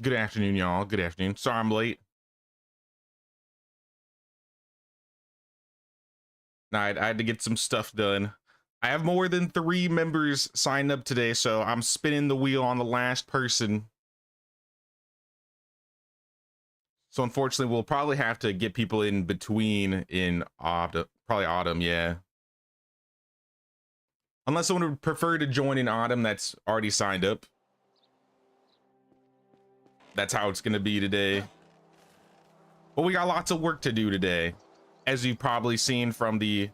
Good afternoon, y'all. Good afternoon. Sorry I'm late. I had to get some stuff done. I have more than 3 members signed up today, so I'm spinning the wheel on the last person. So unfortunately, we'll probably have to get people in between in autumn, probably autumn, yeah. Unless someone would prefer to join in autumn that's already signed up. That's how it's gonna be today. But we got lots of work to do today. As you've probably seen from the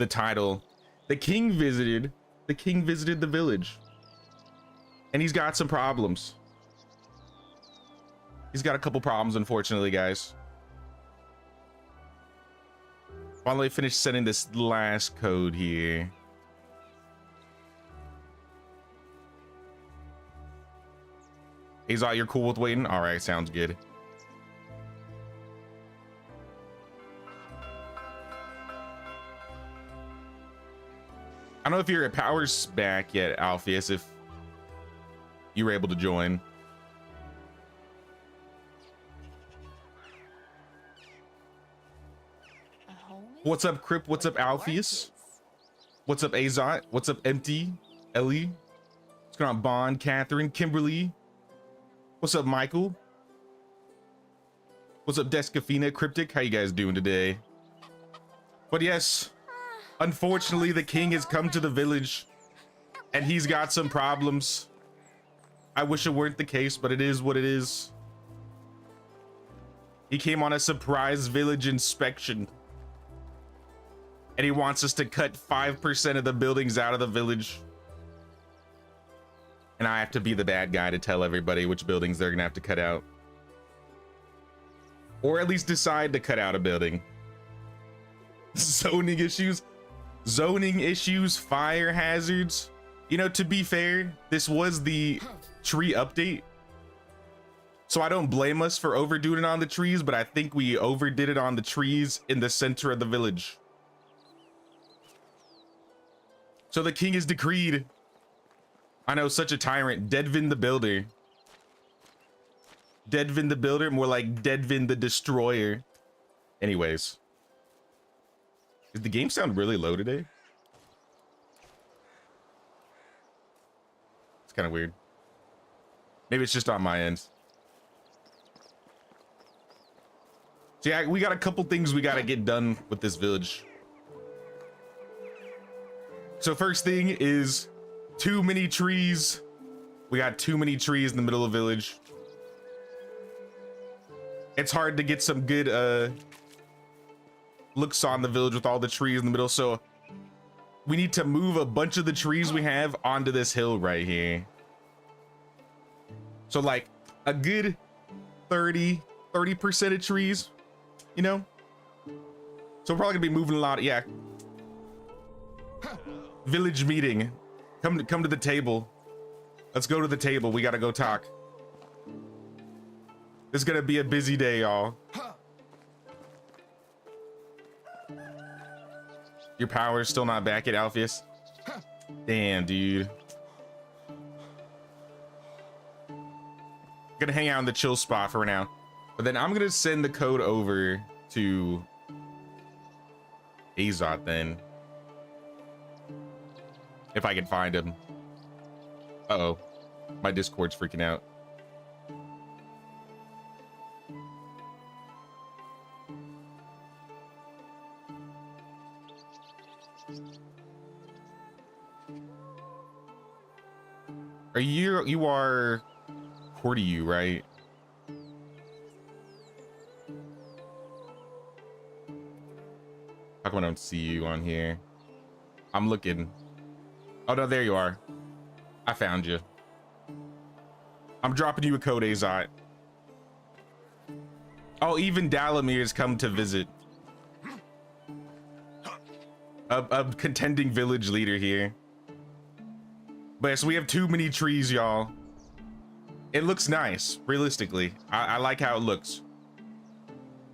title. The king visited the village. And he's got some problems. He's got a couple problems, unfortunately, guys. Finally finish sending this last code here. Azot, you're cool with waiting? All right, sounds good. I don't know if your power's back yet, Alpheus, if you were able to join. What's up, Crip? What's up, Alpheus? What's up, Azot? What's up, Empty? Ellie? What's going on, Bond? Catherine? Kimberly? What's up, Michael? What's up, Descafina? Cryptic? How you guys doing today? But yes, unfortunately, the king has come to the village and he's got some problems. I wish it weren't the case, but it is what it is. He came on a surprise village inspection and he wants us to cut 5% of the buildings out of the village. And I have to be the bad guy to tell everybody which buildings they're gonna have to cut out. Or at least decide to cut out a building. Zoning issues, fire hazards. You know, to be fair, this was the tree update. So I don't blame us for overdoing it on the trees, but I think we overdid it on the trees in the center of the village. So the king is decreed. I know, such a tyrant. Deadvin the Builder. Deadvin the Builder, more like Deadvin the Destroyer. Anyways. Does the game sound really low today? It's kind of weird. Maybe it's just on my end. So yeah, we got a couple things we got to get done with this village. So first thing is too many trees. We got too many trees in the middle of the village. It's hard to get some good looks on the village with all the trees in the middle, so we need to move a bunch of the trees we have onto this hill right here. So like a good 30% of trees, you know? So we're probably gonna be moving a lot. Yeah. Village meeting. Come to the table. Let's go to the table. We gotta go talk. This is gonna be a busy day, y'all. Your power's still not back yet, Alpheus? Damn, dude. Gonna hang out in the chill spot for now. But then I'm gonna send the code over to Azot then. If I can find him. Uh-oh. My Discord's freaking out. You are Cordy, right? How come I don't see you on here? I'm looking. Oh no, there you are. I found you. I'm dropping you a code, Azot. Oh, even Dalamir's come to visit. A contending village leader here. But yes, we have too many trees, y'all. It looks nice, realistically. I like how it looks.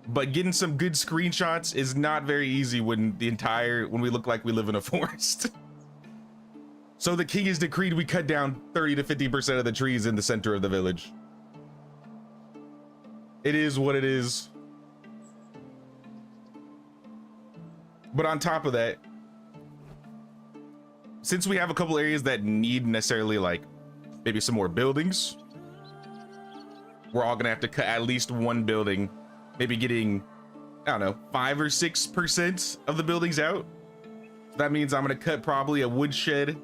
But getting some good screenshots is not very easy when we look like we live in a forest. So the king has decreed we cut down 30 to 50% of the trees in the center of the village. It is what it is. But on top of that, since we have a couple areas that need necessarily like maybe some more buildings, we're all gonna have to cut at least one building, maybe getting, I don't know, 5 or 6% of the buildings out. That means I'm gonna cut probably a woodshed.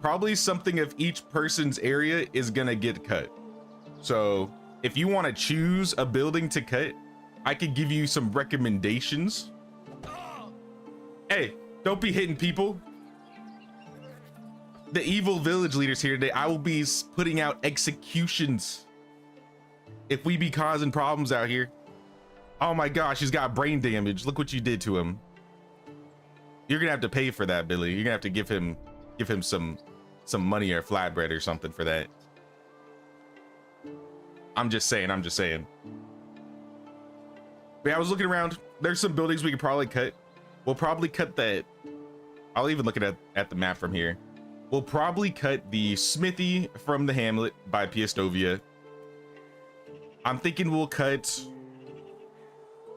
Probably something of each person's area is gonna get cut. So if you want to choose a building to cut, I could give you some recommendations. Hey, don't be hitting people. The evil village leaders here today. I will be putting out executions if we be causing problems out here. Oh my gosh, he's got brain damage. Look what you did to him. You're gonna have to pay for that, Billy. You're gonna have to give him some money or flatbread or something for that. I'm just saying. But yeah, I was looking around. There's some buildings we could probably cut. We'll probably cut that. I'll even look at the map from here. We'll probably cut the smithy from the hamlet by Piestovia. I'm thinking we'll cut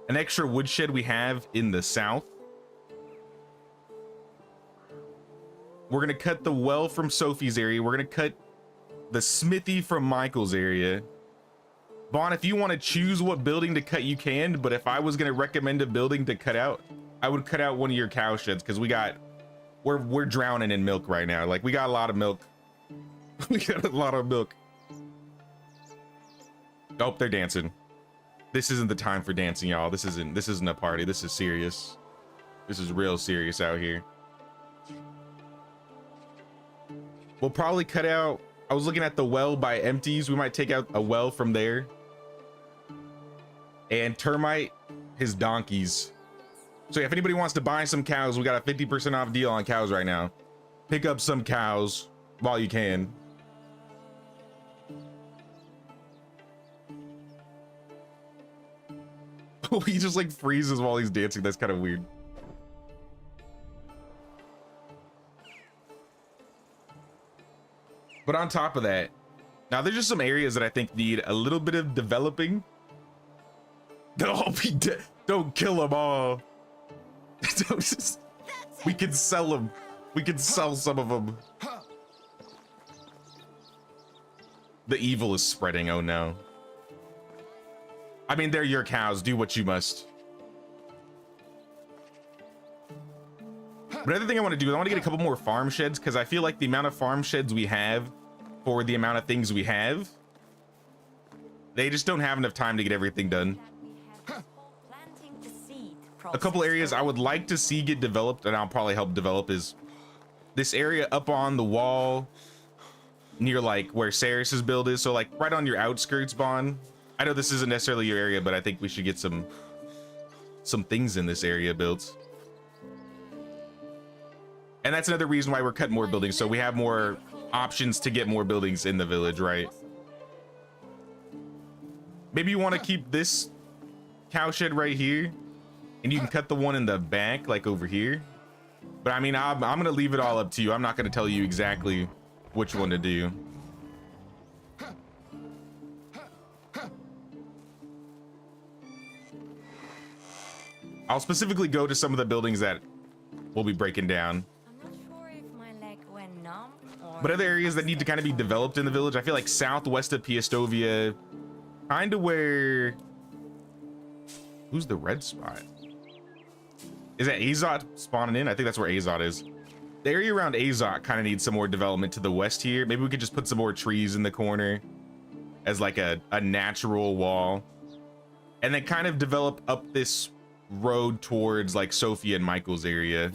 an extra woodshed we have in the south. We're gonna cut the well from Sophie's area. We're gonna cut the smithy from Michael's area. Vaughn, if you want to choose what building to cut, you can. But if I was gonna recommend a building to cut out, I would cut out one of your cow sheds because we're drowning in milk right now. Like, we got a lot of milk. We got a lot of milk. Oh, they're dancing. This isn't the time for dancing, y'all. This isn't a party. This is serious. This is real serious out here. We'll probably cut out, I was looking at the well by Empties. We might take out a well from there. And Termite his donkeys. So yeah, if anybody wants to buy some cows, we got a 50% off deal on cows right now. Pick up some cows while you can. Oh, he just like freezes while he's dancing. That's kind of weird. But on top of that, now there's just some areas that I think need a little bit of developing. They'll all be dead. Don't kill them all. We can sell them. We can sell some of them. The evil is spreading. Oh no. I mean, they're your cows. Do what you must. But another thing I want to do is I want to get a couple more farm sheds, because I feel like the amount of farm sheds we have for the amount of things we have, they just don't have enough time to get everything done. A couple areas I would like to see get developed, and I'll probably help develop, is this area up on the wall near like where Saris's build is. So like right on your outskirts, Bond. I know this isn't necessarily your area, but I think we should get some things in this area built. And that's another reason why we're cutting more buildings, so we have more options to get more buildings in the village, right? Maybe you want to keep this cow shed right here, and you can cut the one in the back, like over here. But I mean, I'm gonna leave it all up to you. I'm not gonna tell you exactly which one to do. I'll specifically go to some of the buildings that we'll be breaking down. But other areas that need to kind of be developed in the village, I feel like southwest of Piestovia, kind of where... Who's the red spot? Is that Azot spawning in? I think that's where Azot is. The area around Azot kind of needs some more development to the west here. Maybe we could just put some more trees in the corner as like a natural wall. And then kind of develop up this road towards like Sophia and Michael's area.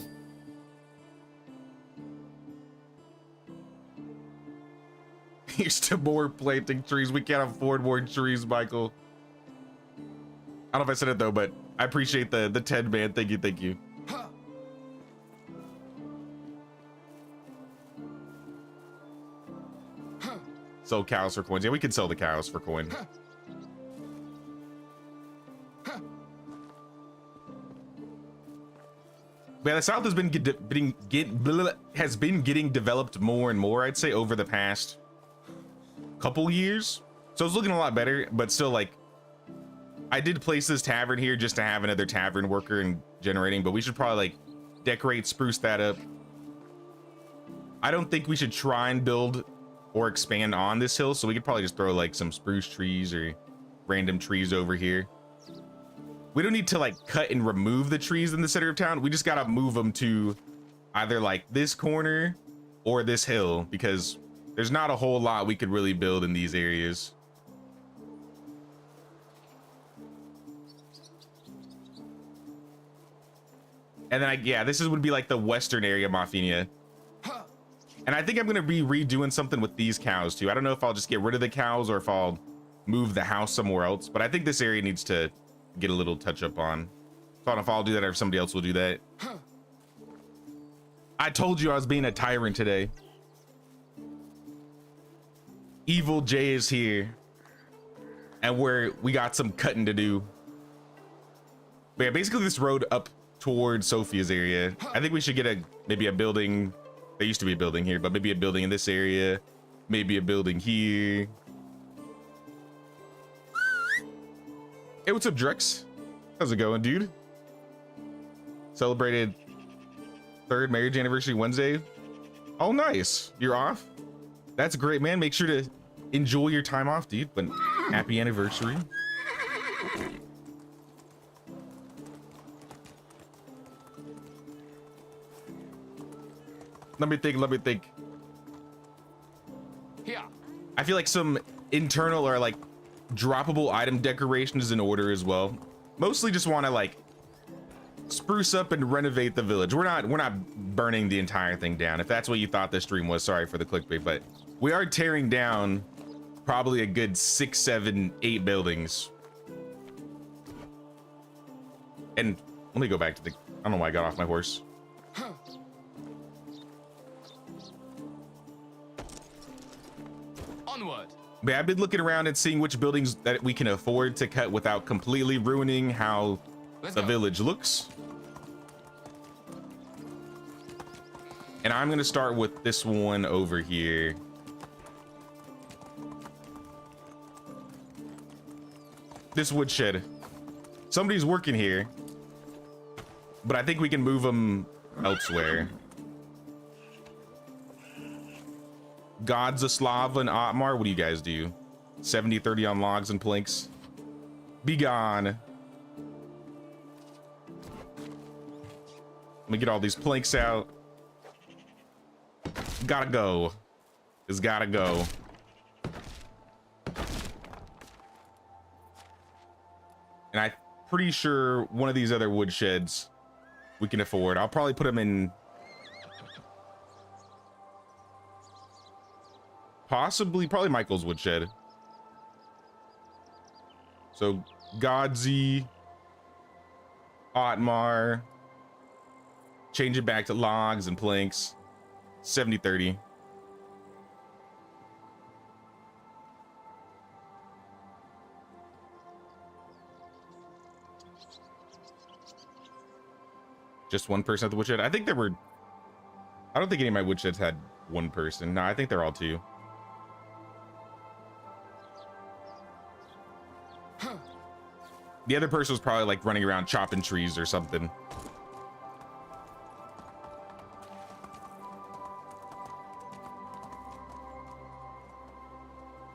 Here's to more planting trees. We can't afford more trees, Michael. I don't know if I said it though, but I appreciate the 10, man. Thank you, thank you. Sell cows for coins. Yeah, we can sell the cows for coin. Yeah, the south has been getting developed more and more, I'd say, over the past couple years. So it's looking a lot better, but still, like, I did place this tavern here just to have another tavern worker and generating, but we should probably like decorate, spruce that up. I don't think we should try and build or expand on this hill, so we could probably just throw like some spruce trees or random trees over here. We don't need to like cut and remove the trees in the center of town. We just gotta move them to either like this corner or this hill, because there's not a whole lot we could really build in these areas. And then yeah, this would be like the western area of Mafia. And I think I'm gonna be redoing something with these cows too. I don't know if I'll just get rid of the cows or if I'll move the house somewhere else, but I think this area needs to get a little touch up on. I don't know if I'll do that or if somebody else will do that. I told you I was being a tyrant today. Evil Jay is here, and we got some cutting to do. But yeah, basically this road up towards Sophia's area. I think we should get maybe a building. There used to be a building here, but maybe a building in this area, maybe a building here. Hey, what's up, Drex? How's it going, dude? Celebrated 3rd marriage anniversary Wednesday. Oh, nice. You're off? That's great, man. Make sure to enjoy your time off, dude. But happy anniversary. Let me think. Yeah. I feel like some internal or like droppable item decoration is in order as well. Mostly just want to like spruce up and renovate the village. We're not burning the entire thing down. If that's what you thought this stream was, sorry for the clickbait, but we are tearing down probably a good 6, 7, 8 buildings. And let me go back to I don't know why I got off my horse. Onward. But I've been looking around and seeing which buildings that we can afford to cut without completely ruining how the village looks. And I'm gonna start with this one over here. This woodshed. Somebody's working here, but I think we can move them elsewhere. Godzaslav and Otmar, what do you guys do? 70-30 on logs and planks. Be gone. Let me get all these planks out. Gotta go. It's gotta go. And I'm pretty sure one of these other woodsheds we can afford. I'll probably put them in. Probably Michael's woodshed. So Godzi, Otmar, change it back to logs and planks. 70-30. Just one person at the woodshed. I think there were. I don't think any of my woodsheds had one person. No, I think they're all two. The other person was probably like running around chopping trees or something.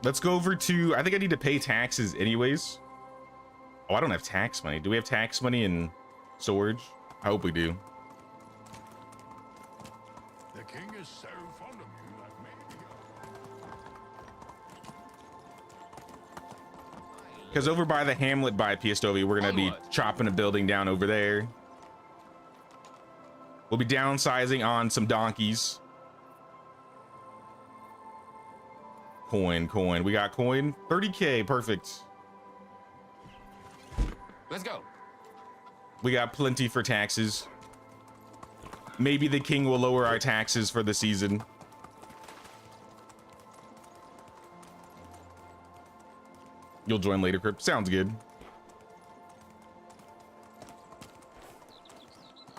Let's go over to, I think I need to pay taxes anyways. Oh, I don't have tax money. Do we have tax money in storage? I hope we do. The king is so fond of you that maybe. Because over by the hamlet by Piastovi, we're going to be chopping a building down over there. We'll be downsizing on some donkeys. Coin. We got coin. 30K. Perfect. Let's go. We got plenty for taxes. Maybe the king will lower our taxes for the season. You'll join later, Crypt. Sounds good.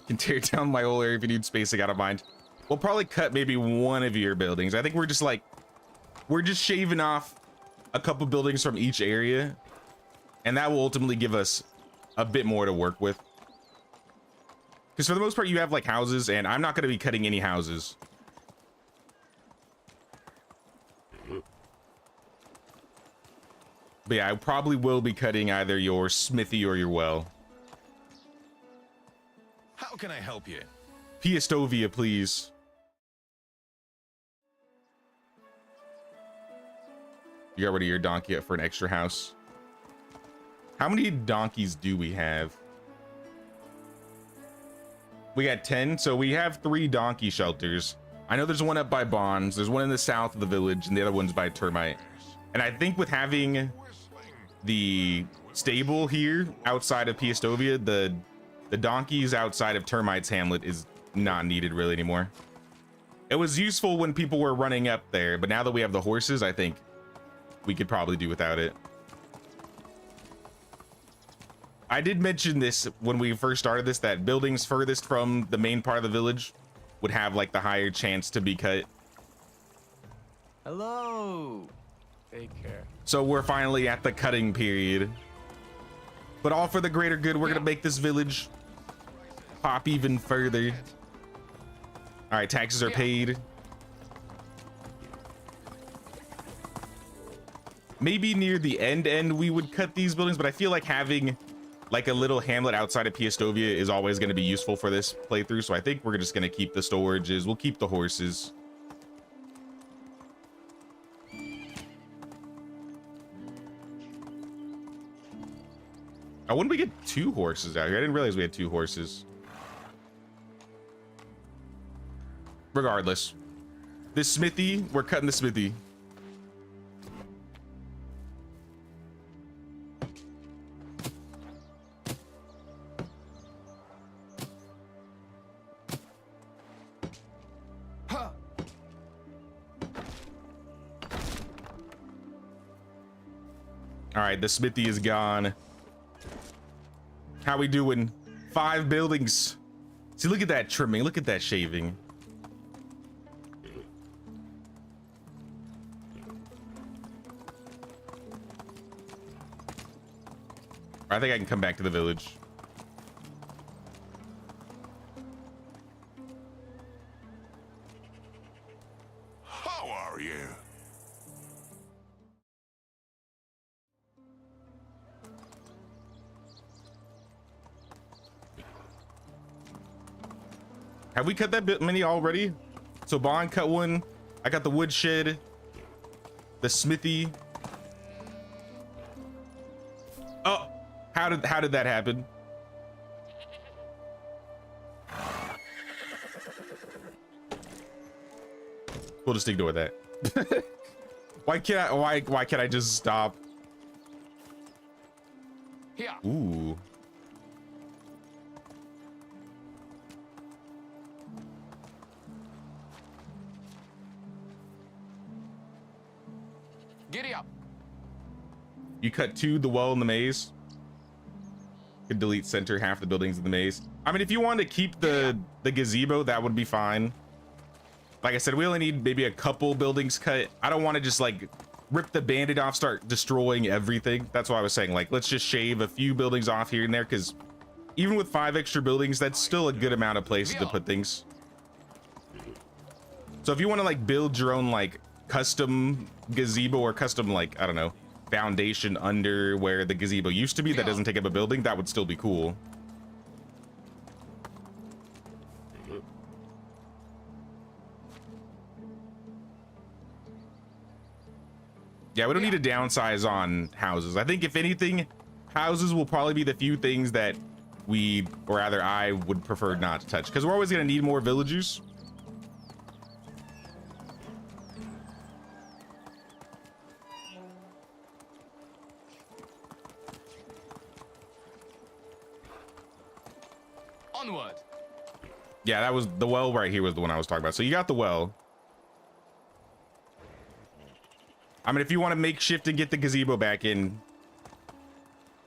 Can tear down my whole area if you need space. I gotta mind. We'll probably cut maybe one of your buildings. I think we're just shaving off a couple buildings from each area. And that will ultimately give us a bit more to work with. Because for the most part, you have like houses, and I'm not going to be cutting any houses. But yeah, I probably will be cutting either your smithy or your well. How can I help you? Piastovia, please. You got rid of your donkey for an extra house. How many donkeys do we have? We got 10, so we have 3 donkey shelters. I know there's one up by Bonds, there's one in the south of the village, and the other one's by Termite. And I think with having the stable here outside of Piastovia, the donkeys outside of Termite's hamlet is not needed really anymore. It was useful when people were running up there, but now that we have the horses, I think we could probably do without it. I did mention this when we first started this, that buildings furthest from the main part of the village would have like the higher chance to be cut. Hello. Take care. So we're finally at the cutting period, but all for the greater good. We're gonna make this village pop even further. All right, taxes are paid. Maybe near the end we would cut these buildings, but I feel like having like a little hamlet outside of Piastovia is always going to be useful for this playthrough. So I think we're just going to keep the storages. We'll keep the horses. Oh, when did we get 2 horses out here? I didn't realize we had 2 horses. Regardless, this smithy, we're cutting the smithy. All right, the smithy is gone. How we doing? 5 buildings. See, look at that trimming. Look at that shaving. I think I can come back to the village. How are you? Have we cut that bit many already? So Bond cut one. I got the woodshed, the smithy. Oh, how did that happen? We'll just ignore that. Why can't I just stop? Here. Ooh. Giddy up. You cut 2, the well and the maze. Could delete center half the buildings in the maze. I mean, if you wanted to keep the gazebo, that would be fine. Like I said, we only need maybe a couple buildings cut. I don't want to just like rip the band-aid off, start destroying everything. That's why I was saying, like, let's just shave a few buildings off here and there, because even with 5 extra buildings, that's still a good amount of places to put things. So if you want to like build your own like custom gazebo or custom, like, I don't know, foundation under where the gazebo used to be that doesn't take up a building, that would still be cool. Yeah, we don't need to downsize on houses. I think if anything, houses will probably be the few things that we, or rather I, would prefer not to touch, because we're always going to need more villagers. Onward. Yeah, that was the well right here was the one I was talking about. So you got the well. I mean, if you want to make shift and get the gazebo back in,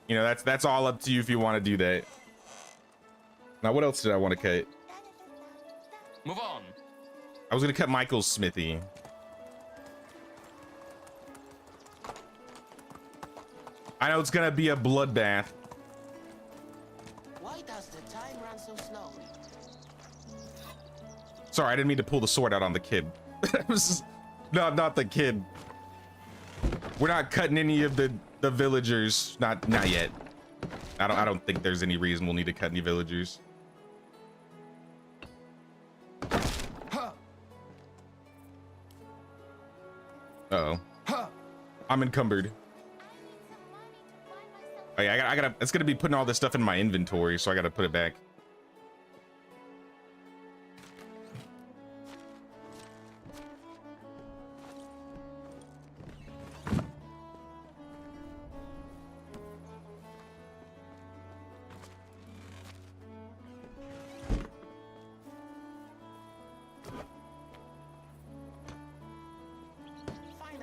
you know, that's all up to you if you want to do that. Now, what else did I want to cut? Move on. I was going to cut Michael's smithy. I know it's gonna be a bloodbath. Why does the time run so slow? Sorry, I didn't mean to pull the sword out on the kid. Not the kid. We're not cutting any of the villagers. Not yet. I don't think there's any reason we'll need to cut any villagers. Uh-oh. I'm encumbered. Oh yeah, I gotta, it's gonna be putting all this stuff in my inventory, so I gotta put it back.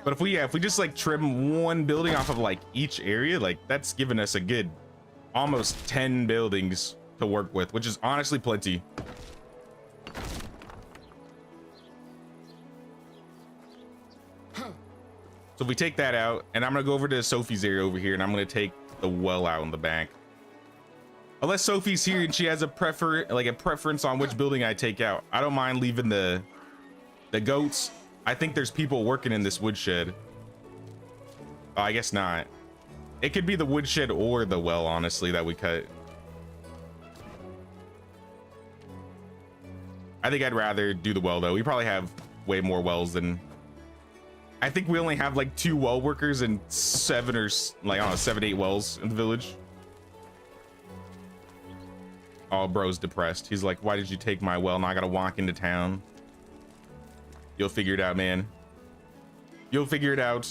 But if we just like trim one building off of like each area, like that's giving us a good almost 10 buildings to work with, which is honestly plenty. So if we take that out, and I'm gonna go over to Sophie's area over here, and I'm gonna take the well out in the back. Unless Sophie's here and she has a preference on which building I take out. I don't mind leaving the goats. I think there's people working in this woodshed. Oh, I guess not. It could be the woodshed or the well, honestly, that we cut. I think I'd rather do the well, though. We probably have way more wells than... I think we only have like 2 well workers and 7 or like, I don't know, 7, 8 wells in the village. Oh, bro's depressed. He's like, why did you take my well? Now I gotta walk into town. You'll figure it out, man. You'll figure it out.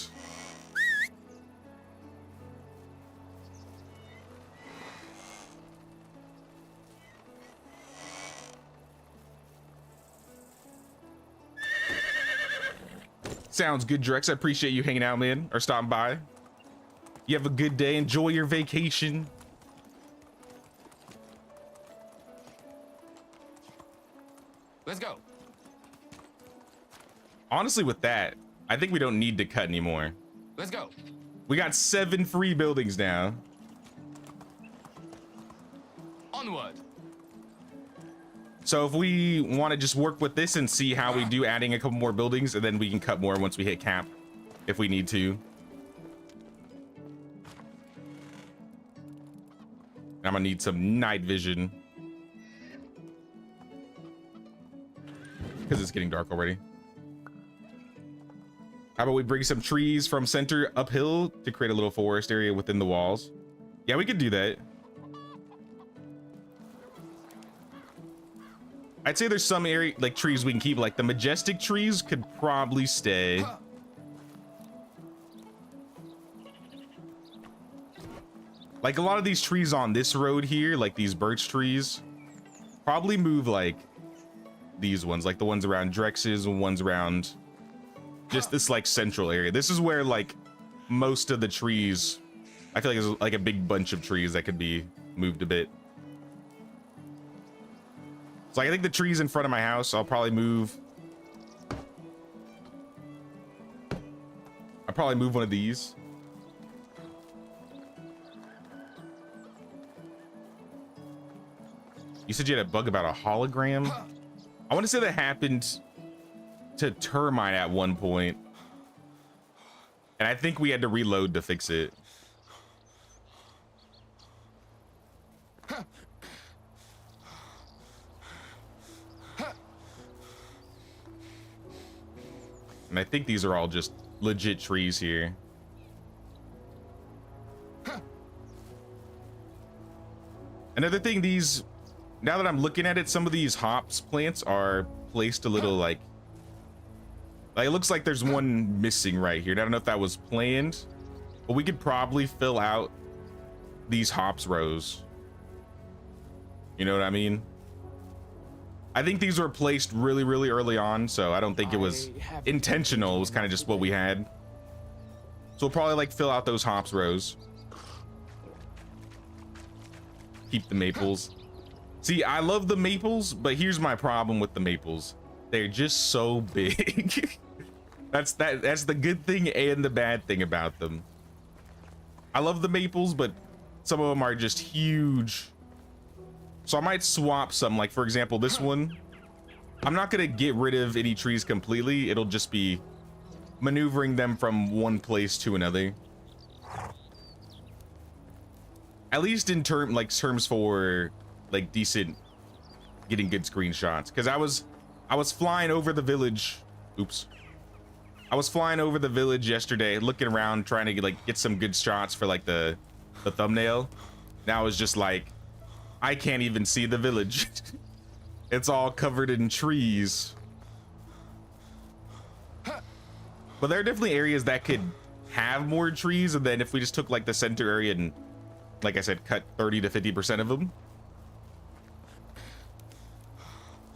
Sounds good, Drex. I appreciate you hanging out, man, or stopping by. You have a good day. Enjoy your vacation. Let's go. Honestly, with that, I think we don't need to cut anymore. Let's go. We got 7 free buildings now. Onward. So if we want to just work with this and see how we do adding a couple more buildings, and then we can cut more once we hit cap if we need to. I'm gonna need some night vision because it's getting dark already. How about we bring some trees from center uphill to create a little forest area within the walls? Yeah, we could do that. I'd say there's some area like trees we can keep, like the majestic trees could probably stay. Like a lot of these trees on this road here, like these birch trees, probably move like these ones, like the ones around Drex's and ones around just this like central area. This is where like most of the trees, I feel like there's like a big bunch of trees that could be moved a bit. So I think the trees in front of my house, I'll probably move. I'll probably move one of these. You said you had a bug about a hologram? I want to say that happened to Termite at one point. And I think we had to reload to fix it. And I think these are all just legit trees here. Another thing, these, now that I'm looking at it, some of these hops plants are placed a little like it looks like there's one missing right here. I don't know if that was planned, but we could probably fill out these hops rows. You know what I mean? I think these were placed really, really early on, so I don't think it was intentional. It was kind of just what we had. So we'll probably like fill out those hops rows. Keep the maples. See, I love the maples, but here's my problem with the maples. They're just so big. That's the good thing and the bad thing about them. I love the maples, but some of them are just huge. So I might swap some, like for example, this one. I'm not gonna get rid of any trees completely. It'll just be maneuvering them from one place to another. At least in terms for like decent getting good screenshots. Cause I was flying over the village. Oops. I was flying over the village yesterday, looking around, trying to get some good shots for like the thumbnail. Now it's just like, I can't even see the village. It's all covered in trees. But there are definitely areas that could have more trees, and then if we just took like the center area and, like I said, cut 30 to 50% of them.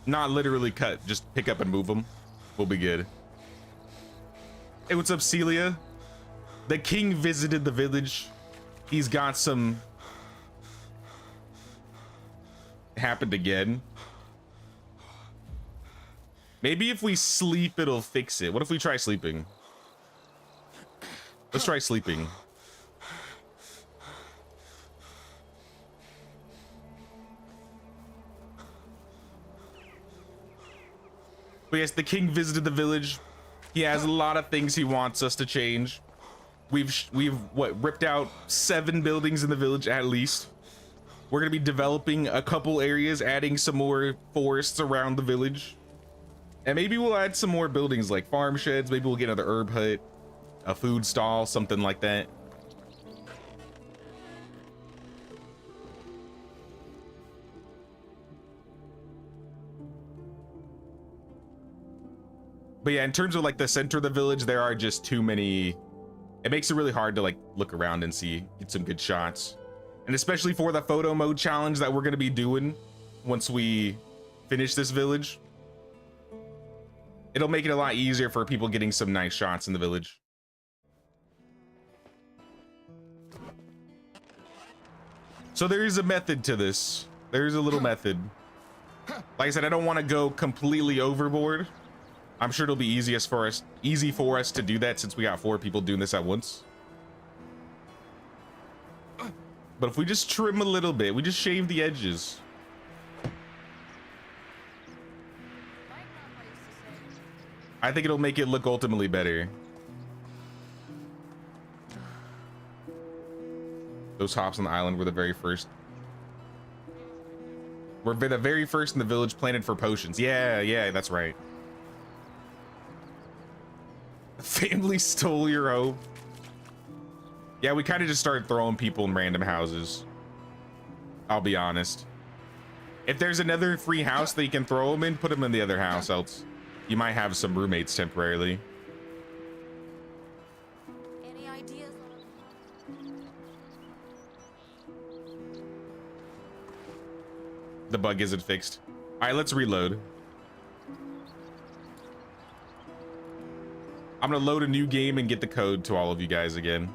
Not literally cut, just pick up and move them. We'll be good. Hey, what's up, Celia? The king visited the village. He's got some... Happened again. Maybe if we sleep, it'll fix it. What if we try sleeping? Let's try sleeping. But yes, the king visited the village. He has a lot of things he wants us to change. We've ripped out 7 buildings in the village at least. We're gonna be developing a couple areas, adding some more forests around the village. And maybe we'll add some more buildings like farm sheds. Maybe we'll get another herb hut, a food stall, something like that. But yeah, in terms of like the center of the village, there are just too many. It makes it really hard to like look around and get some good shots. And especially for the photo mode challenge that we're going to be doing once we finish this village. It'll make it a lot easier for people getting some nice shots in the village. So there is a method to this. There's a little method. Like I said, I don't want to go completely overboard. I'm sure it'll be easy for us to do that since we got 4 people doing this at once. But if we just trim a little bit, we just shave the edges. I think it'll make it look ultimately better. Those hops on the island were the very first. We're the very first in the village planted for potions. Yeah, that's right. Family stole your hoe. Yeah, we kind of just started throwing people in random houses. I'll be honest. If there's another free house that you can throw them in, put them in the other house, else you might have some roommates temporarily. Any ideas? The bug isn't fixed. All right, let's reload. I'm gonna load a new game and get the code to all of you guys again.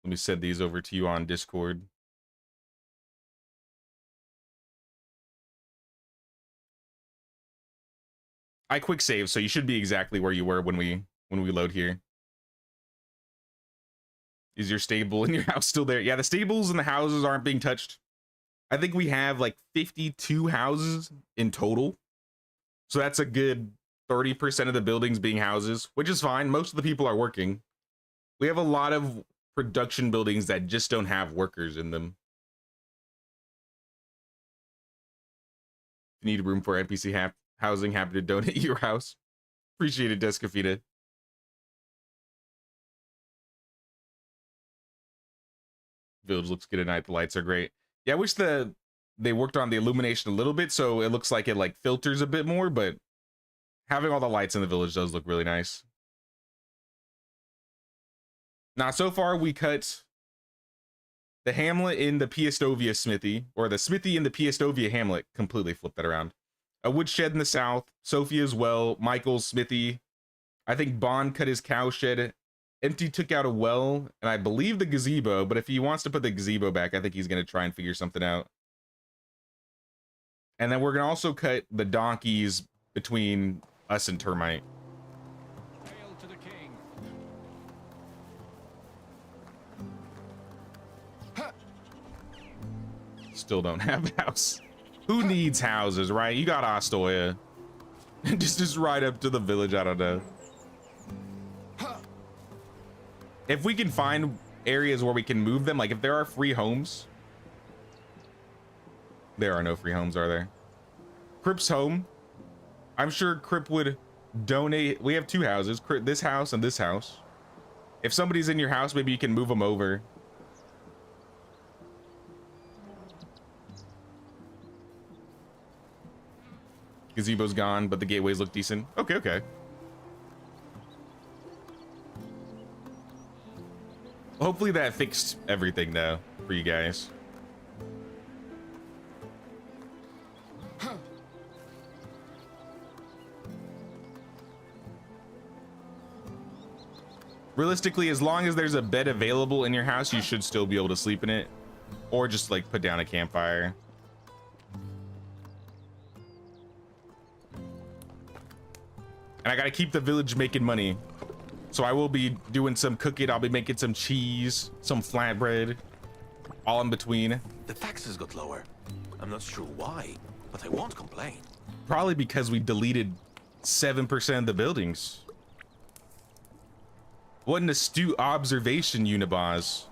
Let me send these over to you on Discord. I quick save, so you should be exactly where you were when we load here. Is your stable in your house still there? Yeah, the stables and the houses aren't being touched. I think we have like 52 houses in total. So that's a good 30% of the buildings being houses, which is fine. Most of the people are working. We have a lot of production buildings that just don't have workers in them. If you need room for NPC housing, happy to donate your house. Appreciate it, Descafita. Village looks good at night. The lights are great. Yeah, I wish they worked on the illumination a little bit so it looks like it like filters a bit more, but having all the lights in the village does look really nice. Now, so far we cut the hamlet in the Piastovia smithy, or the smithy in the Piastovia hamlet, completely flipped that around. A woodshed in the south, Sophia as well, Michael's smithy. I think Bond cut his cow shed Empty took out a well, and I believe the gazebo, but if he wants to put the gazebo back, I think he's going to try and figure something out. And then we're going to also cut the donkeys between us and Termite. Hail to the king. Still don't have a house. Who needs houses, right? You got Astoya. just right up to the village, I don't know. If we can find areas where we can move them, like if there are free homes. There are no free homes, are there? Crip's home. I'm sure Crip would donate. We have two houses, this house and this house. If somebody's in your house, maybe you can move them over. Gazebo's gone, but the gateways look decent. Okay, okay. Hopefully that fixed everything though for you guys. Realistically, as long as there's a bed available in your house, you should still be able to sleep in it, or just like put down a campfire. And I gotta keep the village making money. So I will be doing some cooking. I'll be making some cheese, some flatbread, all in between. The taxes got lower. I'm not sure why, but I won't complain. Probably because we deleted 7% of the buildings. What an astute observation, Uniboss.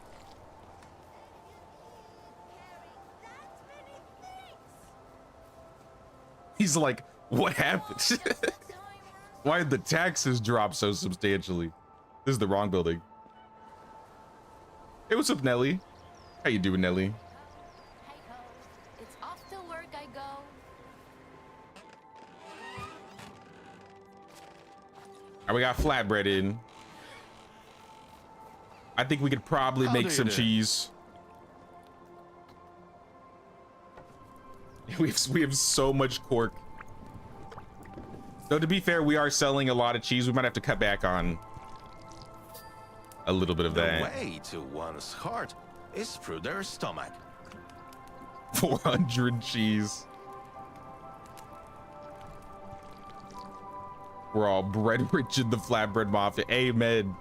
He's like, what happened? Why did the taxes drop so substantially? This is the wrong building. Hey, what's up, Nelly? How you doing, Nelly? Hey ho, it's off to work I go. All right, we got flatbread in. I think we could probably make some cheese. We have so much cork. Though to be fair, we are selling a lot of cheese. We might have to cut back on a little bit of that. The way to one's heart is through their stomach. 400 cheese. We're all bread rich in the Flatbread Mafia. Amen.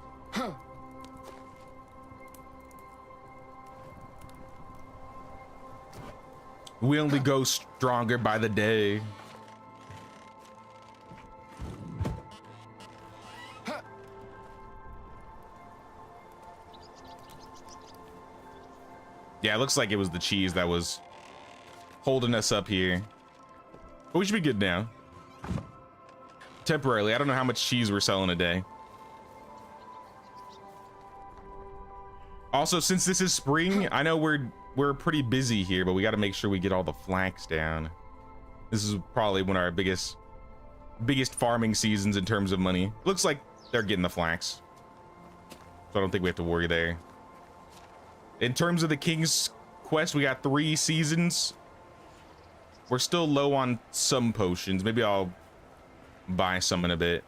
We only go stronger by the day. Yeah, it looks like it was the cheese that was holding us up here. But we should be good now. Temporarily. I don't know how much cheese we're selling a day. Also, since this is spring, I know we're pretty busy here, but we got to make sure we get all the flax down. This is probably one of our biggest farming seasons in terms of money. Looks like they're getting the flax, so I don't think we have to worry there. In terms of the King's Quest, we got 3 seasons. We're still low on some potions. Maybe I'll buy some in a bit.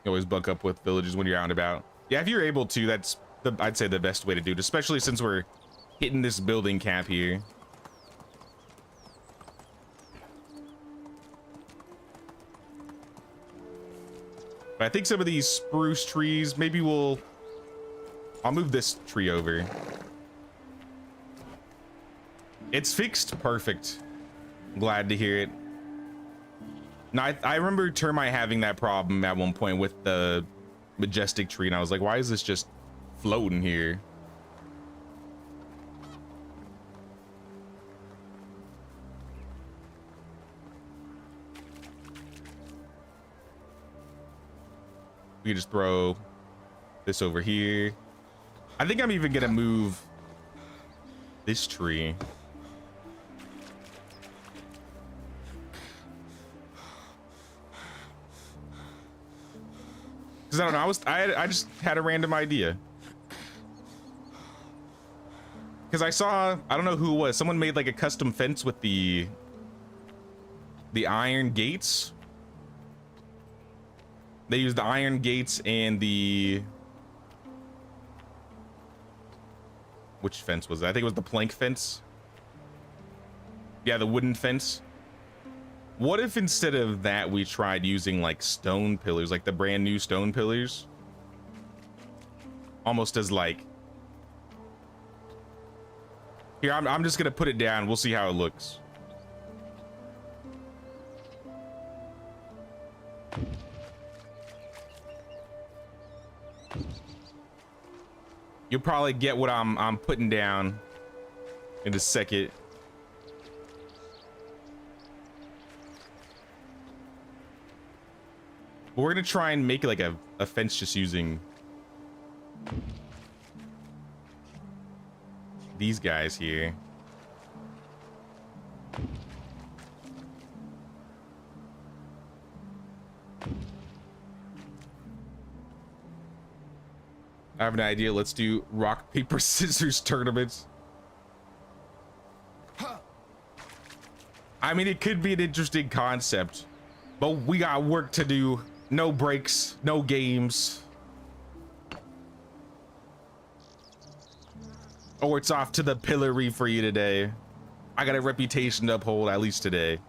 You always buck up with villages when you're out and about. Yeah, if you're able to, that's I'd say the best way to do it, especially since we're hitting this building cap here. But I think some of these spruce trees, maybe I'll move this tree over. It's fixed perfect. Glad to hear it. Now, I remember Termite having that problem at one point with the majestic tree, and I was like, why is this just floating here? We can just throw this over here. I think I'm even gonna move this tree. Cause I don't know, I just had a random idea. Cause I saw, I don't know who it was, someone made like a custom fence with the iron gates. They use the iron gates and the... Which fence was that? I think it was the plank fence. Yeah, the wooden fence. What if instead of that we tried using like stone pillars, like the brand new stone pillars? Almost as like... Here, I'm just gonna put it down. We'll see how it looks. You'll probably get what I'm putting down in a second. But we're gonna try and make like a fence just using these guys here. I have an idea. Let's do rock, paper, scissors tournaments. I mean, it could be an interesting concept, but we got work to do. No breaks, no games. Or it's off to the pillory for you today. I got a reputation to uphold, at least today.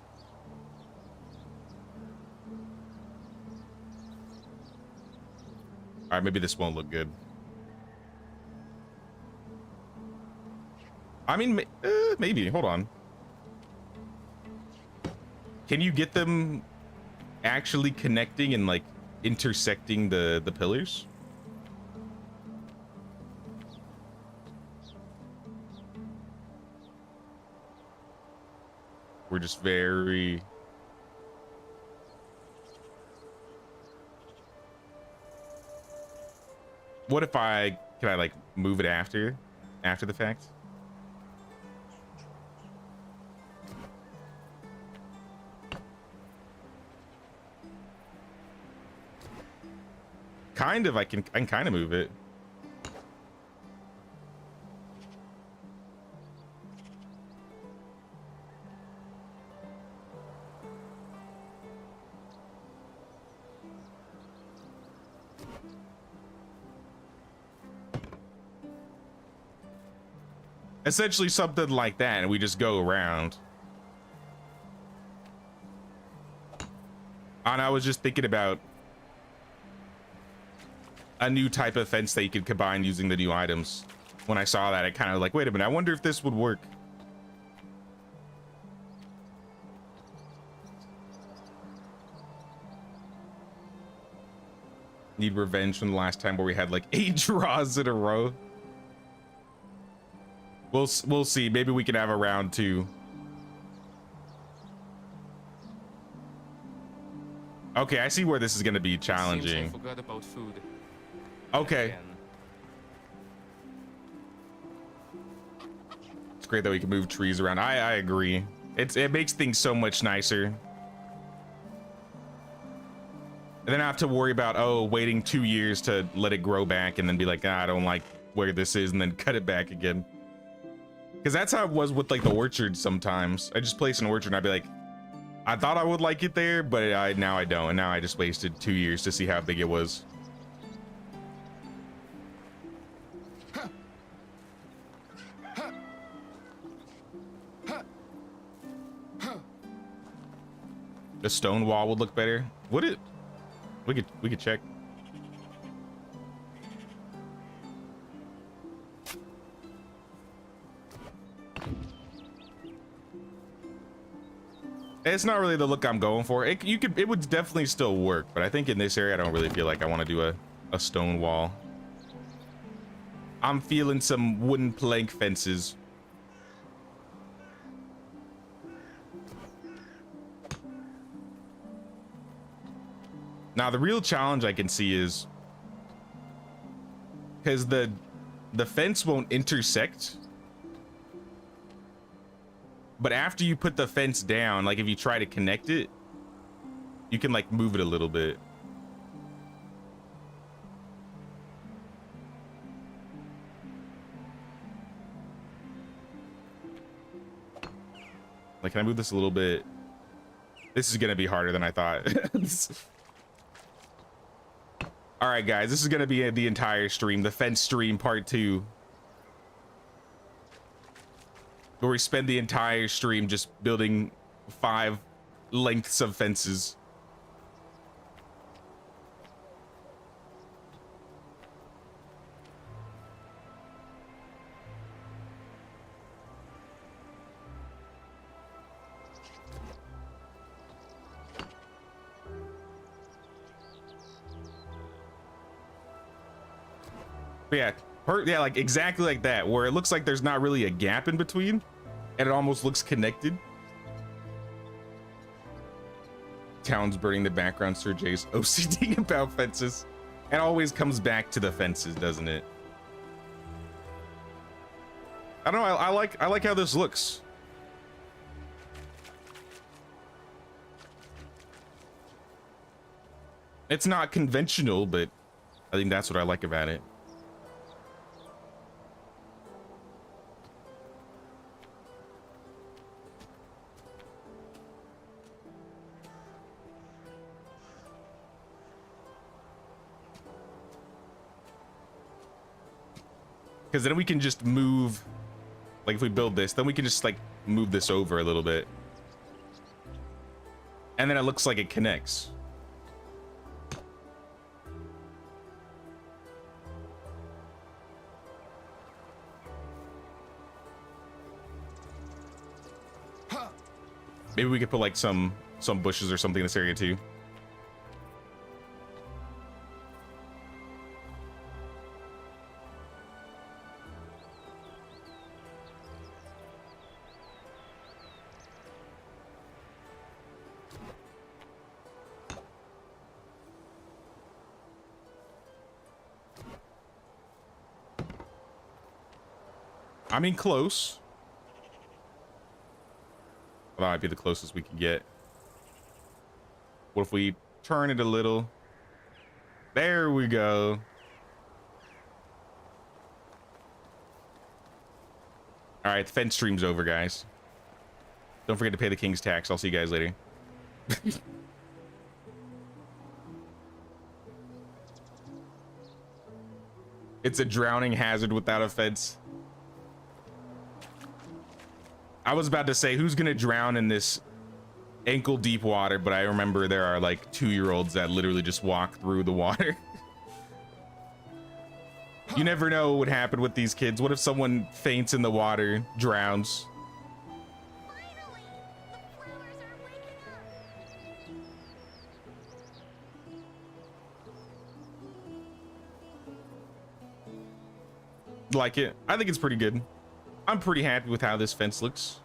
All right, maybe this won't look good. I mean, maybe. Hold on. Can you get them actually connecting and like intersecting the pillars? We're just very... What if can I like move it after the fact? Kind of, I can kind of move it. Essentially something like that, and we just go around. And I was just thinking about a new type of fence that you could combine using the new items. When I saw that, I kind of like, wait a minute, I wonder if this would work. Need revenge from the last time where we had like 8 draws in a row. We'll see. Maybe we can have a round 2. Okay, I see where this is going to be challenging. Seems I forgot about food. Okay. Again. It's great that we can move trees around. I agree. It makes things so much nicer. And then I have to worry about, oh, waiting 2 years to let it grow back and then be like, I don't like where this is, and then cut it back again. Because that's how it was with like the orchard sometimes. I just place an orchard and I'd be like, I thought I would like it there, but now I don't. And now I just wasted 2 years to see how big it was. The stone wall would look better. Would it? We could check. It's not really the look I'm going for. It would definitely still work, but I think in this area I don't really feel like I want to do a stone wall. I'm feeling some wooden plank fences. Now the real challenge I can see is because the fence won't intersect. But after you put the fence down, like if you try to connect it, you can like move it a little bit. Like, can I move this a little bit? This is gonna be harder than I thought. All right, guys, this is gonna be the entire stream, the fence stream part 2, where we spend the entire stream just building 5 lengths of fences. But yeah, like exactly like that, where it looks like there's not really a gap in between, and it almost looks connected. Town's burning the background. Sir Jay's OCD about fences. It always comes back to the fences, doesn't it? I don't know. I like how this looks. It's not conventional, but I think that's what I like about it. Because then we can just move, like if we build this, then we can just like move this over a little bit. And then it looks like it connects. Maybe we could put like some bushes or something in this area too. I mean, close. That might be the closest we can get. What if we turn it a little? There we go. All right, the fence stream's over, guys. Don't forget to pay the king's tax. I'll see you guys later. It's a drowning hazard without a fence. I was about to say, who's gonna drown in this ankle deep water, but I remember there are like 2-year-olds that literally just walk through the water. You never know what would happen with these kids. What if someone faints in the water, drowns? Finally! The flowers are waking up! Like it? I think it's pretty good. I'm pretty happy with how this fence looks.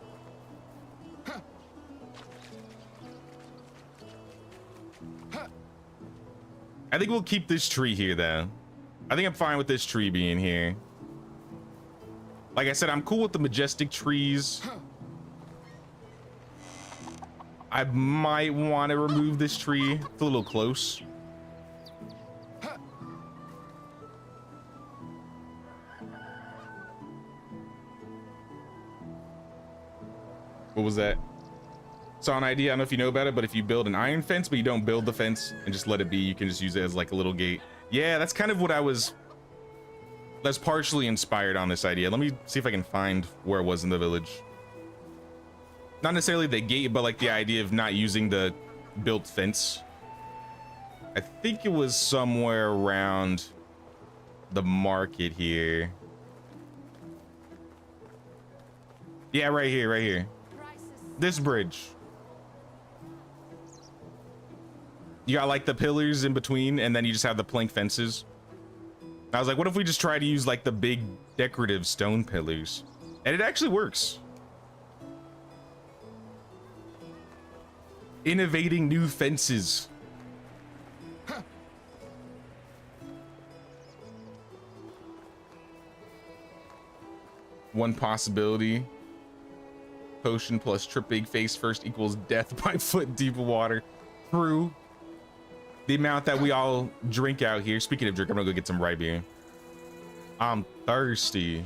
I think we'll keep this tree here though. I think I'm fine with this tree being here. Like I said, I'm cool with the majestic trees. I might want to remove this tree. It's a little close. What was that? Saw an idea. I don't know if you know about it, but if you build an iron fence, but you don't build the fence and just let it be, you can just use it as like a little gate. Yeah, that's kind of what that's partially inspired on this idea. Let me see if I can find where it was in the village. Not necessarily the gate, but like the idea of not using the built fence. I think it was somewhere around the market here. Yeah, right here, right here. This bridge. You got like the pillars in between, and then you just have the plank fences. I was like, what if we just try to use like the big decorative stone pillars? And it actually works. Innovating new fences. One possibility. Potion plus tripping face first equals death by foot deep water. True. The amount that we all drink out here. Speaking of drink, I'm gonna go get some rye beer. I'm thirsty.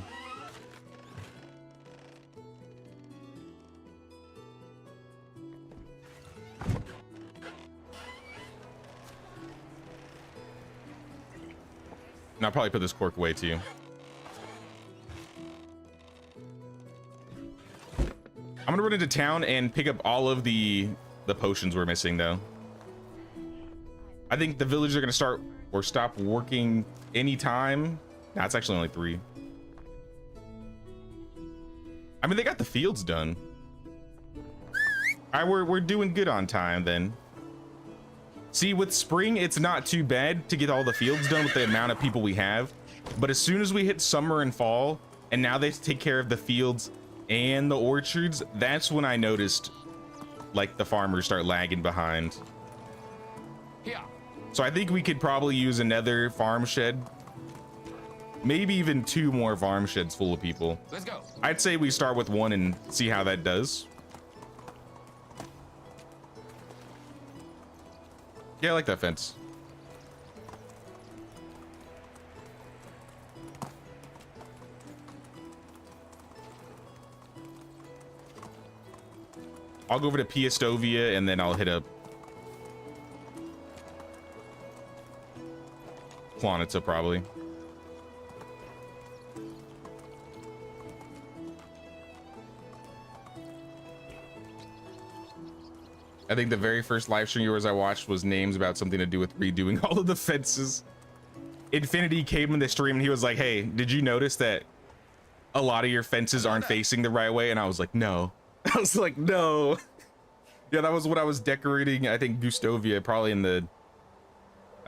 I'll probably put this cork away too. I'm gonna run into town and pick up all of the potions we're missing though. I think the villagers are gonna start or stop working anytime. Nah, it's actually only 3. I mean, they got the fields done. All right, we're doing good on time then. See, with spring, it's not too bad to get all the fields done with the amount of people we have. But as soon as we hit summer and fall, and now they take care of the fields and the orchards, that's when I noticed like the farmers start lagging behind. Here. So I think we could probably use another farm shed. Maybe even 2 more farm sheds full of people. Let's go. I'd say we start with 1 and see how that does. Yeah, I like that fence. I'll go over to Piastovia and then I'll hit up Planeta probably. I think the very first live stream of yours I watched was names about something to do with redoing all of the fences. Infinity came in the stream and he was like, hey, did you notice that a lot of your fences aren't facing the right way? And I was like, no. I was like, no. Yeah, that was what I was decorating, I think, Gustovia, probably in the,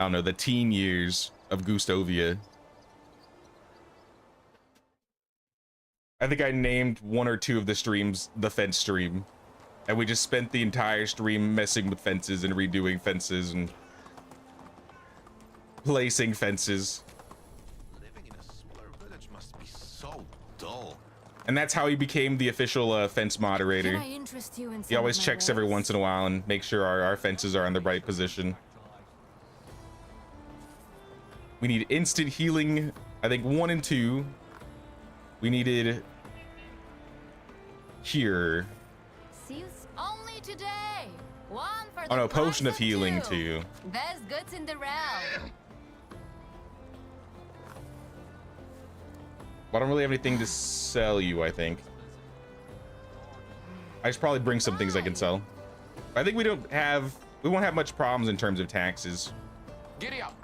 I don't know, the teen years of Gustovia. I think I named 1 or 2 of the streams the fence stream. And we just spent the entire stream messing with fences and redoing fences and placing fences. Living in a smaller village must be so dull. And that's how he became the official fence moderator. Can I interest you in He always checks every once in a while and makes sure our fences are in the right position. We need instant healing. I think 1 and 2. We needed here. See you only today. 1 for the Oh no, potion price of healing 2. too. Best goods in the realm. Well, I don't really have anything to sell you, I think. I should probably bring some things I can sell. I think we won't have much problems in terms of taxes. Giddy up.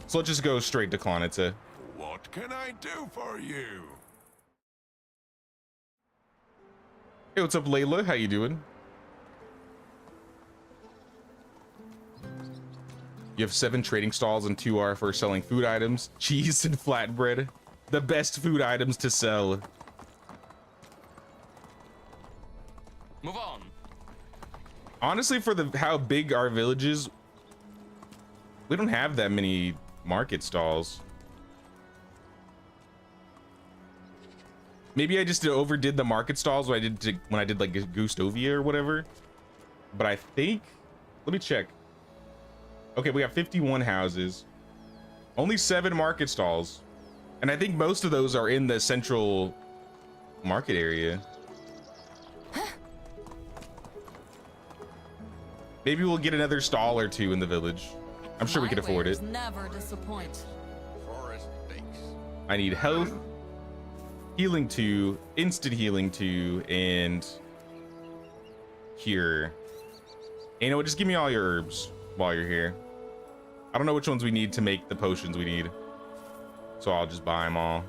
So let's just go straight to Klonitsa. What can I do for you? Hey, what's up, Layla? How you doing? You have 7 trading stalls and 2 are for selling food items, cheese and flatbread. The best food items to sell. Move on. Honestly, for how big our village is, we don't have that many market stalls. Maybe I just overdid the market stalls when I did like Gustovia or whatever. But I think, let me check. Okay, we have 51 houses, only 7 market stalls, and I think most of those are in the central market area. Maybe we'll get another stall or 2 in the village. I'm sure we can afford it. Never disappoint. Forest steaks. I need health, healing 2, instant healing 2, and cure. And you know what? Just give me all your herbs while you're here. I don't know which ones we need to make the potions we need, so I'll just buy them all.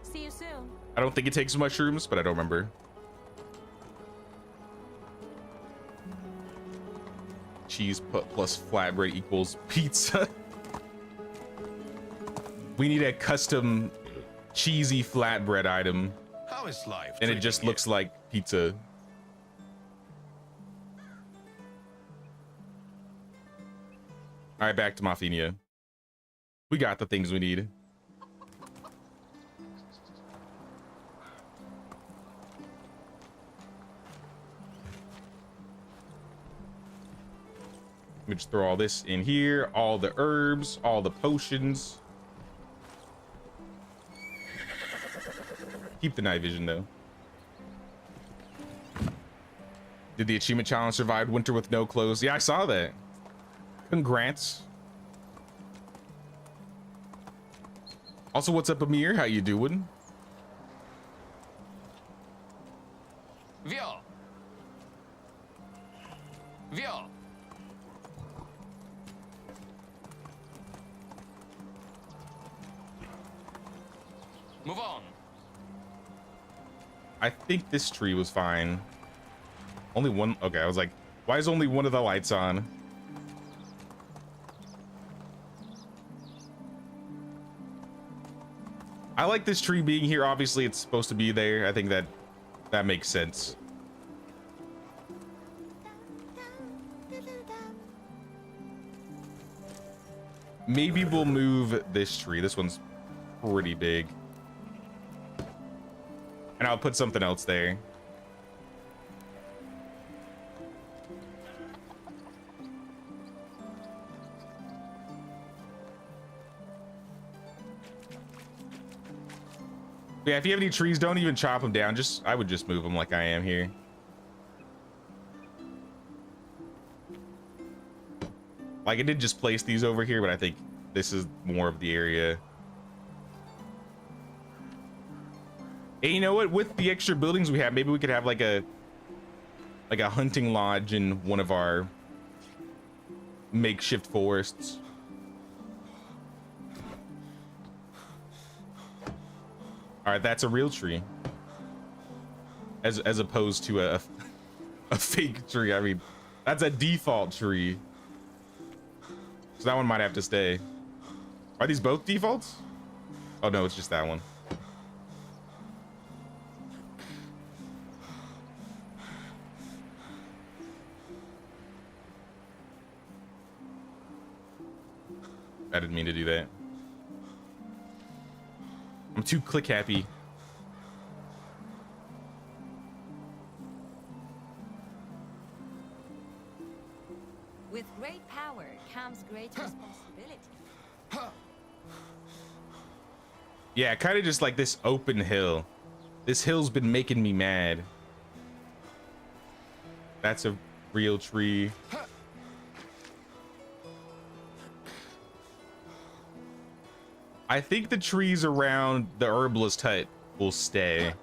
See you soon. I don't think it takes mushrooms, but I don't remember. Cheese plus flatbread equals pizza. We need a custom cheesy flatbread item, How is life? and it just treating looks like pizza. All right, back to Mafia. We got the things we need. Let me just throw all this in here, all the herbs, all the potions. Keep the night vision though. Did the achievement challenge survive winter with no clothes? Yeah, I saw that. Congrats. Also, what's up, Amir? How you doing? Vio. Vio. Move on. I think this tree was fine. Only one. Okay, I was like, why is only one of the lights on? I like this tree being here. Obviously, it's supposed to be there. I think that makes sense. Maybe we'll move this tree. This one's pretty big. And I'll put something else there. Yeah, if you have any trees, don't even chop them down. I would just move them like I am here. Like I did just place these over here, but I think this is more of the area. And you know what? With the extra buildings we have, maybe we could have like a hunting lodge in one of our makeshift forests. All right, that's a real tree. As opposed to a fake tree. I mean, that's a default tree. So that one might have to stay. Are these both defaults? Oh no, it's just that one. I didn't mean to do that. I'm too click happy. With great power comes great responsibility. Yeah, kind of just like this open hill. This hill's been making me mad. That's a real tree. I think the trees around the herbalist hut will stay.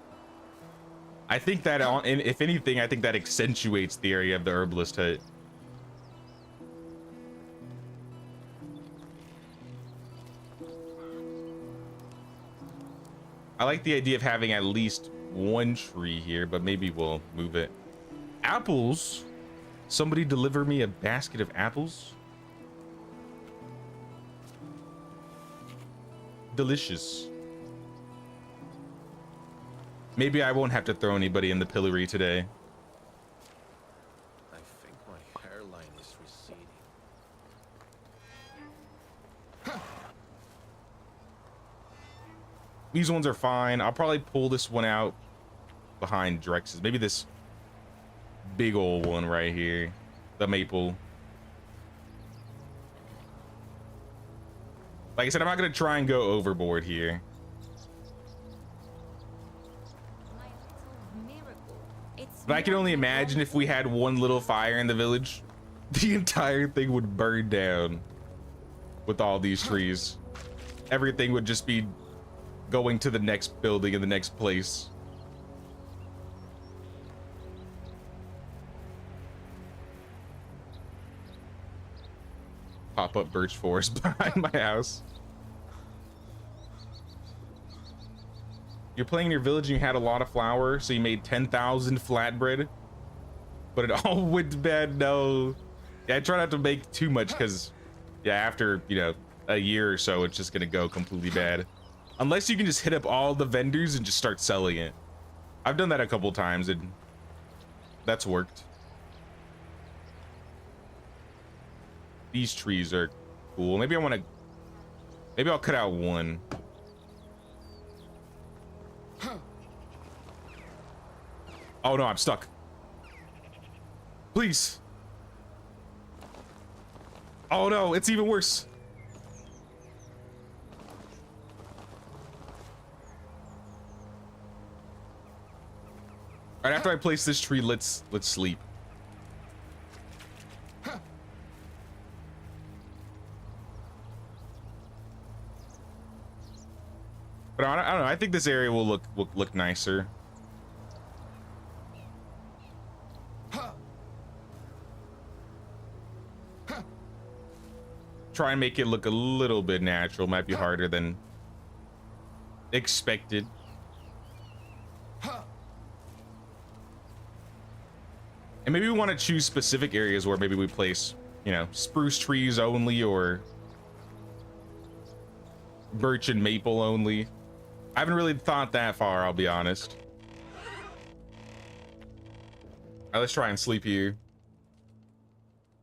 I think that, and if anything, I think that accentuates the area of the herbalist hut. I like the idea of having at least one tree here, but maybe we'll move it. Apples? Somebody deliver me a basket of apples? Delicious. Maybe I won't have to throw anybody in the pillory today. I think my hairline is receding. These ones are fine. I'll probably pull this one out behind Drex's. Maybe this big old one right here. The maple. Like I said, I'm not going to try and go overboard here. My little miracle. It's But I can only imagine if we had one little fire in the village, the entire thing would burn down with all these trees. Everything would just be going to the next building in the next place. Pop-up birch forest behind my house. You're playing in your village and you had a lot of flour, so you made 10,000 flatbread, but it all went bad. No. Yeah, I try not to make too much because, yeah, after, you know, a year or so, it's just gonna go completely bad. Unless you can just hit up all the vendors and just start selling it. I've done that a couple times and that's worked. These trees are cool. Maybe I'll cut out one. Oh no, I'm stuck. Please. Oh no, it's even worse. right after I place this tree, let's sleep. But I don't know. I think this area will look nicer. Try and make it look a little bit natural. Might be harder than expected. And maybe we want to choose specific areas where maybe we place, you know, spruce trees only or birch and maple only. I haven't really thought that far, I'll be honest. All right, let's try and sleep here.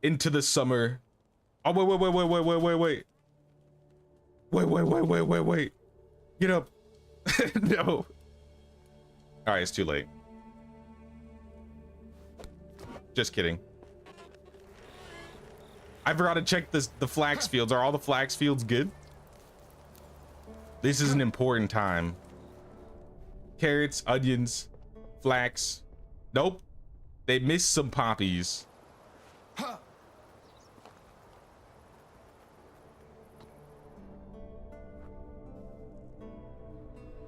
Into the summer. Oh, wait. Wait. Get up. No. All right, it's too late. Just kidding. I forgot to check the flax fields. Are all the flax fields good? This is an important time. Carrots, onions, flax. Nope. They missed some poppies.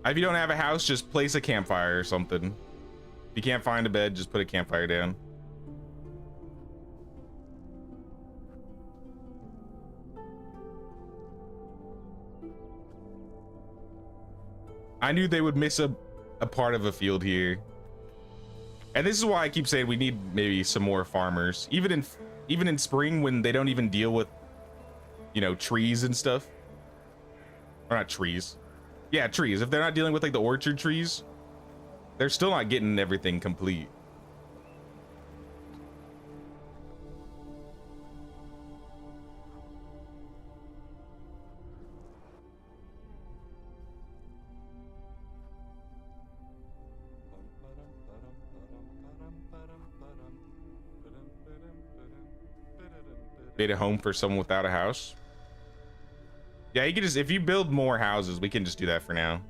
If you don't have a house, just place a campfire or something. If you can't find a bed, just put a campfire down. I knew they would miss a part of a field here. And this is why I keep saying we need maybe some more farmers. Even in spring when they don't even deal with, you know, trees and stuff. Or not trees. Yeah, trees. If they're not dealing with like the orchard trees, they're still not getting everything complete. Made a home for someone without a house. Yeah, you can just, if you build more houses, we can just do that for now.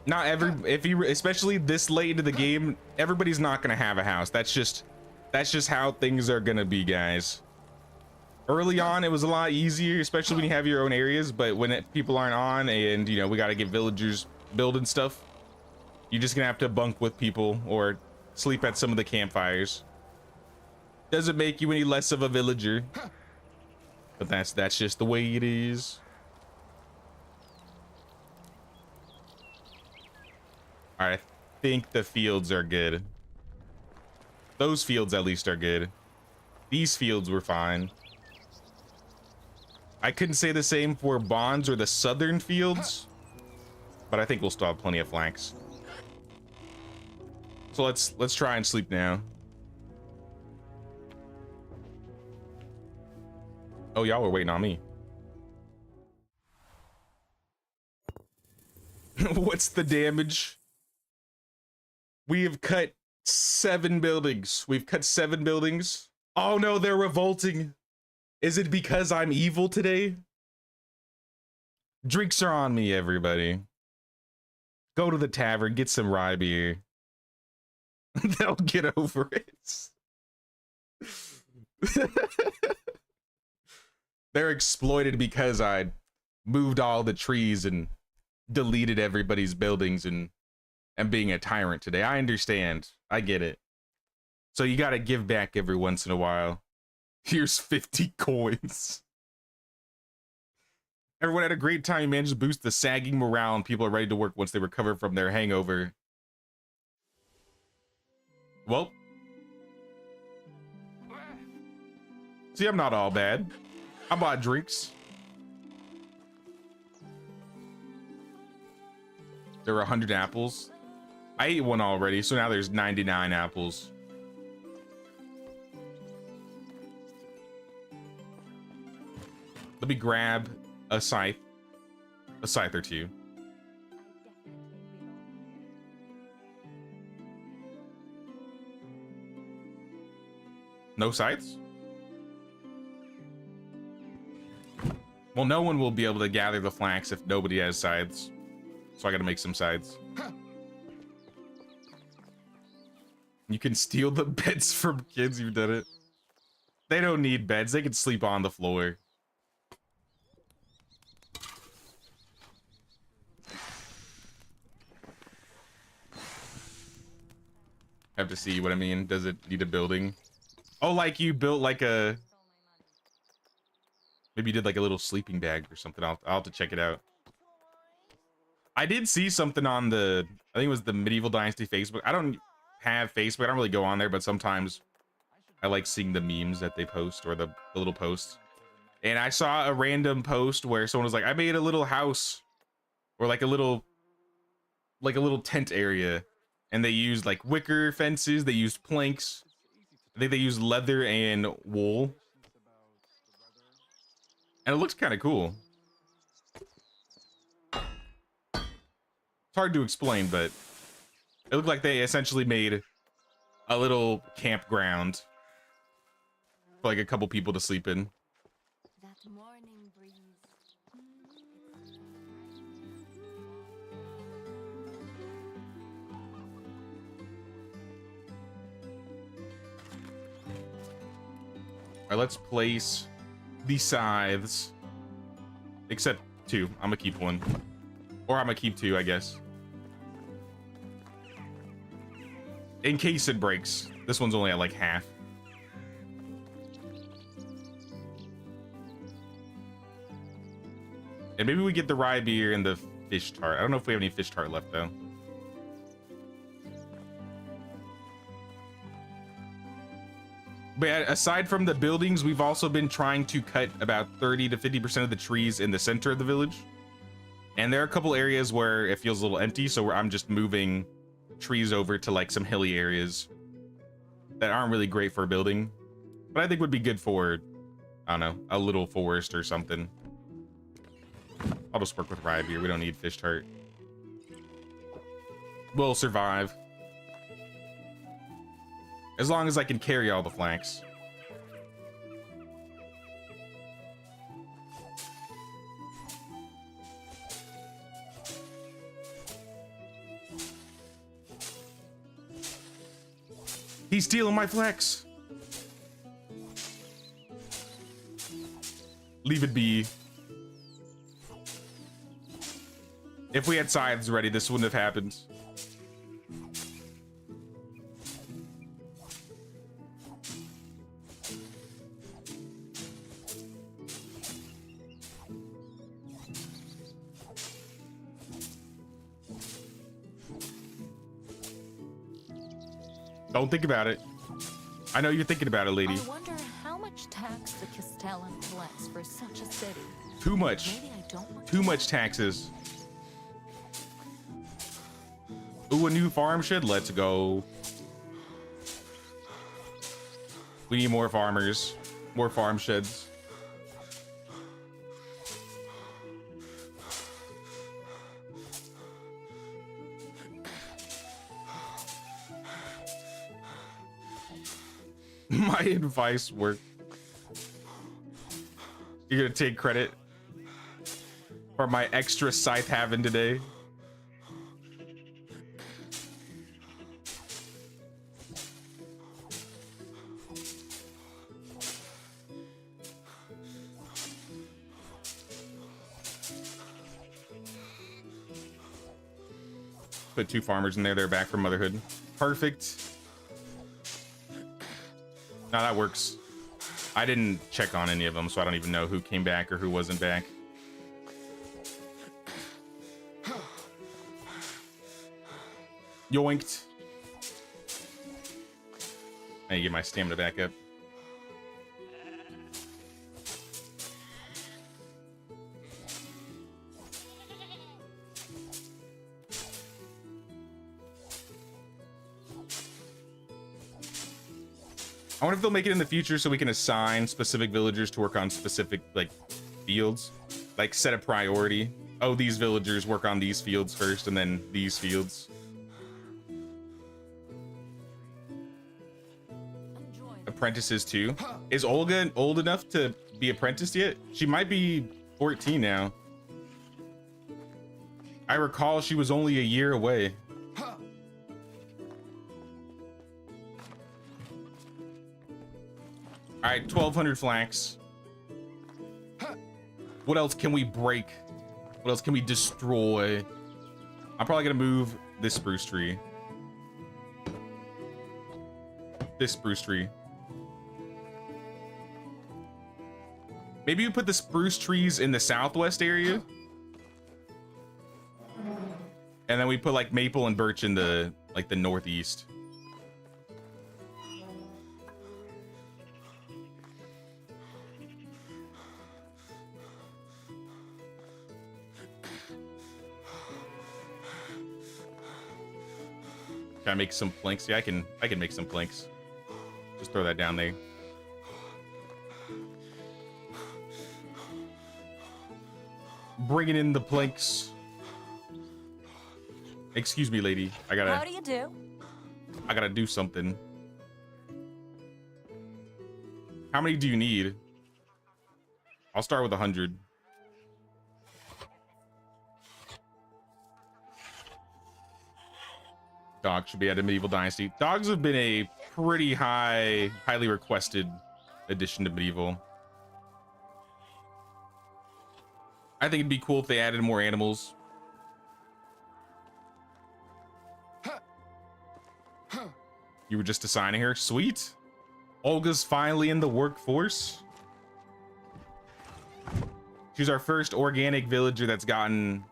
Not every, if you, especially this late into the game, everybody's not gonna have a house. That's just how things are gonna be, guys. Early on, it was a lot easier, especially when you have your own areas. But when people aren't on, and you know we got to get villagers building stuff, you're just gonna have to bunk with people or sleep at some of the campfires. Doesn't make you any less of a villager, but that's just the way it is. All right, I think the fields are good. Those fields at least are good. These fields were fine. I couldn't say the same for Bonds or the southern fields, but I think we'll still have plenty of flanks. So let's try and sleep now. Oh, y'all were waiting on me. What's the damage? We have cut 7 buildings. We've cut 7 buildings. Oh no, they're revolting. Is it because I'm evil today? Drinks are on me, everybody. Go to the tavern, get some rye beer. They'll get over it. They're exploited because I moved all the trees and deleted everybody's buildings and being a tyrant today. I understand. I get it. So you gotta give back every once in a while. Here's 50 coins. Everyone had a great time. You managed to boost the sagging morale and people are ready to work once they recover from their hangover. Well. See, I'm not all bad. I bought drinks. There were 100 apples. I ate one already, so now there's 99 apples. Let me grab a scythe or two. No scythes? Well, no one will be able to gather the flax if nobody has scythes. So I gotta make some sides. You can steal the beds from kids. You've done it. They don't need beds. They can sleep on the floor. Have to see what I mean. Does it need a building? Oh, like you built like a... Maybe you did like a little sleeping bag or something. I'll have to check it out. I did see something on the... I think it was the Medieval Dynasty Facebook. I don't have Facebook. I don't really go on there, but sometimes I like seeing the memes that they post or the little posts. And I saw a random post where someone was like, I made a little house or like a little tent area. And they used like wicker fences. They used planks. I think they used leather and wool. And it looks kind of cool. It's hard to explain, but it looked like they essentially made a little campground for like a couple people to sleep in. That morning breeze. All right, let's place the scythes. Except 2. I'm gonna keep 1. Or I'm gonna keep 2, I guess. In case it breaks. This one's only at like half. And maybe we get the rye beer and the fish tart. I don't know if we have any fish tart left though. But aside from the buildings, we've also been trying to cut about 30 to 50% of the trees in the center of the village. And there are a couple areas where it feels a little empty, so I'm just moving trees over to like some hilly areas that aren't really great for building, but I think would be good for, I don't know, a little forest or something. I'll just work with rye beer. We don't need fish tart. We'll survive. As long as I can carry all the flanks. He's stealing my flex. Leave it be. If we had scythes ready, this wouldn't have happened. Don't think about it. I know you're thinking about it, lady. I wonder how much tax the Castellan collects for such a city. Too much. Maybe I don't want Too much taxes. Ooh, a new farm shed? Let's go. We need more farmers. More farm sheds. My advice worked. You're gonna take credit for my extra scythe having today. Put 2 farmers in there. They're back from motherhood. Perfect. No, that works. I didn't check on any of them, so I don't even know who came back or who wasn't back. Yoinked. I need to get my stamina back up. I wonder if they'll make it in the future so we can assign specific villagers to work on specific like fields, like set a priority. Oh, these villagers work on these fields first and then these fields. Apprentices too. Is Olga old enough to be apprenticed yet? She might be 14 now. I recall she was only a year away. All right, 1,200 flax. What else can we break? What else can we destroy? I'm probably gonna move this spruce tree. This spruce tree. Maybe you put the spruce trees in the southwest area. And then we put like maple and birch in the like the northeast. Can I make some planks? Yeah, I can make some planks. Just throw that down there. Bringing in the planks. Excuse me, lady. How do you do? I gotta do something. How many do you need? I'll start with 100. Dog should be at a medieval dynasty. Dogs have been a pretty highly requested addition to medieval. I think it'd be cool if they added more animals. You were just assigning her? Sweet. Olga's finally in the workforce. She's our first organic villager that's gotten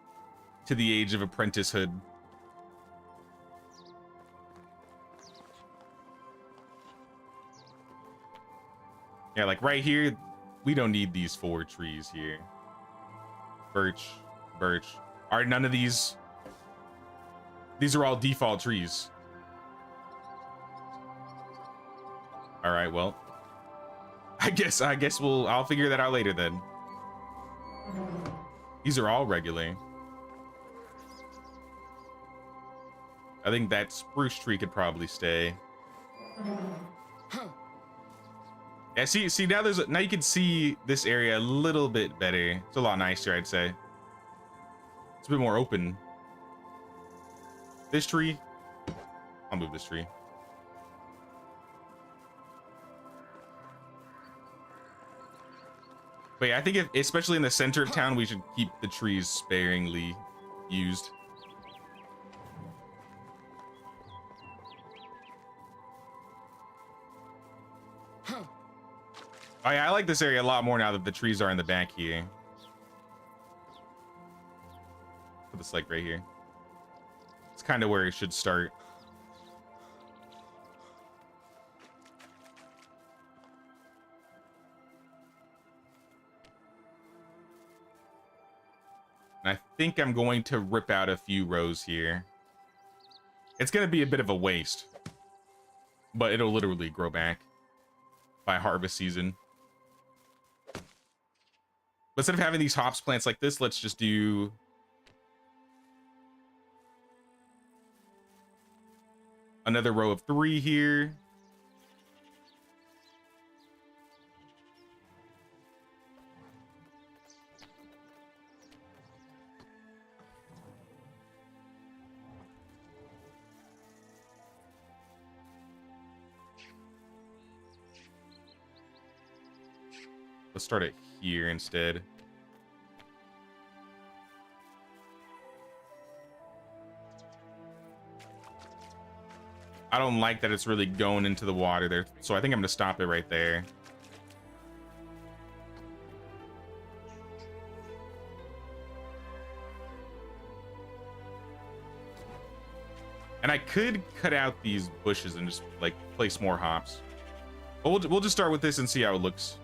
to the age of apprenticehood. Yeah, like right here, we don't need these 4 trees here. Birch, birch. Are none of these are all default trees. All right, well, I guess I'll figure that out later then. These are all regular. I think that spruce tree could probably stay. Yeah, see now now you can see this area a little bit better. It's a lot nicer, I'd say. It's a bit more open. This tree, I'll move this tree. But yeah, I think especially in the center of town, we should keep the trees sparingly used. Oh yeah, I like this area a lot more now that the trees are in the back here. Put this like right here. It's kind of where it should start. And I think I'm going to rip out a few rows here. It's going to be a bit of a waste, but it'll literally grow back by harvest season. But instead of having these hops plants like this, let's just do another row of 3 here. Let's start it here instead. I don't like that it's really going into the water there, so I think I'm gonna stop it right there. And I could cut out these bushes and just like place more hops. But we'll just start with this and see how it looks.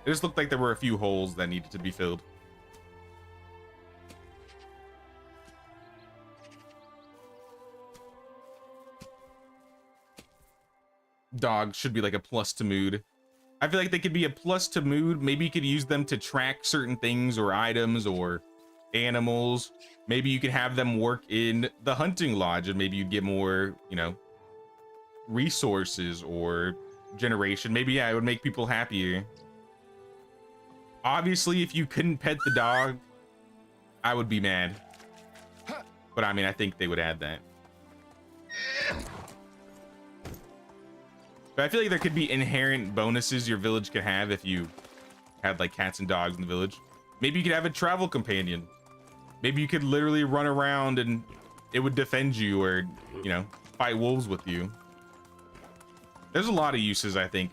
It just looked like there were a few holes that needed to be filled. Dogs should be like a plus to mood. I feel like they could be a plus to mood. Maybe you could use them to track certain things or items or animals. Maybe you could have them work in the hunting lodge and maybe you'd get more, you know, resources or generation. Maybe, yeah, it would make people happier. Obviously, if you couldn't pet the dog, I would be mad. But I mean, I think they would add that. But I feel like there could be inherent bonuses your village could have if you had like cats and dogs in the village. Maybe you could have a travel companion. Maybe you could literally run around and it would defend you, or, you know, fight wolves with you. There's a lot of uses I think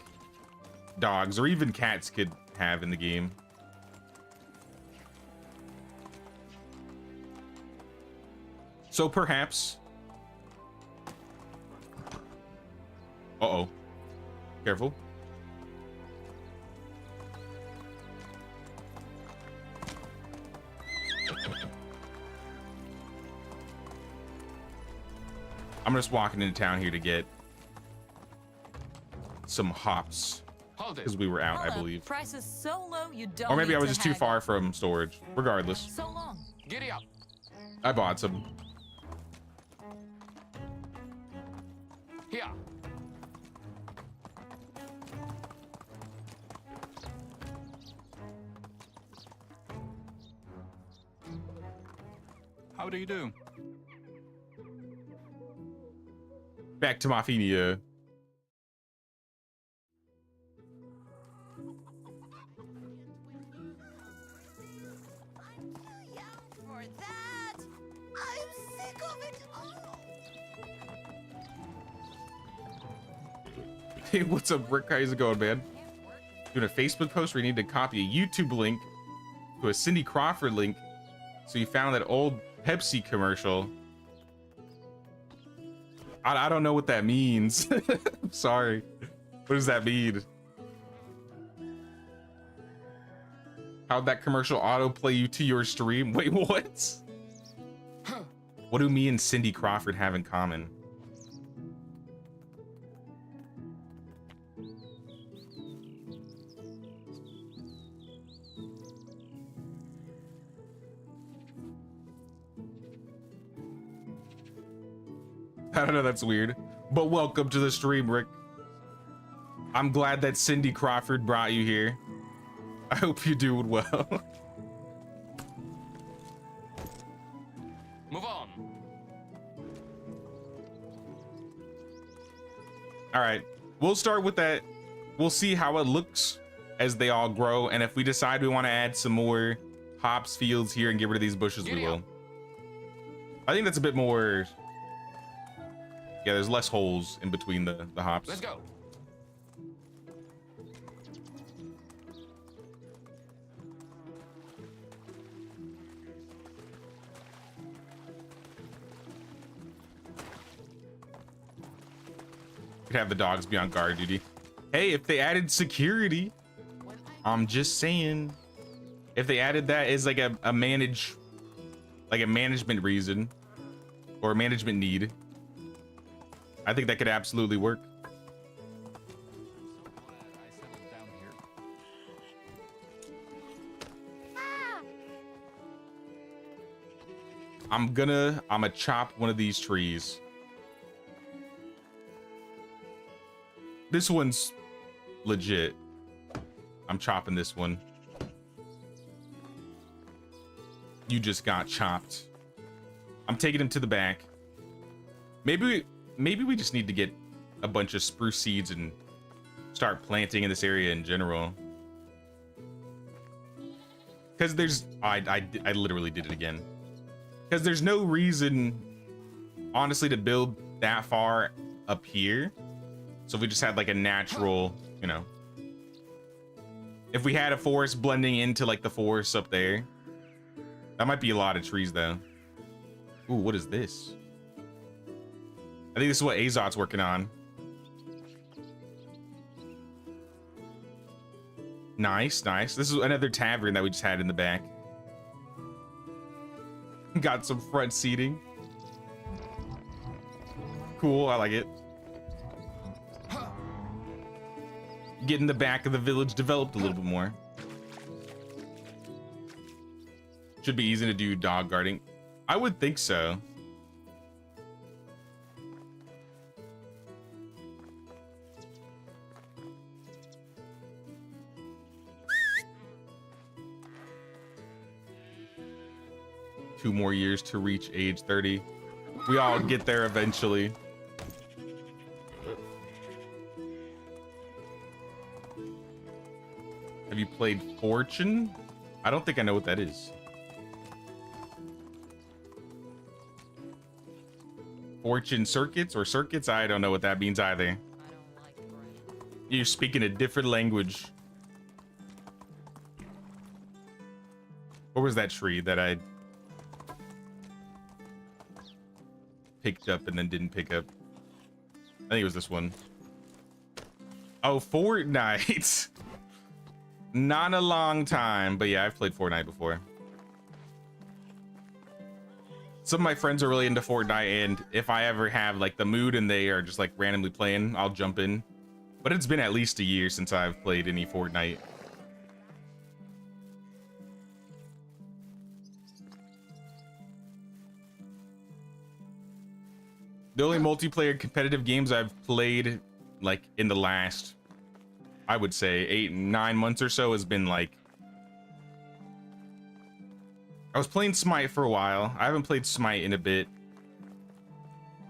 dogs or even cats could have in the game. So perhaps... Uh-oh. Careful. I'm just walking into town here to get some hops Hold it. because we were out, I Hello. believe. Price is so low you don't Or maybe need I was to just too haggle. far from storage. Regardless, So long. Giddy up. I bought some. Here. How do you do? Back to Mafia. I'm too young for that. I'm sick of it all. Hey, what's up, Rick? How's it going, man? Doing a Facebook post where you need to copy a YouTube link to a Cindy Crawford link. So you found that old Pepsi commercial. I don't know what that means. I'm sorry. What does that mean? How'd that commercial autoplay you to your stream? Wait, what? What do me and Cindy Crawford have in common? I don't know, that's weird. But welcome to the stream, Rick. I'm glad that Cindy Crawford brought you here. I hope you're doing well. Move on. All right, we'll start with that. We'll see how it looks as they all grow. And if we decide we want to add some more hops fields here and get rid of these bushes, we will. I think that's a bit more... Yeah, there's less holes in between the hops. Let's go. Could have the dogs be on guard duty. Hey, if they added security, I'm just saying, if they added that as like a management reason or a management need, I think that could absolutely work. I'm gonna chop one of these trees. This one's legit. I'm chopping this one. You just got chopped. I'm taking him to the back. Maybe we just need to get a bunch of spruce seeds and start planting in this area in general. Because there's... I literally did it again. Because there's no reason, honestly, to build that far up here. So if we just had like a natural, you know... If we had a forest blending into like the forest up there. That might be a lot of trees though. Ooh, what is this? I think this is what Azot's working on. Nice, nice. This is another tavern that we just had in the back. Got some front seating. Cool, I like it. Getting the back of the village developed a little bit more. Should be easy to do dog guarding. I would think so. 2 more years to reach age 30. We all get there eventually. Have you played Fortune? I don't think I know what that is. Fortune circuits or circuits? I don't know what that means either. I don't like bread. You're speaking a different language. What was that tree that I picked up and then didn't pick up? I think it was this one. Oh, Fortnite. Not a long time, but yeah, I've played Fortnite before. Some of my friends are really into Fortnite, and if I ever have like the mood and they are just like randomly playing, I'll jump in. But it's been at least a year since I've played any Fortnite. The only multiplayer competitive games I've played like in the last, I would say 8-9 months or so has been like, I was playing Smite for a while. I haven't played Smite in a bit.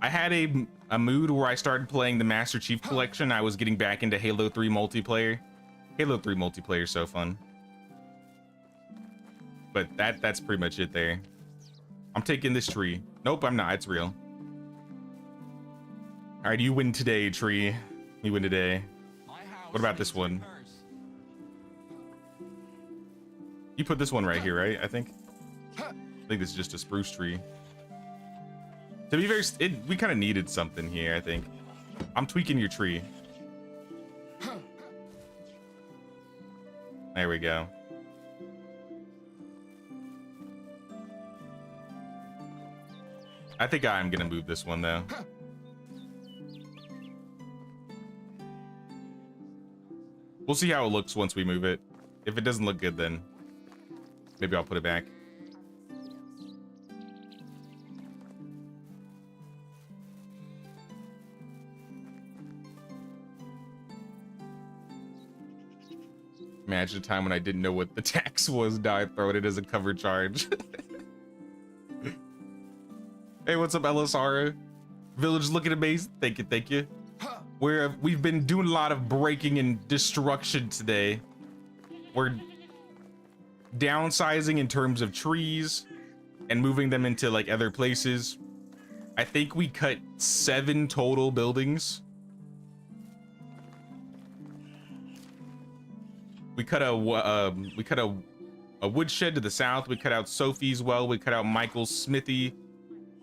I had a mood where I started playing the Master Chief Collection. I was getting back into Halo 3 multiplayer. Halo 3 multiplayer is so fun. But that's pretty much it there. I'm taking this tree. Nope, I'm not. It's real. All right, you win today, tree. You win today. What about this one? You put this one right here, right? I think this is just a spruce tree. To be very, we kind of needed something here, I think. I'm tweaking your tree. There we go. I think I'm gonna move this one though. We'll see how it looks once we move it. If it doesn't look good, then maybe I'll put it back. Imagine a time when I didn't know what the tax was. Now I throw it as a cover charge. Hey, what's up, LSR? Village looking amazing. Thank you, thank you. We've been doing a lot of breaking and destruction today. We're downsizing in terms of trees and moving them into like other places. I think we cut 7 total buildings. We cut a woodshed to the south. We cut out Sophie's well. We cut out Michael's smithy.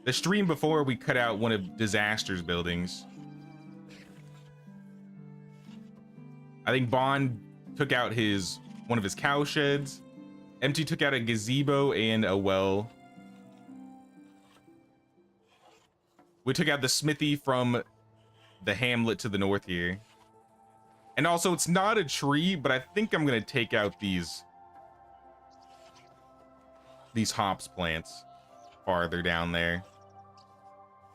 The stream before, we cut out one of Disaster's buildings. I think Bond took out one of his cow sheds. Empty took out a gazebo and a well. We took out the smithy from the hamlet to the north here. And also, it's not a tree, but I think I'm gonna take out these hops plants farther down there.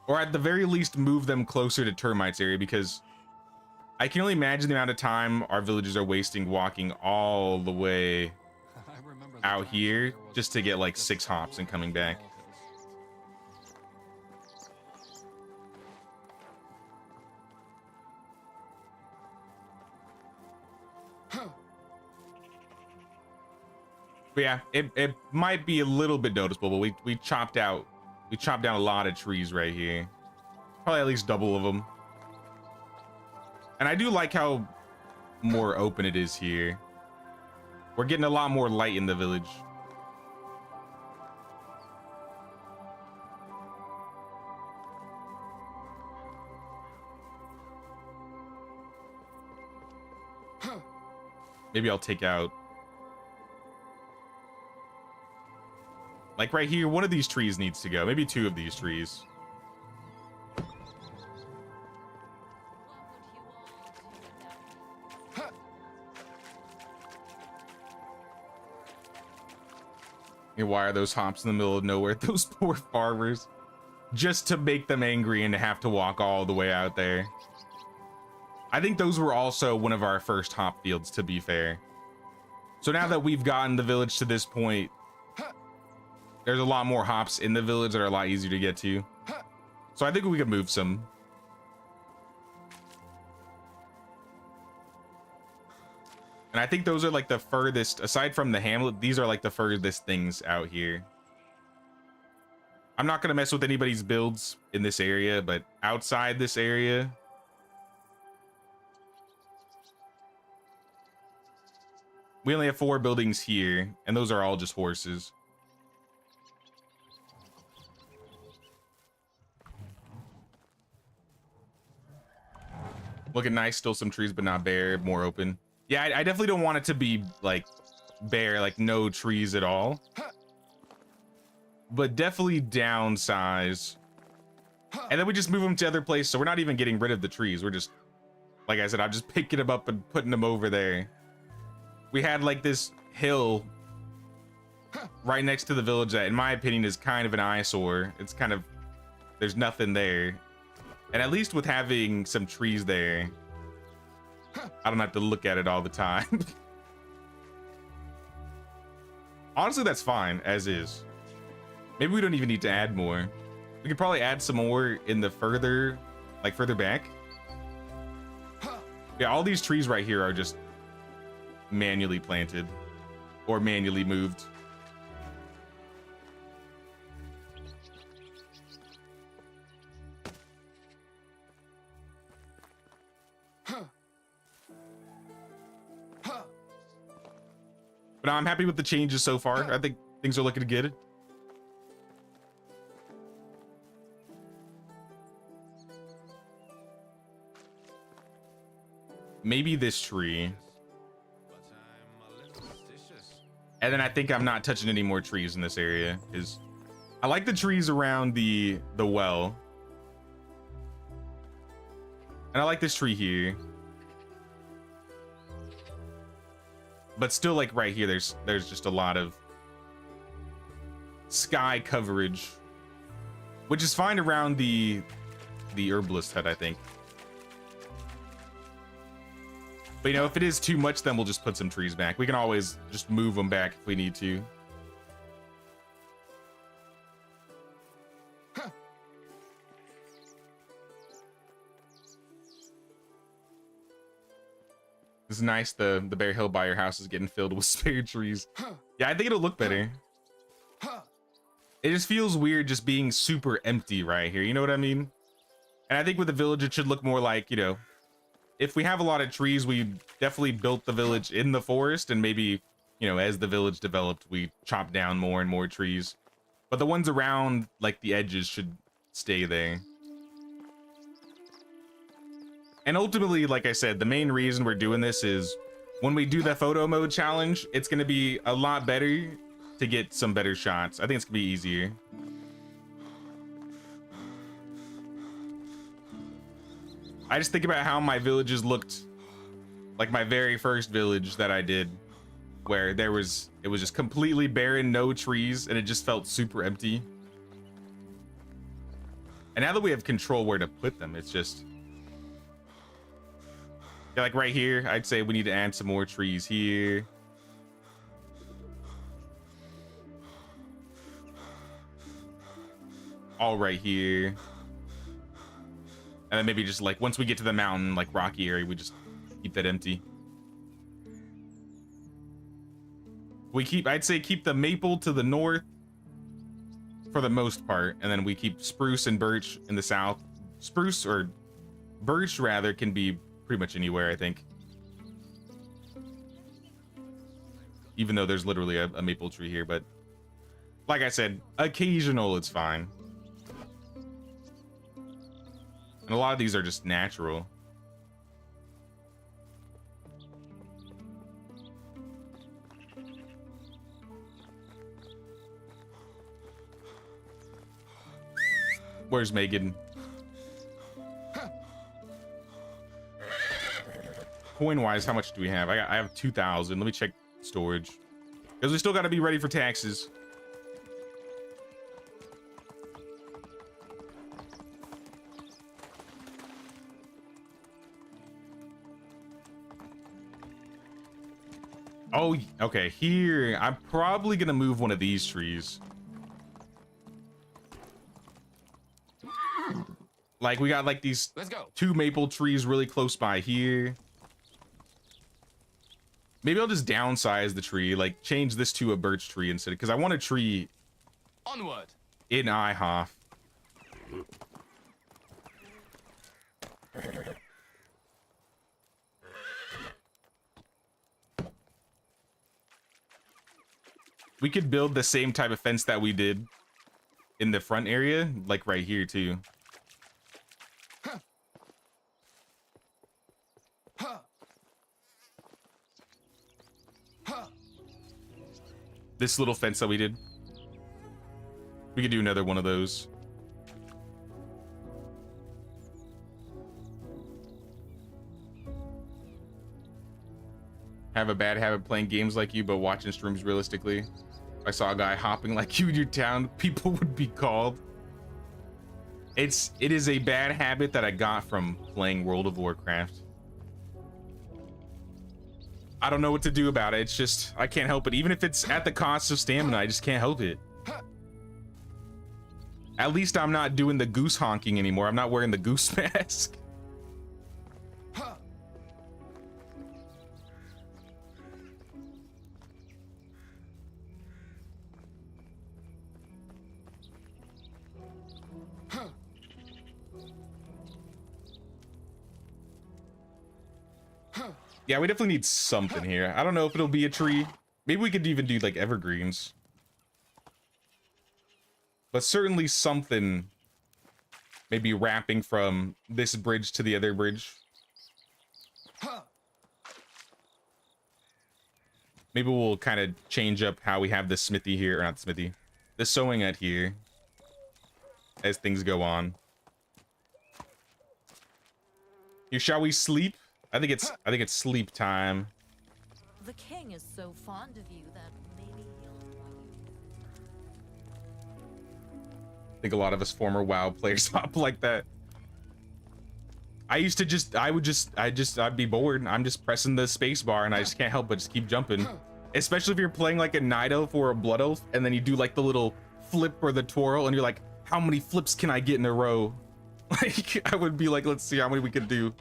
Or at the very least, move them closer to termites area, because I can only imagine the amount of time our villagers are wasting walking all the way out here just to get like 6 hops and coming back. But yeah, it might be a little bit noticeable, but we chopped down a lot of trees right here. Probably at least double of them. And I do like how more open it is here. We're getting a lot more light in the village. Maybe I'll take out, like right here, one of these trees needs to go. Maybe 2 of these trees. Why are those hops in the middle of nowhere? Those poor farmers. Just to make them angry and to have to walk all the way out there. I think those were also one of our first hop fields, to be fair. So now that we've gotten the village to this point, there's a lot more hops in the village that are a lot easier to get to. So I think we could move some. And I think those are like the furthest, aside from the hamlet, these are like the furthest things out here. I'm not gonna mess with anybody's builds in this area, but outside this area, we only have 4 buildings here, and those are all just horses. Looking nice, still some trees, but not bare, more open. Yeah, I definitely don't want it to be like bare, like no trees at all. But definitely downsize. And then we just move them to other places, so we're not even getting rid of the trees. We're just, like I said, I'm just picking them up and putting them over there. We had like this hill right next to the village that, in my opinion, is kind of an eyesore. It's kind of, there's nothing there. And at least with having some trees there, I don't have to look at it all the time. Honestly, that's fine as is. Maybe we don't even need to add more. We could probably add some more in the further back. Yeah, all these trees right here are just manually planted or manually moved. But I'm happy with the changes so far. I think things are looking good. Maybe this tree. And then I think I'm not touching any more trees in this area, because I like the trees around the well. And I like this tree here. But still, like right here, there's just a lot of sky coverage, which is fine around the herbalist hut, I think. But you know, if it is too much, then we'll just put some trees back. We can always just move them back if we need to. It's nice the bare hill by your house is getting filled with spare trees. Yeah, I think it'll look better. It just feels weird just being super empty right here. You know what I mean? And I think with the village, it should look more like, you know, if we have a lot of trees, we definitely built the village in the forest, and maybe, you know, as the village developed, we chopped down more and more trees. But the ones around, like the edges, should stay there. And ultimately, like I said, the main reason we're doing this is when we do the photo mode challenge, it's going to be a lot better to get some better shots. I think it's going to be easier. I just think about how my villages looked, like my very first village that I did, where it was just completely barren, no trees, and it just felt super empty. And now that we have control where to put them, it's just, yeah, like right here, I'd say we need to add some more trees here. All right here. And then maybe just like once we get to the mountain, like rocky area, we just keep that empty. I'd say keep the maple to the north for the most part, and then we keep spruce and birch in the south. Spruce, or birch rather, can be pretty much anywhere, I think. Even though there's literally a maple tree here, but like I said, occasional it's fine. And a lot of these are just natural. Where's Megan? Coin-wise, how much do we have? I have 2,000. Let me check storage. Because we still got to be ready for taxes. Oh, okay. Here, I'm probably going to move one of these trees. Like, we got like these Let's go. 2 maple trees really close by here. Maybe I'll just downsize the tree, like change this to a birch tree instead, because I want a tree Onward. in IHOF. We could build the same type of fence that we did in the front area, like right here too. This little fence that we did. We could do another one of those. Have a bad habit playing games like you, but watching streams realistically. If I saw a guy hopping like you in your town, people would be called. It is a bad habit that I got from playing World of Warcraft. I don't know what to do about it. It's just, I can't help it. Even if it's at the cost of stamina, I just can't help it. At least I'm not doing the goose honking anymore. I'm not wearing the goose mask. Yeah, we definitely need something here. I don't know if it'll be a tree. Maybe we could even do like evergreens. But certainly something, maybe wrapping from this bridge to the other bridge. Maybe we'll kind of change up how we have the smithy here, or not the smithy, the sewing at here as things go on. Here, shall we sleep? I think it's sleep time. The king is so fond of you that maybe he'll want you. I think a lot of us former WoW players hop like that. I used to just, I'd be bored. I'm just pressing the space bar and I just can't help but just keep jumping. Especially if you're playing like a night elf or a blood elf and then you do like the little flip or the twirl and you're like, how many flips can I get in a row? Like, I would be like, let's see how many we could do.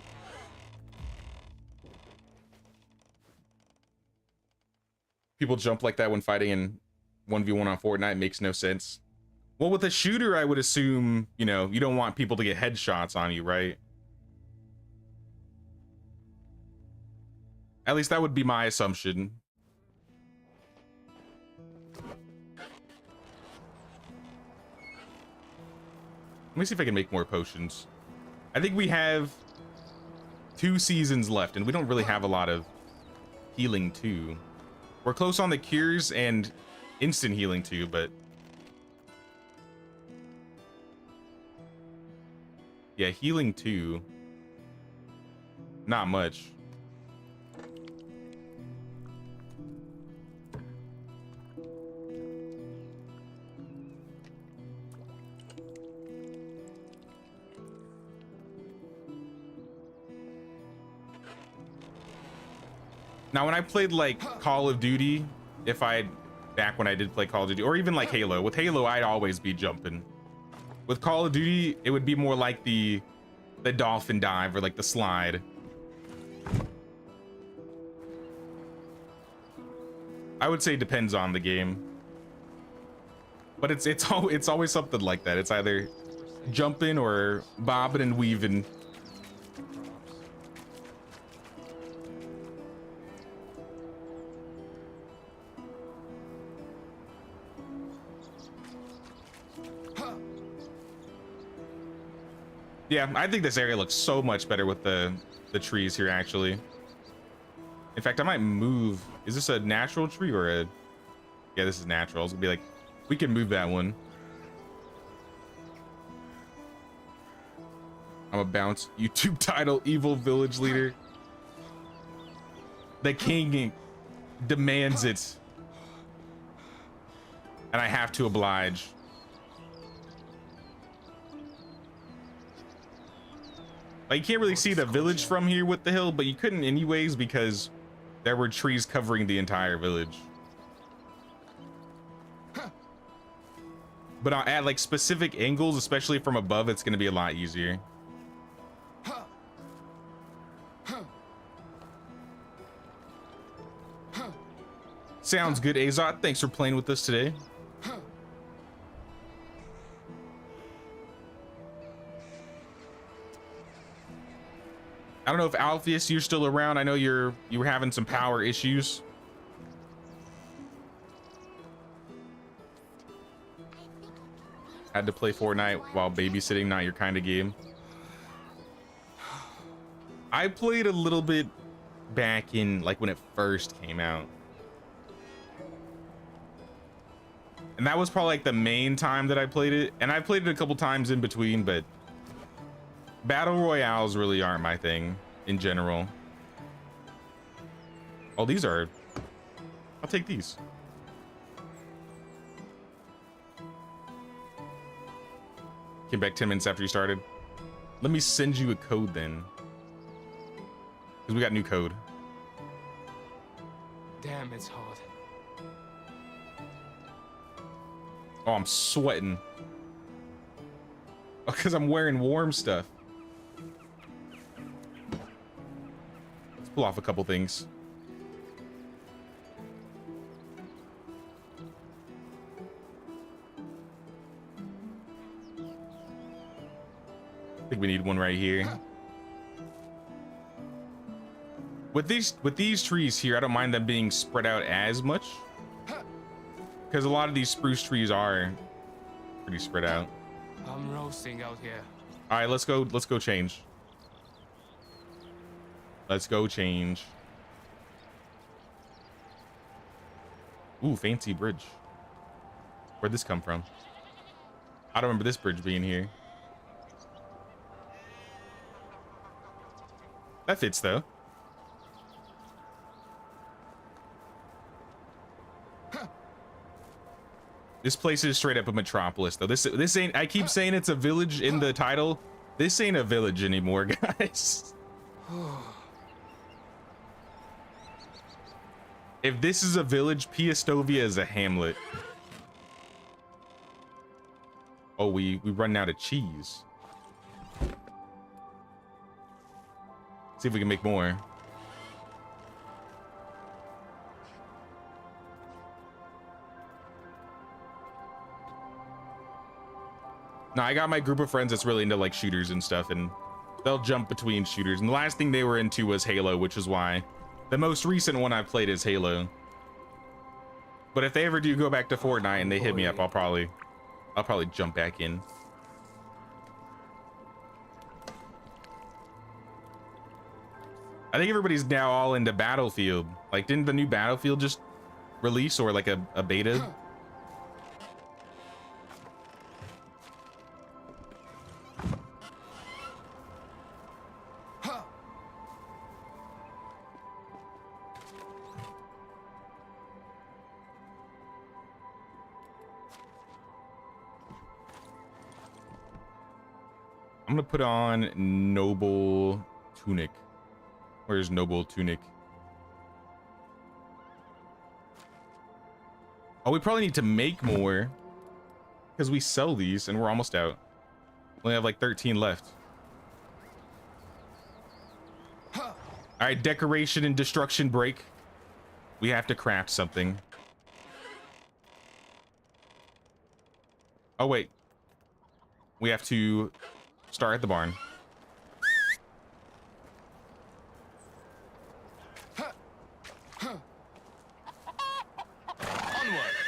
People jump like that when fighting in 1v1 on Fortnite. Makes no sense. Well, with a shooter, I would assume, you know, you don't want people to get headshots on you, right? At least that would be my assumption. Let me see if I can make more potions. I think we have 2 seasons left, and we don't really have a lot of healing too. We're close on the cures and instant healing too, but yeah, healing too. Not much. Now, when I played like Call of Duty, back when I did play Call of Duty, or even like Halo, with Halo, I'd always be jumping. With Call of Duty, it would be more like the dolphin dive or like the slide. I would say it depends on the game, but it's always something like that. It's either jumping or bobbing and weaving. Yeah, I think this area looks so much better with the trees here, actually. In fact, I might move. Is this a natural tree or a... Yeah, this is natural. It's gonna be like, we can move that one. I'm a bounce YouTube title, evil village leader. The king demands it. And I have to oblige. Like, you can't really see the village from here with the hill, but you couldn't anyways because there were trees covering the entire village. But at like specific angles, especially from above, it's gonna be a lot easier. Sounds good, Azot. Thanks for playing with us today. I don't know if Alpheus, you're still around. I know you were having some power issues. Had to play Fortnite while babysitting, not your kind of game. I played a little bit back in like when it first came out. And that was probably like the main time that I played it. And I played it a couple times in between, but battle royales really aren't my thing in general. Oh, these are, I'll take these. Came back 10 minutes after you started. Let me send you a code then. Because we got new code. Damn, it's hot. Oh, I'm sweating. Oh, because I'm wearing warm stuff. Let's pull off a couple things. I think we need one right here. With these trees here, I don't mind them being spread out as much, because a lot of these spruce trees are pretty spread out. I'm roasting out here. All right, let's go change. Let's go change. Ooh, fancy bridge. Where'd this come from? I don't remember this bridge being here. That fits though. This place is straight up a metropolis though. This ain't, I keep saying it's a village in the title. This ain't a village anymore, guys. If this is a village, Piastovia is a hamlet. Oh, we run out of cheese. See if we can make more. No, I got my group of friends that's really into like shooters and stuff, and they'll jump between shooters. And the last thing they were into was Halo, which is why the most recent one I've played is Halo. But if they ever do go back to Fortnite and they hit me up, I'll probably jump back in. I think everybody's now all into Battlefield. Like, didn't the new Battlefield just release, or like a beta? I'm gonna put on Noble Tunic. Where's Noble Tunic? Oh, we probably need to make more because we sell these and we're almost out. We only have like 13 left. All right, decoration and destruction break. We have to craft something. Oh, wait. We have to start at the barn.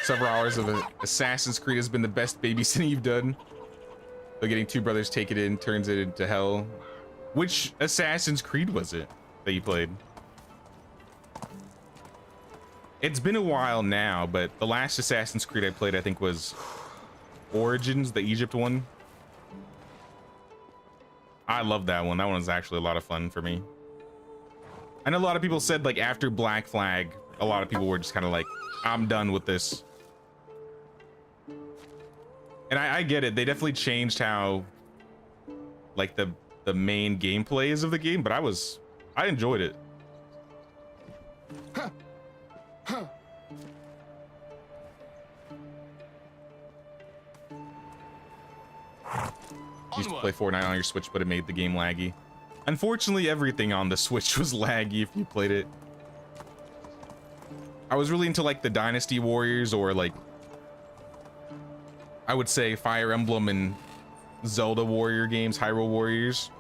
Several hours of Assassin's Creed has been the best babysitting you've done. But getting two brothers take it in turns it into hell. Which Assassin's Creed was it that you played? It's been a while now, but the last Assassin's Creed I played, I think, was Origins, the Egypt one. I love that one. That one was actually a lot of fun for me. I know a lot of people said, like, after Black Flag, a lot of people were just kind of like, I'm done with this. And I get it. They definitely changed how, like, the main gameplay is of the game, but I enjoyed it. used to play Fortnite on your Switch, but it made the game laggy. Unfortunately, everything on the Switch was laggy if you played it. I was really into like the Dynasty Warriors, or like I would say Fire Emblem and Zelda Warrior games, Hyrule Warriors.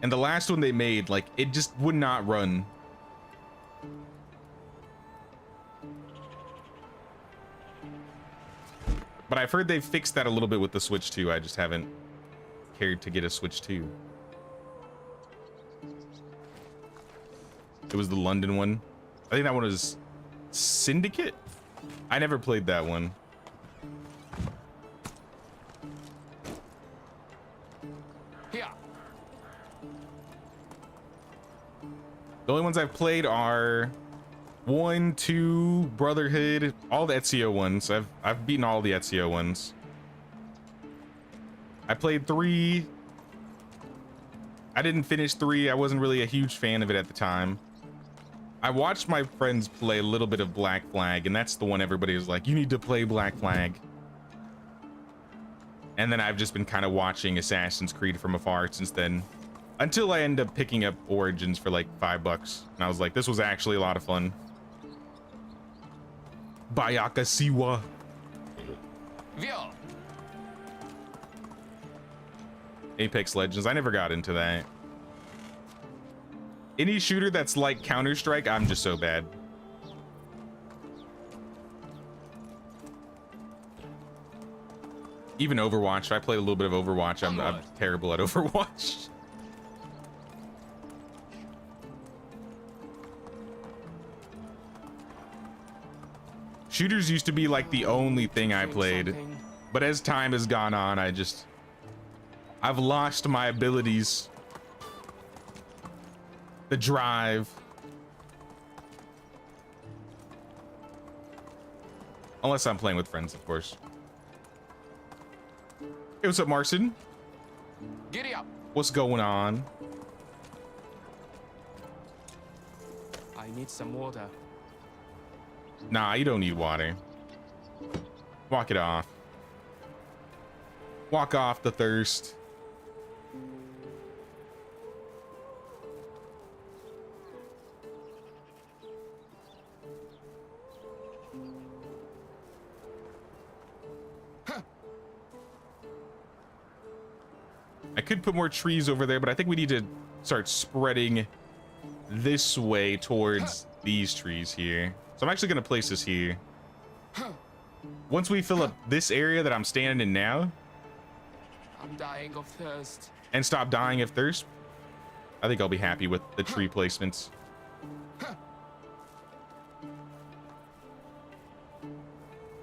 And the last one they made, like, it just would not run. But I've heard they've fixed that a little bit with the Switch 2. I just haven't cared to get a Switch 2. It was the London one. I think that one was Syndicate? I never played that one. Here. The only ones I've played are 1, 2, Brotherhood, all the Ezio ones. I've beaten all the Ezio ones. I played 3. I didn't finish 3. I wasn't really a huge fan of it at the time. I watched my friends play a little bit of Black Flag, and that's the one everybody was like, you need to play Black Flag. And then I've just been kind of watching Assassin's Creed from afar since then, until I end up picking up Origins for like $5. And I was like, this was actually a lot of fun. Bayaka Siwa. Vio. Apex Legends. I never got into that. Any shooter that's like Counter-Strike, I'm just so bad. Even Overwatch. I played a little bit of Overwatch. I'm terrible at Overwatch. Shooters used to be like the only thing I played, but as time has gone on, I've lost my abilities. The drive. Unless I'm playing with friends, of course. Hey, what's up, Marcin? Giddy up. What's going on? I need some water. Nah, you don't need water. Walk it off. Walk off the thirst. I could put more trees over there, but I think we need to start spreading this way towards these trees here. So I'm actually going to place this here. Once we fill up this area that I'm standing in now, I'm dying of thirst. and stop dying of thirst, I think I'll be happy with the tree placements.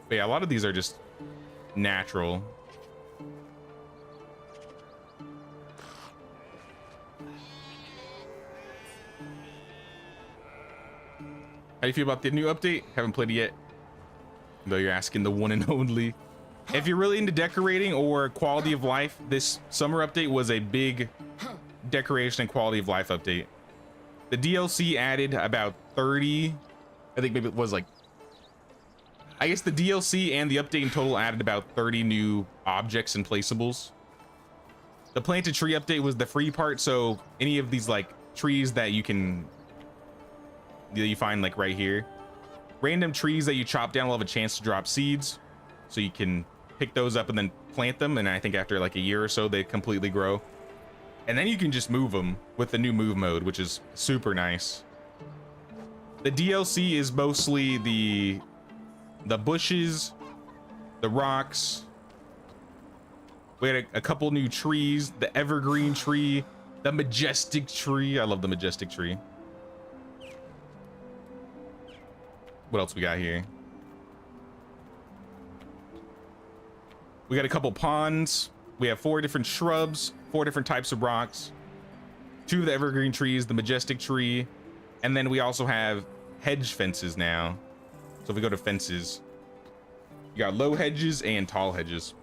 But yeah, a lot of these are just natural. How do you feel about the new update? Haven't played it yet. Though you're asking the one and only. If you're really into decorating or quality of life, this summer update was a big decoration and quality of life update. The DLC added about 30, I think maybe it was like, I guess the DLC and the update in total added about 30 new objects and placeables. The planted tree update was the free part, so any of these like trees that you find like right here, random trees that you chop down will have a chance to drop seeds, so you can pick those up and then plant them, and I think after like a year or so they completely grow, and then you can just move them with the new move mode, which is super nice. The DLC is mostly the bushes, the rocks. We had a couple new trees, the evergreen tree, the majestic tree. I love the majestic tree. What else we got here? We got a couple ponds. We have 4 different shrubs, 4 different types of rocks, 2 of the evergreen trees, the majestic tree, and then we also have hedge fences now. So if we go to fences, you got low hedges and tall hedges.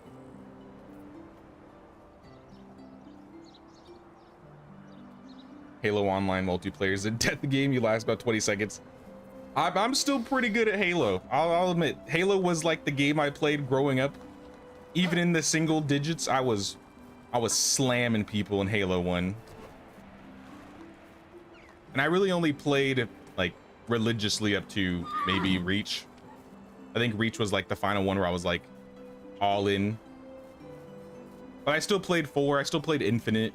Halo Online multiplayer is a death game. You last about 20 seconds. I'm still pretty good at Halo. I'll admit, Halo was like the game I played growing up. Even in the single digits, I was I was slamming people in Halo 1. And I really only played like religiously up to maybe Reach. I think Reach was like the final one where I was like all in. But I still played 4, I still played Infinite.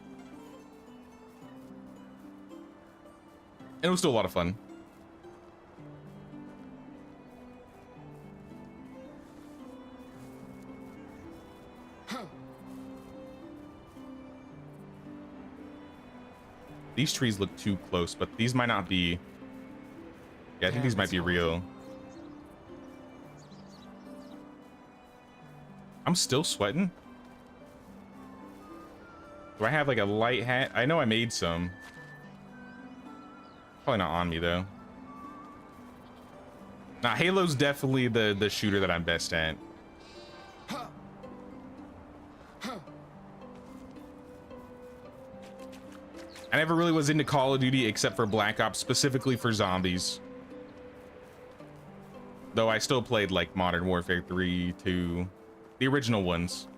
And it was still a lot of fun. These trees look too close, but these might not be. Yeah, I think these might be real. I'm still sweating. Do I have like a light hat? I know I made some. Probably not on me though. Nah, Halo's definitely the shooter that I'm best at. I never really was into Call of Duty except for Black Ops, specifically for zombies. Though I still played like Modern Warfare 3, 2, the original ones.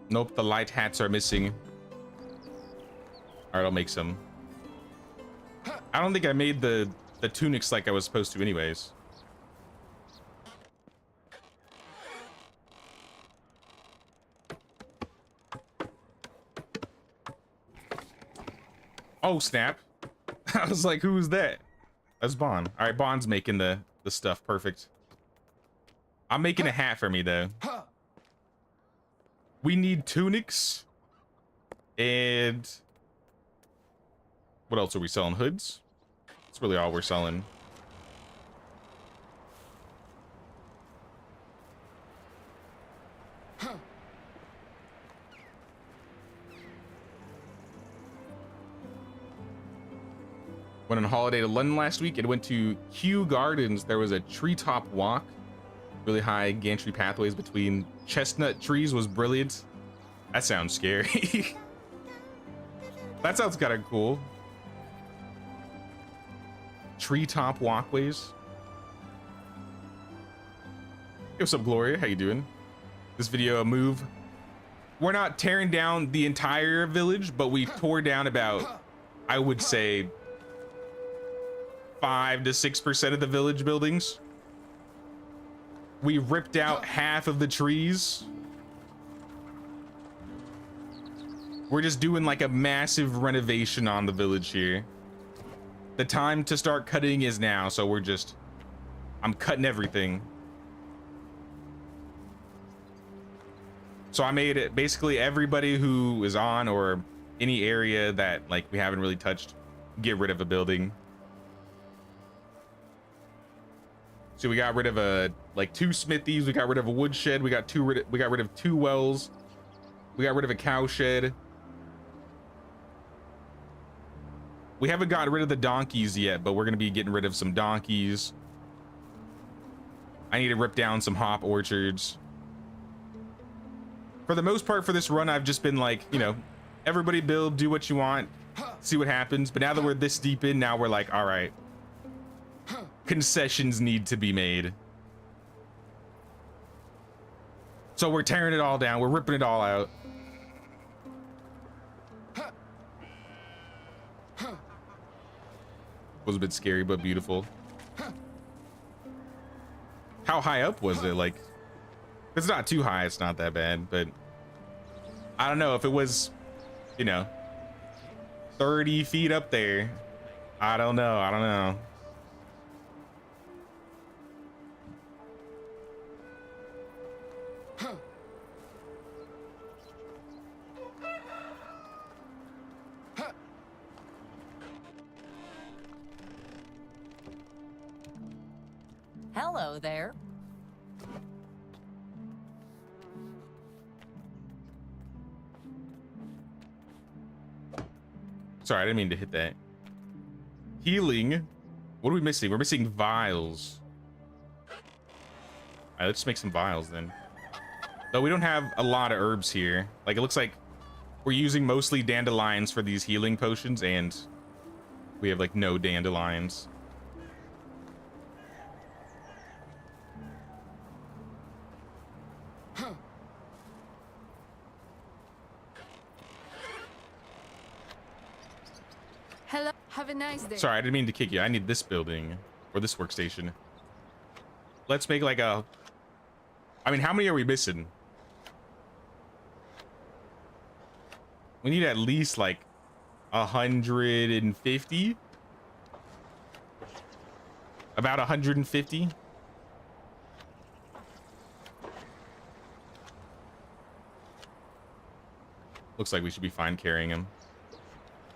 Nope, the light hats are missing. All right, I'll make some. I don't think I made the tunics like I was supposed to anyways. Oh, snap. I was like, who is that? That's Bond. All right, Bond's making the stuff. Perfect. I'm making a hat for me, though. We need tunics. And what else are we selling? Hoods? That's really all we're selling. Went on holiday to London last week and went to Kew Gardens. There was a treetop walk. Really high gantry pathways between chestnut trees was brilliant. That sounds scary. That sounds kind of cool. Treetop walkways. Hey, what's up, Gloria? How you doing? This video a move. We're not tearing down the entire village, but we tore down about, I would say, 5 to 6% of the village buildings. We ripped out half of the trees. We're just doing like a massive renovation on the village here. The time to start cutting is now, so I'm cutting everything. So I made it basically everybody who is on or any area that like we haven't really touched, get rid of a building. So we got rid of like 2 smithies, we got rid of a woodshed, we got rid of 2 wells, we got rid of a cow shed. We haven't gotten rid of the donkeys yet, but we're gonna be getting rid of some donkeys. I need to rip down some hop orchards. For the most part for this run, I've just been like, you know, everybody build, do what you want, see what happens. But now that we're this deep in, now we're like, all right, concessions need to be made. So we're tearing it all down. We're ripping it all out. Was a bit scary, but beautiful. How high up was it? Like, it's not too high. It's not that bad, but I don't know if it was, you know, 30 feet up there. I don't know. I don't know. Hello there. Sorry, I didn't mean to hit that. Healing. What are we missing? We're missing vials. All right, let's make some vials then. Though we don't have a lot of herbs here. Like, it looks like we're using mostly dandelions for these healing potions, and we have like no dandelions. Have a nice day. Sorry, I didn't mean to kick you. I need this building or this workstation. Let's make like a... I mean, how many are we missing? We need at least like 150. About 150. Looks like we should be fine carrying him.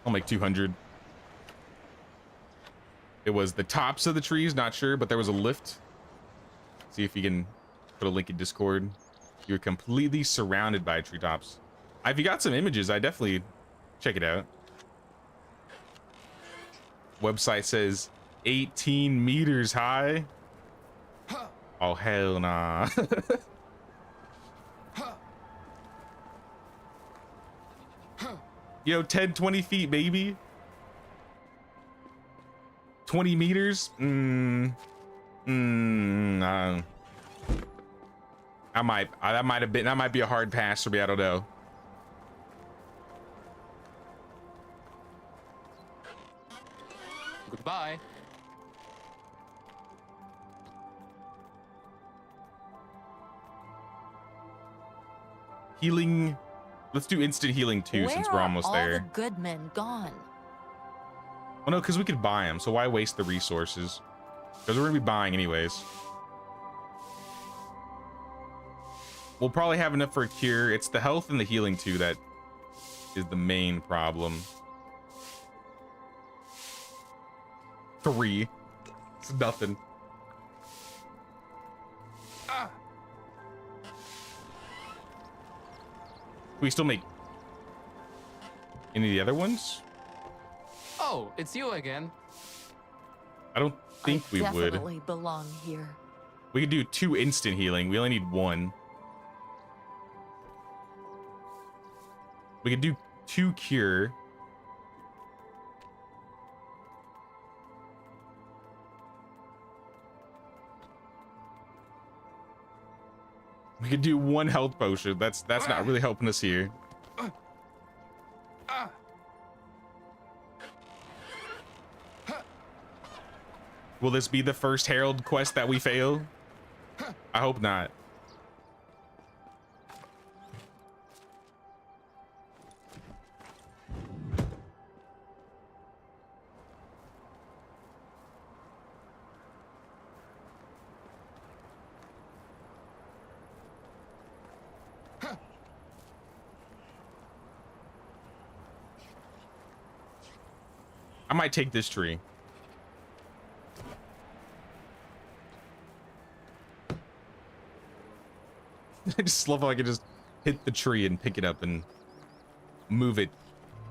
I'll make 200. It was the tops of the trees, not sure, but there was a lift. See if you can put a link in Discord. You're completely surrounded by treetops. If you got some images, I definitely check it out. Website says 18 meters high. Oh, hell nah. Yo, 10, 20 feet, baby. 20 meters? That might be a hard pass for me. I don't know. Goodbye. Healing. Let's do instant healing too, since we're almost Where are all there. the good men gone? Well, no, because we could buy them, so why waste the resources? Because we're gonna be buying anyways. We'll probably have enough for a cure. It's the health and the healing too that is the main problem. 3. It's nothing. We still make any of the other ones? Oh, it's you again. I don't think we would. Definitely belong here. We could do 2 instant healing. We only need 1. We could do 2 cure. We could do 1 health potion. That's not really helping us here. Will this be the first Herald quest that we fail? I hope not. I might take this tree. I just love how I can just hit the tree and pick it up and move it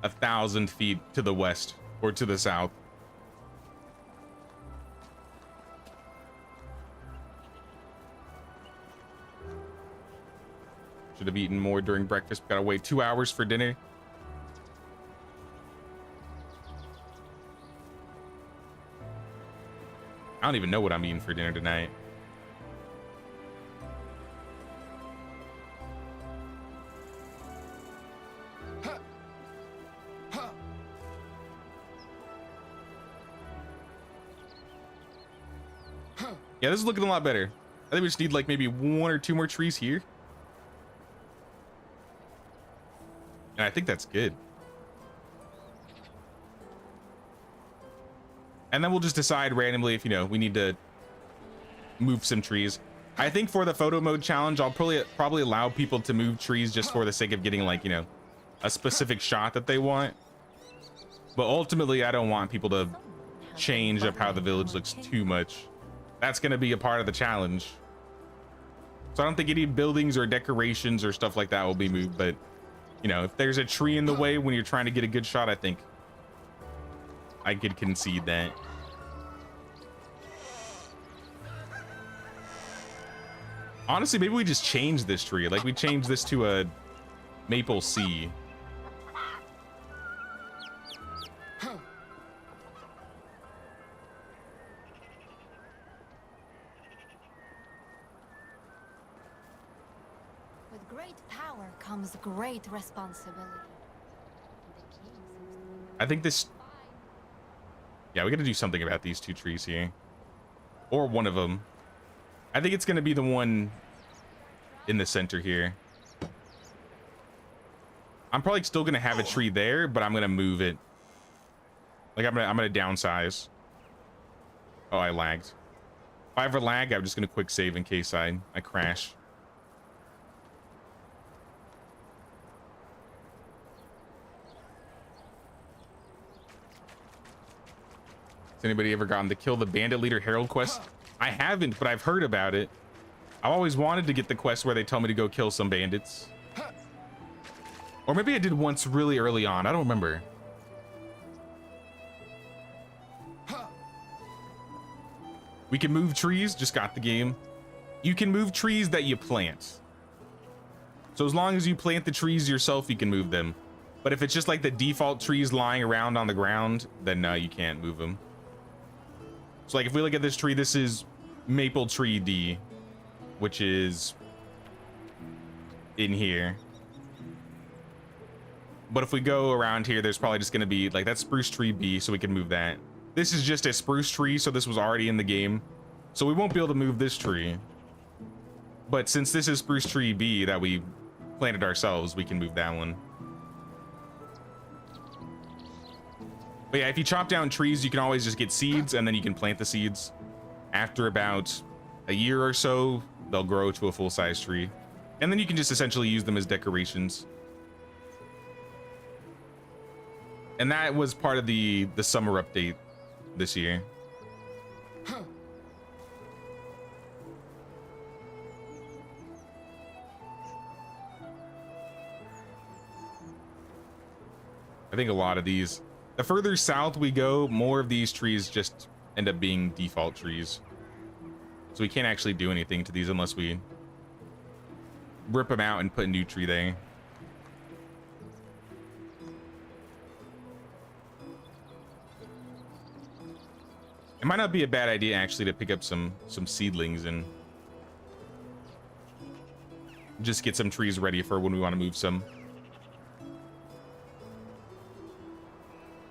1,000 feet to the west or to the south. Should have eaten more during breakfast. Gotta wait 2 hours for dinner. I don't even know what I'm eating for dinner tonight. Yeah, this is looking a lot better. I think we just need like maybe 1 or 2 more trees here. And I think that's good. And then we'll just decide randomly if, you know, we need to move some trees. I think for the photo mode challenge, I'll probably allow people to move trees just for the sake of getting, like, you know, a specific shot that they want. But ultimately, I don't want people to change up how the village looks too much. That's going to be a part of the challenge. So I don't think any buildings or decorations or stuff like that will be moved. But, you know, if there's a tree in the way when you're trying to get a good shot, I think I could concede that. Honestly, maybe we just change this tree. Like, we change this to a Maple C. With great power comes great responsibility. I think this Yeah, we got to do something about these two trees here. Or one of them. I think it's going to be the one in the center here. I'm probably still going to have a tree there, but I'm going to move it. Like, I'm going to downsize. Oh, I lagged. If I ever lag, I'm just going to quick save in case I crash. Has anybody ever gotten the Kill the Bandit Leader Herald quest? I haven't, but I've heard about it. I've always wanted to get the quest where they tell me to go kill some bandits. Or maybe I did once really early on. I don't remember. We can move trees. Just got the game. You can move trees that you plant. So as long as you plant the trees yourself, you can move them. But if it's just like the default trees lying around on the ground, then no, you can't move them. So like if we look at this tree, this is Maple Tree D, which is in here. But if we go around here, there's probably just going to be like that Spruce Tree B, so we can move that. This is just a spruce tree, so this was already in the game. So we won't be able to move this tree. But since this is Spruce Tree B that we planted ourselves, we can move that one. But yeah, if you chop down trees, you can always just get seeds, and then you can plant the seeds. After about a year or so, they'll grow to a full-size tree. And then you can just essentially use them as decorations. And that was part of the summer update this year. I think a lot of these, the further south we go, more of these trees just end up being default trees. So we can't actually do anything to these unless we rip them out and put a new tree there. It might not be a bad idea actually to pick up some seedlings and just get some trees ready for when we want to move some.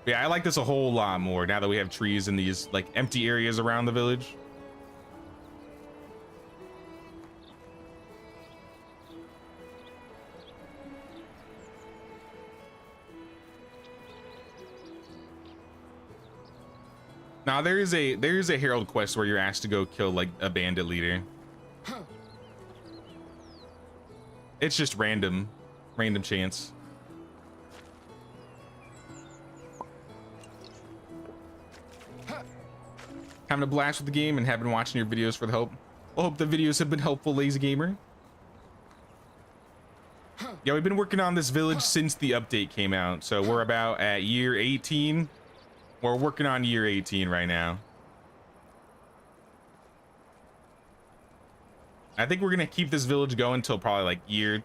Yeah, I like this a whole lot more now that we have trees in these like empty areas around the village. Now there is a herald quest where you're asked to go kill like a bandit leader. It's just random chance. Having a blast with the game and have been watching your videos for the help. I hope the videos have been helpful, Lazy Gamer. Yeah, we've been working on this village since the update came out, so we're about at year 18. We're working on year 18 right now. I think we're gonna keep this village going until probably like year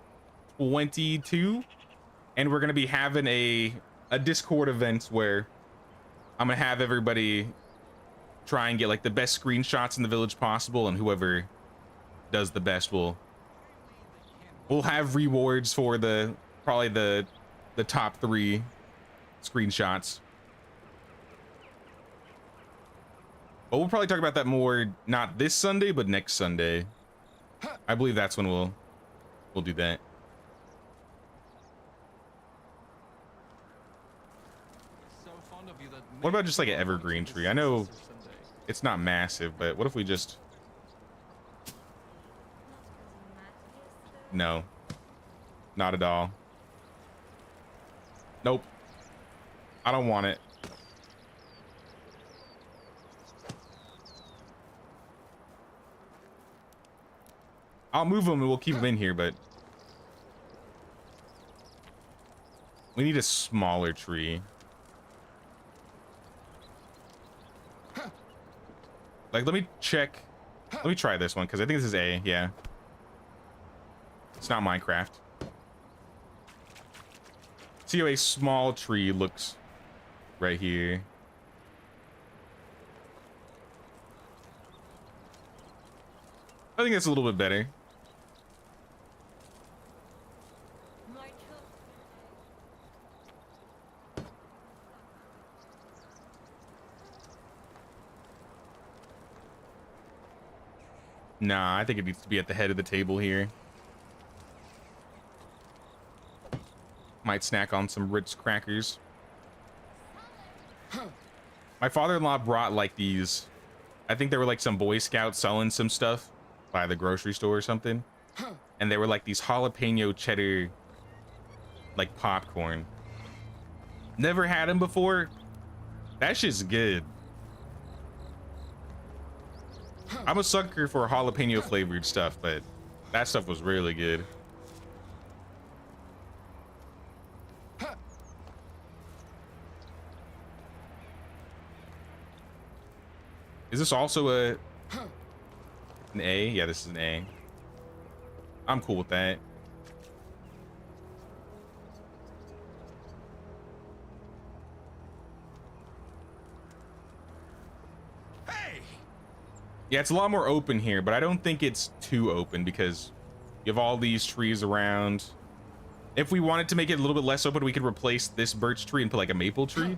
22, and we're gonna be having a Discord event where I'm gonna have everybody try and get like the best screenshots in the village possible, and whoever does the best will have rewards for probably the top 3 screenshots. But we'll probably talk about that more, not this Sunday, but next Sunday. I believe that's when we'll do that. What about just like an evergreen tree? I know it's not massive, but what if we just... No. Not at all. Nope. I don't want it. I'll move them and we'll keep them in here, but we need a smaller tree. Like, let me check. Let me try this one because I think this is A. Yeah. It's not Minecraft. See how a small tree looks right here. I think that's a little bit better. Nah, I think it needs to be at the head of the table here. Might snack on some Ritz crackers. My father-in-law brought like these, I think they were like some Boy Scouts selling some stuff by the grocery store or something. And they were like these jalapeno cheddar, like popcorn. Never had them before. That shit's good. I'm a sucker for jalapeno flavored stuff, but that stuff was really good. Is this also an A? Yeah, this is an A. I'm cool with that. Hey! Yeah, it's a lot more open here, but I don't think it's too open because you have all these trees around. If we wanted to make it a little bit less open, we could replace this birch tree and put like a maple tree.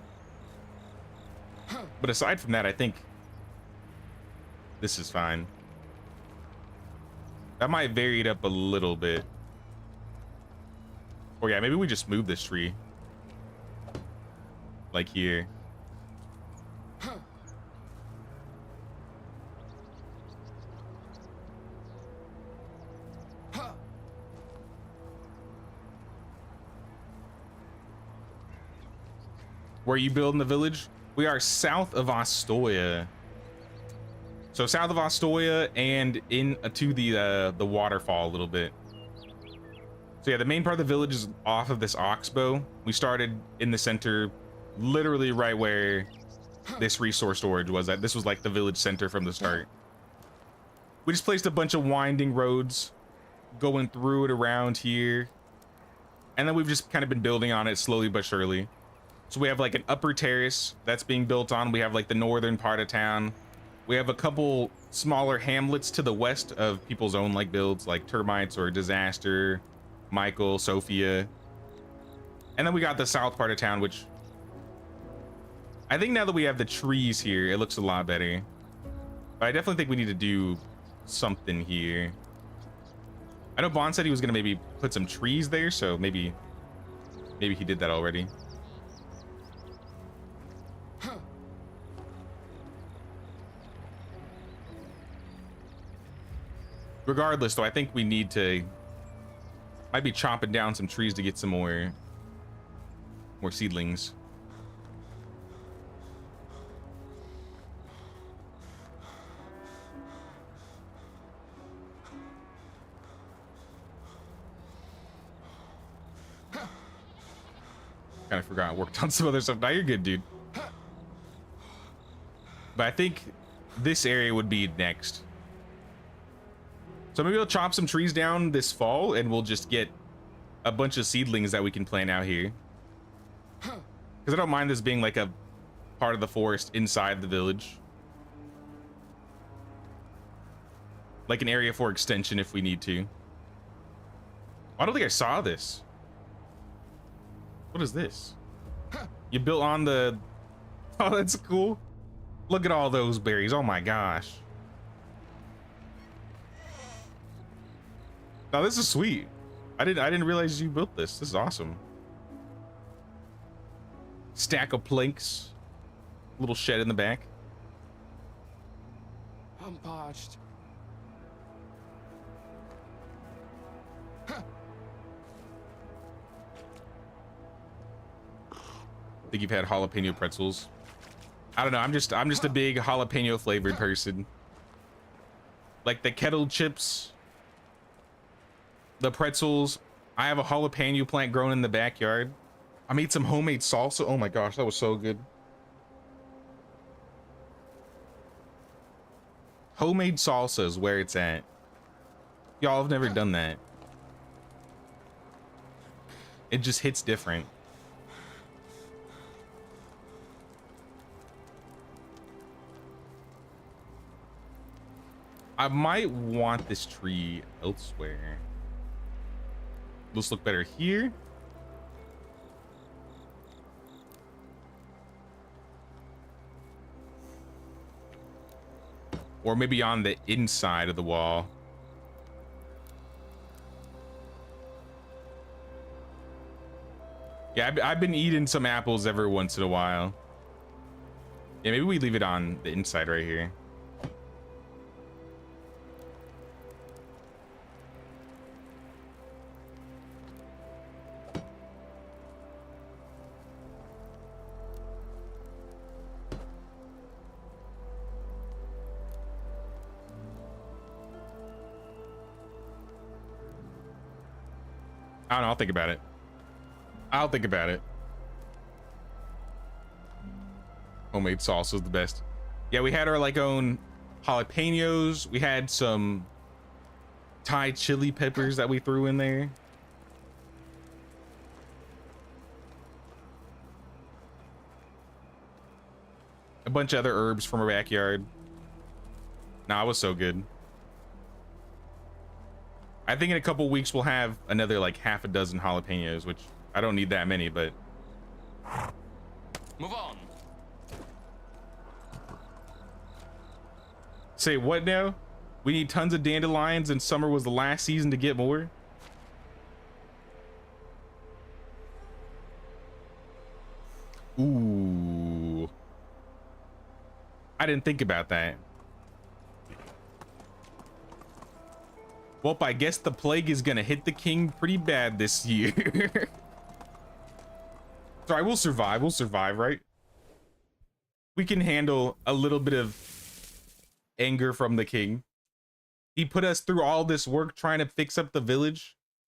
But aside from that, I think this is fine. That might vary it up a little bit. Or yeah, maybe we just move this tree. Like here. Where are you building the village? We are south of Ostoya. So south of Ostoya and in to the waterfall a little bit. So yeah, the main part of the village is off of this oxbow. We started in the center, literally right where this resource storage was at. This was like the village center from the start. We just placed a bunch of winding roads going through it around here. And then we've just kind of been building on it slowly but surely. So we have like an upper terrace that's being built on. We have like the northern part of town. We have a couple smaller hamlets to the west of people's own like builds, like Termites or Disaster, Michael, Sophia. And then we got the south part of town, which I think now that we have the trees here, it looks a lot better. But I definitely think we need to do something here. I know Bond said he was gonna maybe put some trees there, so maybe he did that already. Regardless, though, I think we need to might be chopping down some trees to get some more seedlings. Kind of forgot I worked on some other stuff. Now you're good, dude. But I think this area would be next. So maybe we'll chop some trees down this fall and we'll just get a bunch of seedlings that we can plant out here. Because I don't mind this being like a part of the forest inside the village. Like an area for extension if we need to. I don't think I saw this. What is this? You built on the... Oh, that's cool. Look at all those berries. Oh my gosh. Oh, this is sweet. I didn't realize you built this. This is awesome. Stack of planks. Little shed in the back. I'm parched. I think you've had jalapeno pretzels. I don't know. I'm just a big jalapeno flavored person. Like the kettle chips, the pretzels. I have a jalapeno plant growing in the backyard. I made some homemade salsa. Oh my gosh, that was so good. Homemade salsa is where it's at. Y'all have never done that. It just hits different. I might want this tree elsewhere. This look better here. Or maybe on the inside of the wall. Yeah, I've been eating some apples every once in a while. Yeah, maybe we leave it on the inside right here. I don't know, I'll think about it. I'll think about it. Homemade salsa is the best. Yeah, we had our like own jalapenos. We had some Thai chili peppers that we threw in there. A bunch of other herbs from our backyard. Nah, it was so good. I think in a couple weeks we'll have another like half a dozen jalapenos, which I don't need that many, but Move on. say what now? We need tons of dandelions and summer was the last season to get more? Ooh. I didn't think about that. Well, I guess the plague is gonna hit the king pretty bad this year. Sorry, we'll survive, right? We can handle a little bit of anger from the king. He put us through all this work trying to fix up the village,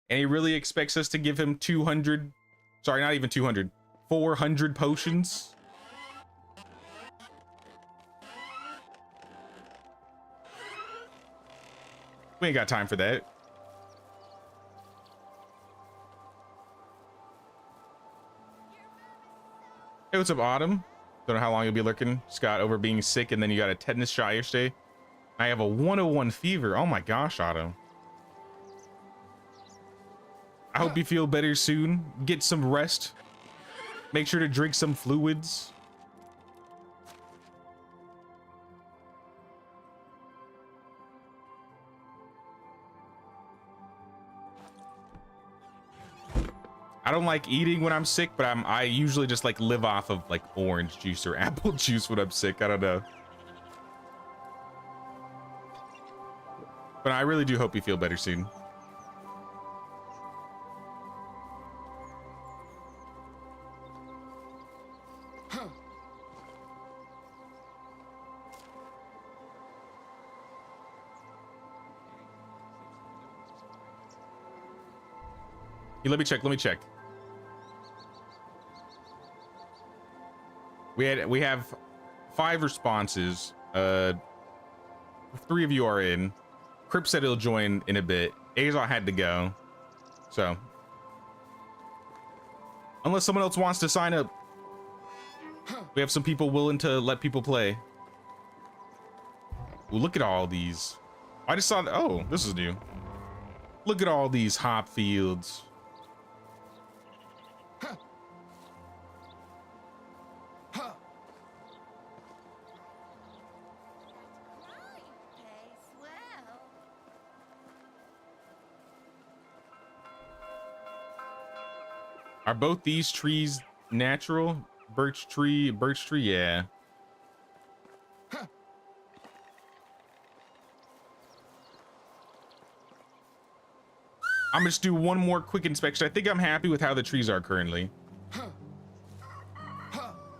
and he really expects us to give him 200, sorry, not even 200, 400 potions. We ain't got time for that. Hey, what's up, Autumn? Don't know how long you'll be lurking, Scott, over being sick, and then you got a tetanus shot yesterday. I have a 101 fever. Oh my gosh, Autumn. I hope you feel better soon. Get some rest. Make sure to drink some fluids. I don't like eating when I'm sick, but I usually just like live off of like orange juice or apple juice when I'm sick. I don't know. But I really do hope you feel better soon. Hey, let me check. We have 5 responses. 3 of you are in. Crip said he'll join in a bit. Azal had to go. So unless someone else wants to sign up, we have some people willing to let people play. Ooh, look at all these. I just saw that. Oh, this is new. Look at all these hop fields. Are both these trees natural? Birch tree, yeah. I'm gonna just do one more quick inspection. I think I'm happy with how the trees are currently.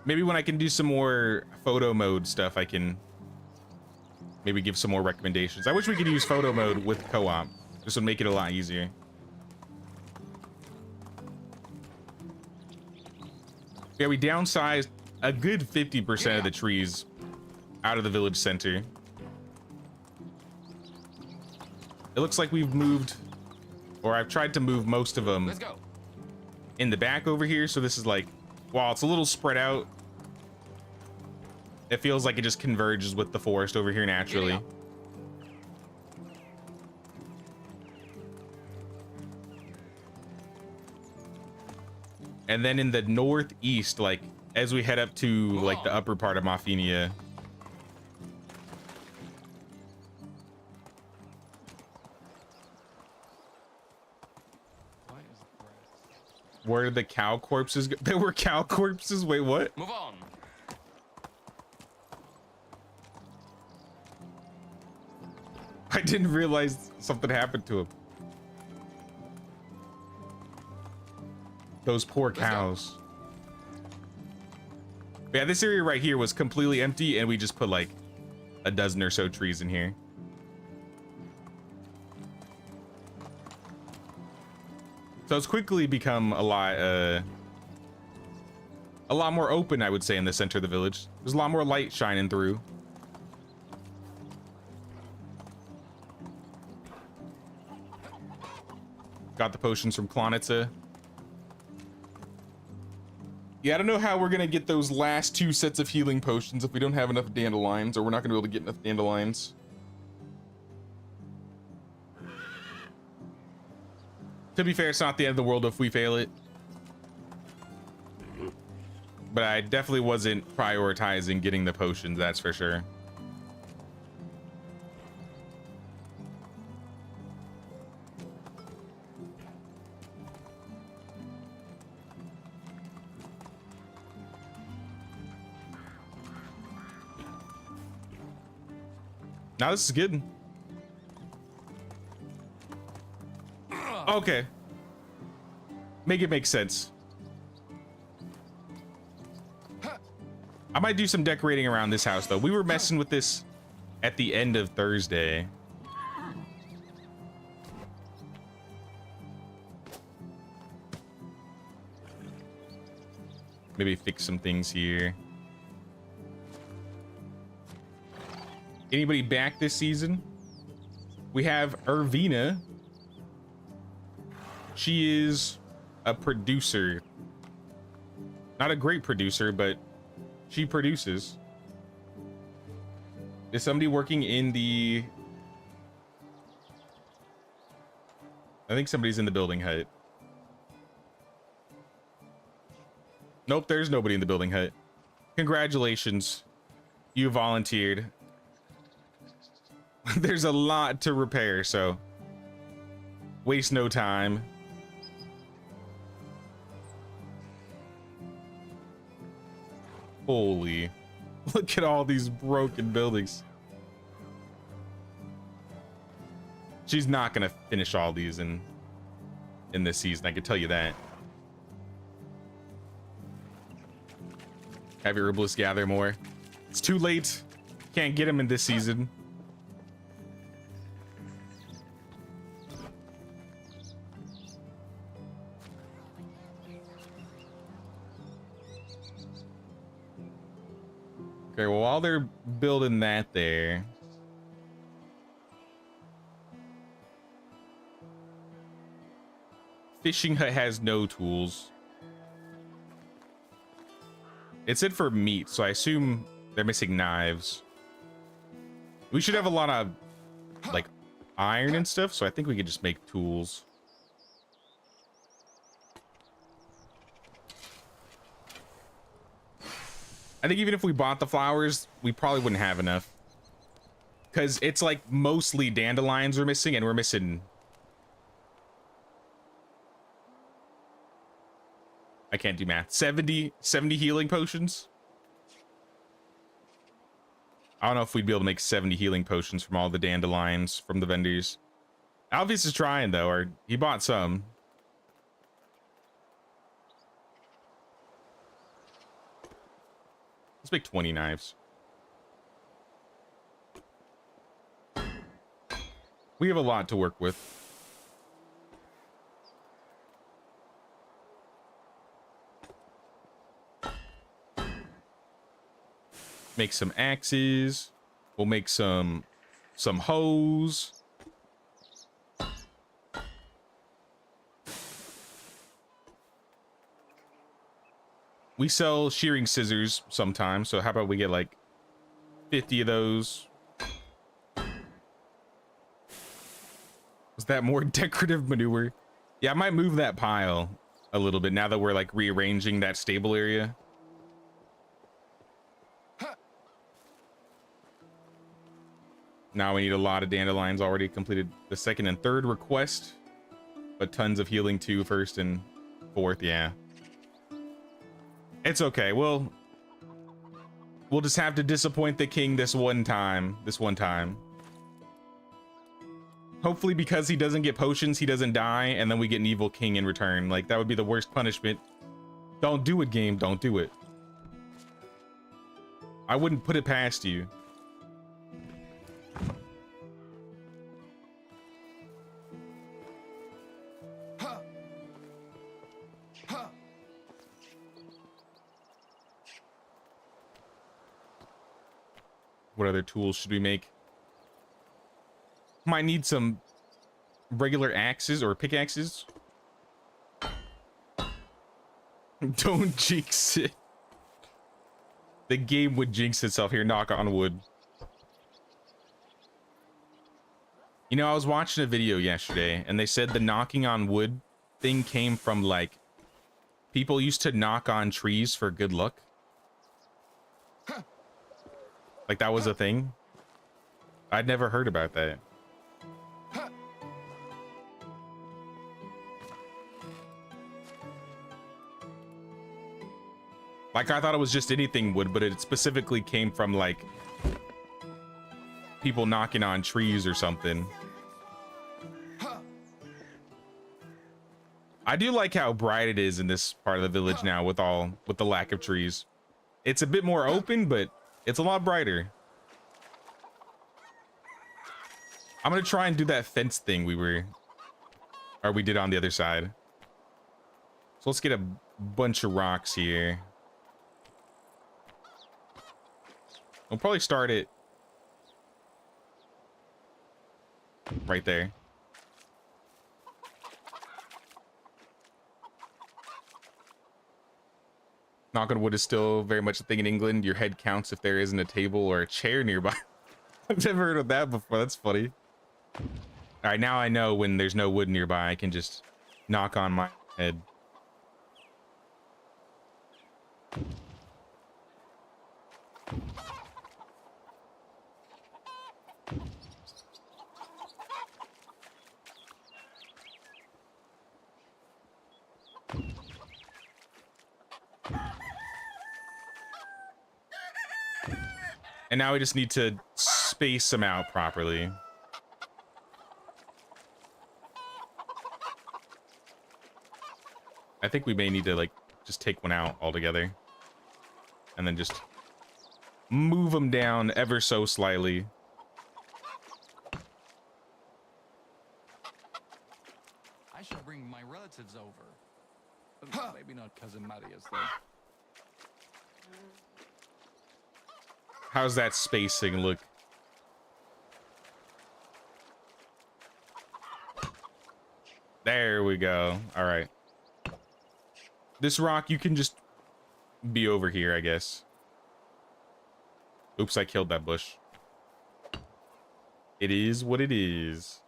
Maybe when I can do some more photo mode stuff, I can maybe give some more recommendations. I wish we could use photo mode with co-op. This would make it a lot easier. Yeah, we downsized a good 50% of the trees out of the village center. It looks like we've moved, or I've tried to move most of them Let's go. in the back over here. So this is like, while it's a little spread out, it feels like it just converges with the forest over here naturally. And then in the northeast, like as we head up to like the upper part of Mafia, Where did the cow corpses go? There were cow corpses? Wait, what? Move on. I didn't realize something happened to him. Those poor cows. Yeah, this area right here was completely empty, and we just put like a dozen or so trees in here. So it's quickly become a lot more open, I would say, in the center of the village. There's a lot more light shining through. Got the potions from Klonitsa. Yeah, I don't know how we're gonna get those last 2 sets of healing potions if we don't have enough dandelions, or we're not gonna be able to get enough dandelions. To be fair, it's not the end of the world if we fail it. But I definitely wasn't prioritizing getting the potions, that's for sure. Now this is good. Okay. Make it make sense. I might do some decorating around this house though. We were messing with this at the end of Thursday. Maybe fix some things here. Anybody back this season? We have Irvina. She is a producer. Not a great producer, but she produces. Is somebody working in the... I think somebody's in the building hut. Nope, there's nobody in the building hut. Congratulations. You volunteered. There's a lot to repair, so waste no time. Holy, look at all these broken buildings. She's not gonna finish all these in this season, I can tell you that. Have your herbalist gather more. It's too late. Can't get them in this season. Okay, well, while they're building that there, fishing hut has no tools. It said for meat, so I assume they're missing knives. We should have a lot of like iron and stuff, so I think we could just make tools. I think even if we bought the flowers, we probably wouldn't have enough. Because it's like mostly dandelions we're missing, and we're missing... I can't do math. 70 healing potions? I don't know if we'd be able to make 70 healing potions from all the dandelions from the vendors. Alvius is trying, though, or he bought some. Let's make 20 knives. We have a lot to work with. Make some axes. We'll make some hoes. We sell shearing scissors sometimes, so how about we get like 50 of those? Was that more decorative manure? Yeah, I might move that pile a little bit now that we're like rearranging that stable area. Now we need a lot of dandelions. Already completed the second and third request, but tons of healing too, first and 4th, yeah. It's okay. We'll just have to disappoint the king this one time. Hopefully because he doesn't get potions, he doesn't die, and then we get an evil king in return. Like, that would be the worst punishment. Don't do it, game. Don't do it. I wouldn't put it past you. What other tools should we make? Might need some regular axes or pickaxes. Don't jinx it. The game would jinx itself. Here, knock on wood. You know, I was watching a video yesterday and they said the knocking on wood thing came from, like, people used to knock on trees for good luck. Like, that was a thing. I'd never heard about that. Like, I thought it was just anything wood, but it specifically came from, like, people knocking on trees or something. I do like how bright it is in this part of the village now with the lack of trees. It's a bit more open, but it's a lot brighter. I'm gonna try and do that fence thing we did on the other side. So let's get a bunch of rocks here. We'll probably start it right there. Knock on wood is still very much a thing in England. Your head counts if there isn't a table or a chair nearby. I've never heard of that before. That's funny. All right, now I know when there's no wood nearby, I can just knock on my head. And now we just need to space them out properly. I think we may need to, like, just take one out altogether. And then just move them down ever so slightly. I should bring my relatives over. Maybe not Cousin Marius, though. How's that spacing look? There we go. All right. This rock, you can just be over here, I guess. Oops, I killed that bush. It is what it is.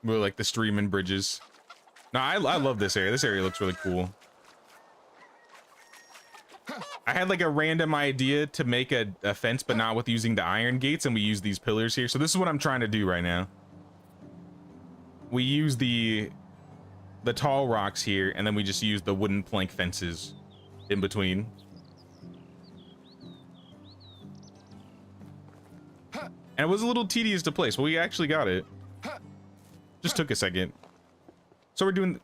Really like the stream and bridges. No, I love this area. This area looks really cool. I had like a random idea to make a fence, but not with using the iron gates, and we use these pillars here. So this is what I'm trying to do right now. We use the tall rocks here, and then we just use the wooden plank fences in between. And it was a little tedious to place, but we actually got it. Just took a second. So we're doing...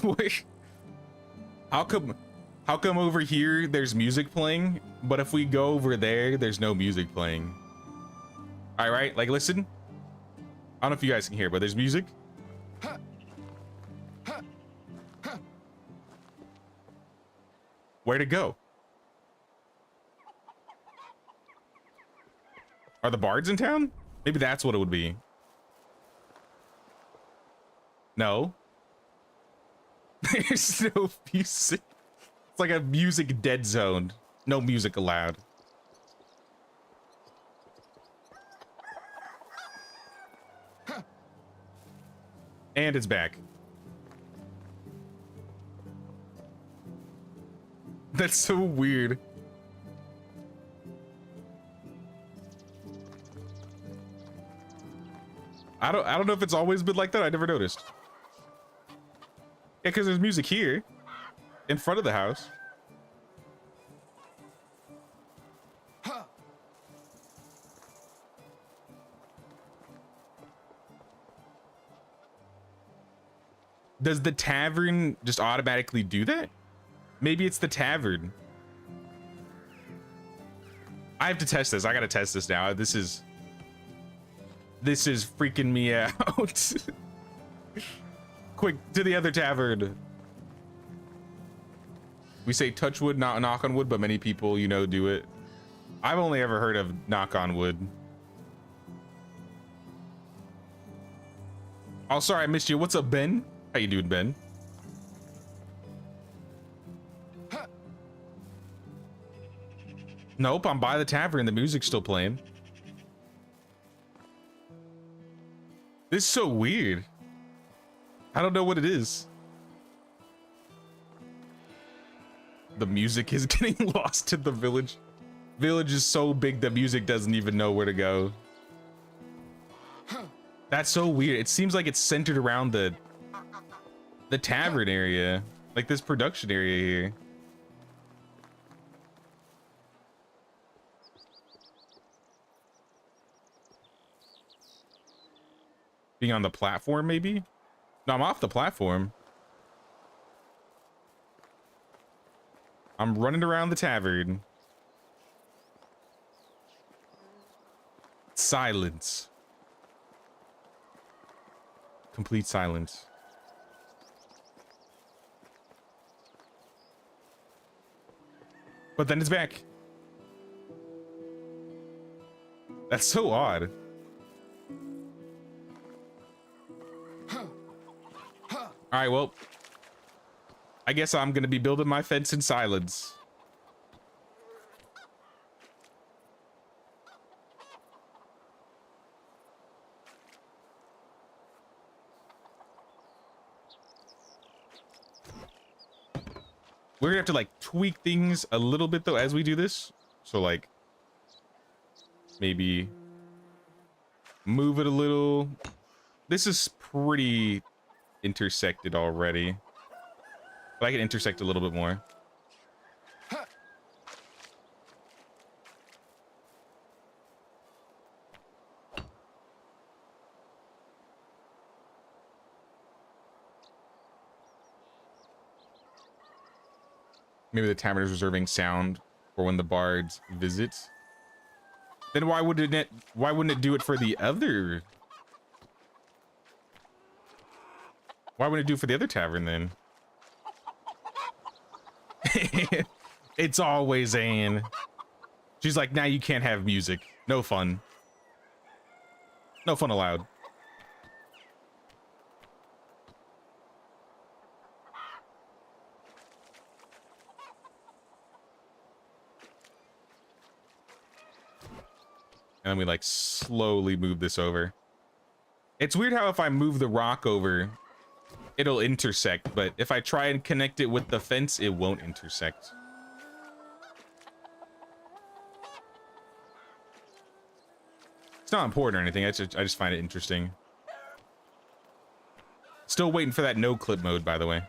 Wait. How come over here there's music playing, but if we go over there, there's no music playing? All right, like listen. I don't know if you guys can hear, but there's music. Where'd it go? Are the bards in town? Maybe that's what it would be. No. There's no music. It's like a music dead zone. No music allowed. And it's back. That's so weird. I don't know if it's always been like that. I never noticed. Yeah, because there's music here in front of the house. Does the tavern just automatically do that? Maybe it's the tavern. I have to test this. I gotta test this now. This is freaking me out. Quick, to the other tavern. We say touch wood, not knock on wood, but many people, you know, do it. I've only ever heard of knock on wood. Oh, sorry, I missed you. What's up, Ben? How you doing, Ben? Nope, I'm by the tavern. The music's still playing. This is so weird. I don't know what it is. The music is getting lost in the village. Village is so big the music doesn't even know where to go. That's so weird. It seems like it's centered around the tavern area, like this production area here. Being on the platform, maybe? No, I'm off the platform. I'm running around the tavern. Silence. Complete silence. But then it's back. That's so odd. All right, well, I guess I'm gonna be building my fence in silence. We're gonna have to like tweak things a little bit though as we do this. So like maybe move it a little. This is pretty intersected already, but I can intersect a little bit more. Maybe the tavern is reserving sound for when the bards visit. Then why wouldn't it do it for the other? Why wouldn't it do it for the other tavern then? It's always Anne. She's like, nah, you can't have music. No fun. No fun allowed. And then we like slowly move this over. It's weird how if I move the rock over, it'll intersect, but if I try and connect it with the fence, it won't intersect. It's not important or anything. I just find it interesting. Still waiting for that no clip mode, by the way.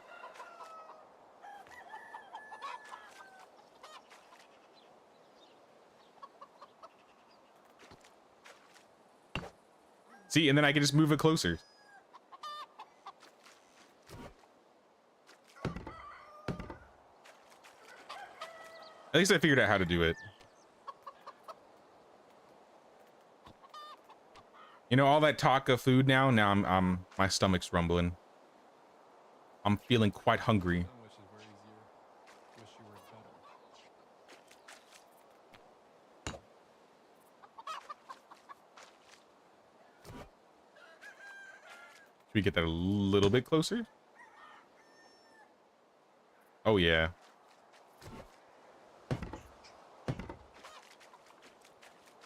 See, and then I can just move it closer. At least I figured out how to do it. You know, all that talk of food now I'm my stomach's rumbling. I'm feeling quite hungry. Should we get that a little bit closer? Oh, yeah.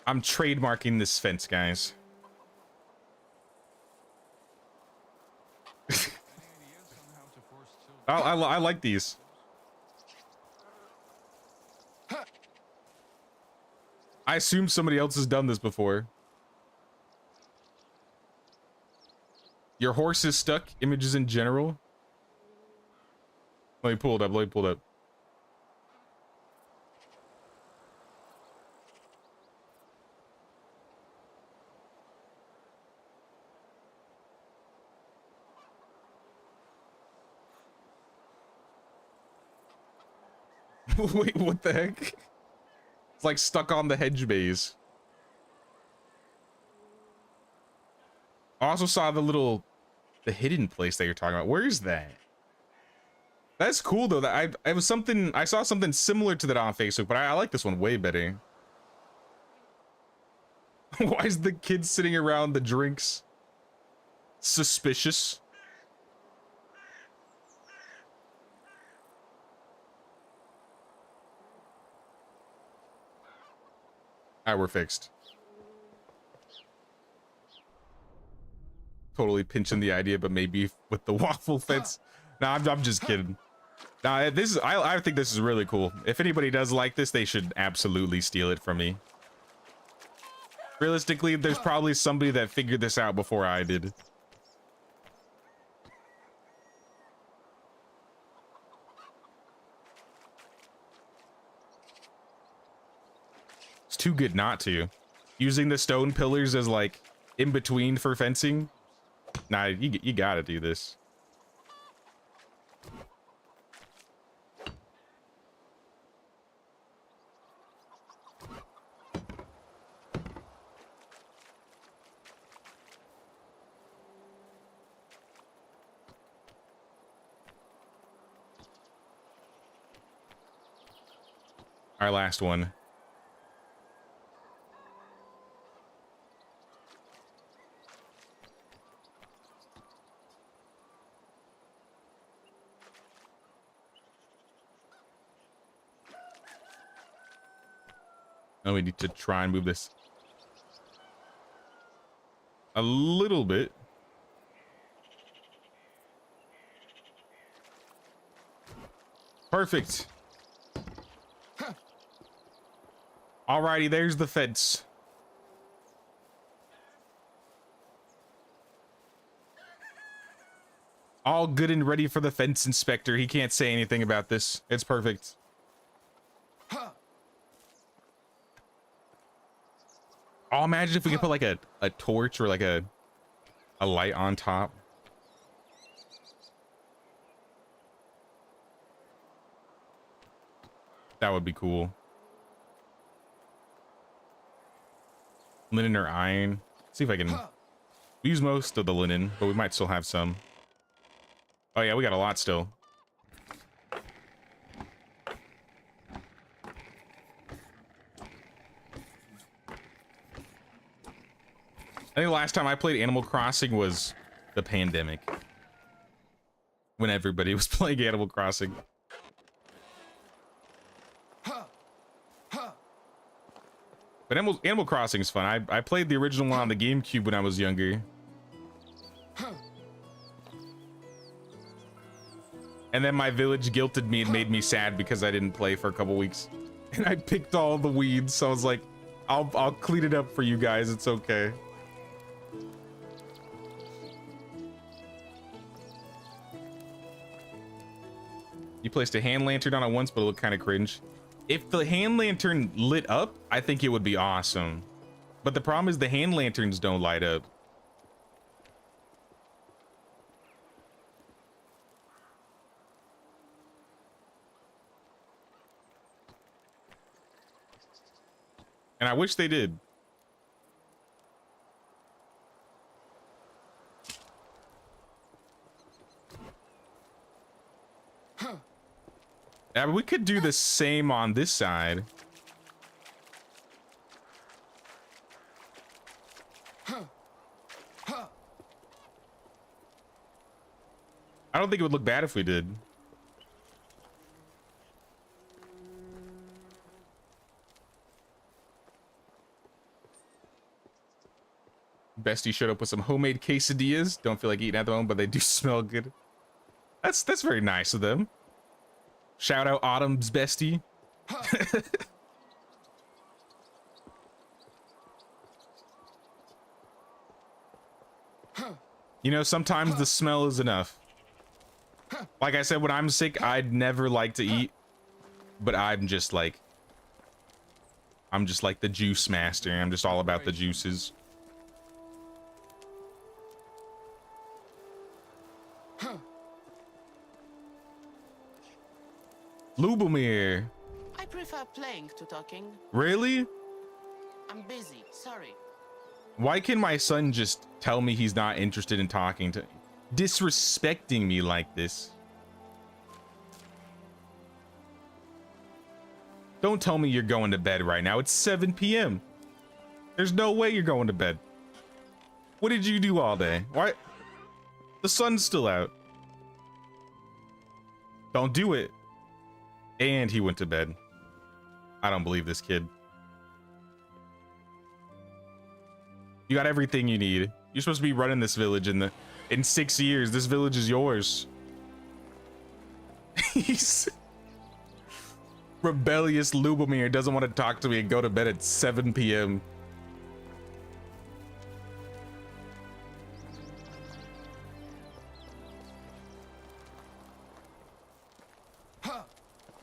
I'm trademarking this fence, guys. I like these. I assume somebody else has done this before. Your horse is stuck. Images in general. Let me pull it up. Let me pull it up. Wait, what the heck? It's like stuck on the hedge maze. I also saw the hidden place that you're talking about. Where is that? That's cool though. That I saw something similar to that on Facebook, but I like this one way better. Why is the kid sitting around the drinks? Suspicious. Alright, we're fixed. Totally pinching the idea, but maybe with the waffle fence. Nah, I'm just kidding. Nah, I think this is really cool. If anybody does like this, they should absolutely steal it from me. Realistically, there's probably somebody that figured this out before I did. It's too good not to. Using the stone pillars as like in between for fencing. Nah, you gotta do this. Our last one. And we need to try and move this a little bit. Perfect. Alrighty, there's the fence. All good and ready for the fence inspector. He can't say anything about this. It's perfect. Oh, imagine if we could put like a torch or like a light on top. That would be cool. Linen or iron. See if I can use most of the linen, but we might still have some. Oh yeah, we got a lot still. I think the last time I played Animal Crossing was the pandemic. When everybody was playing Animal Crossing. But Animal Crossing is fun. I played the original one on the GameCube when I was younger. And then my village guilted me and made me sad because I didn't play for a couple weeks. And I picked all the weeds, so I was like, I'll clean it up for you guys, it's okay. You placed a hand lantern on it once, but it looked kind of cringe. If the hand lantern lit up, I think it would be awesome. But the problem is the hand lanterns don't light up. And I wish they did. Yeah, but we could do the same on this side. I don't think it would look bad if we did. Bestie showed up with some homemade quesadillas. Don't feel like eating at the moment, but they do smell good. That's very nice of them. Shout out Autumn's bestie. You know, sometimes the smell is enough. Like I said, when I'm sick, I'd never like to eat, but I'm just like the juice master. I'm just all about the juices. Lubomir. I prefer playing to talking. Really? I'm busy, sorry. Why can my son just tell me he's not interested in talking to disrespecting me like this? Don't tell me you're going to bed right now. It's 7 p.m. There's no way you're going to bed. What did you do all day? Why? The sun's still out. Don't do it. And he went to bed. I don't believe this kid. You got everything you need. You're supposed to be running this village in 6 years. This village is yours. He's rebellious Lubomir doesn't want to talk to me and go to bed at 7 p.m.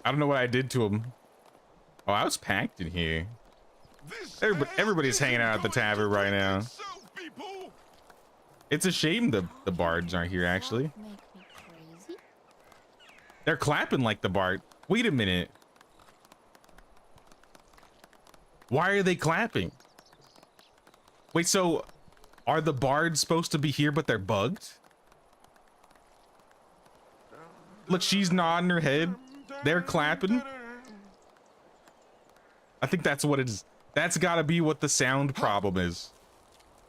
I don't know what I did to him. Oh, I was packed in here. Everybody's hanging out at the tavern right now. It's a shame the bards aren't here, actually. Make me crazy? They're clapping like the bard. Wait a minute. Why are they clapping? Wait, so are the bards supposed to be here, but they're bugged? Look, she's nodding her head. They're clapping. I think that's what it is. That's gotta be what the sound problem is.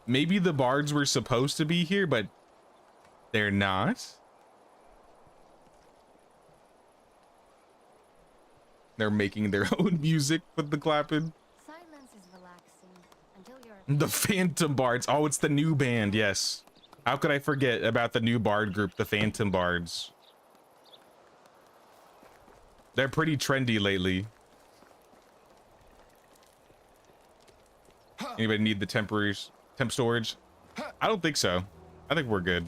Maybe the bards were supposed to be here, but they're not. They're making their own music with the clapping. Silence is relaxing until you're The Phantom Bards. Oh, it's the new band. Yes. How could I forget about the new bard group, the Phantom Bards? They're pretty trendy lately. Anybody need the temp storage? I don't think so. I think we're good.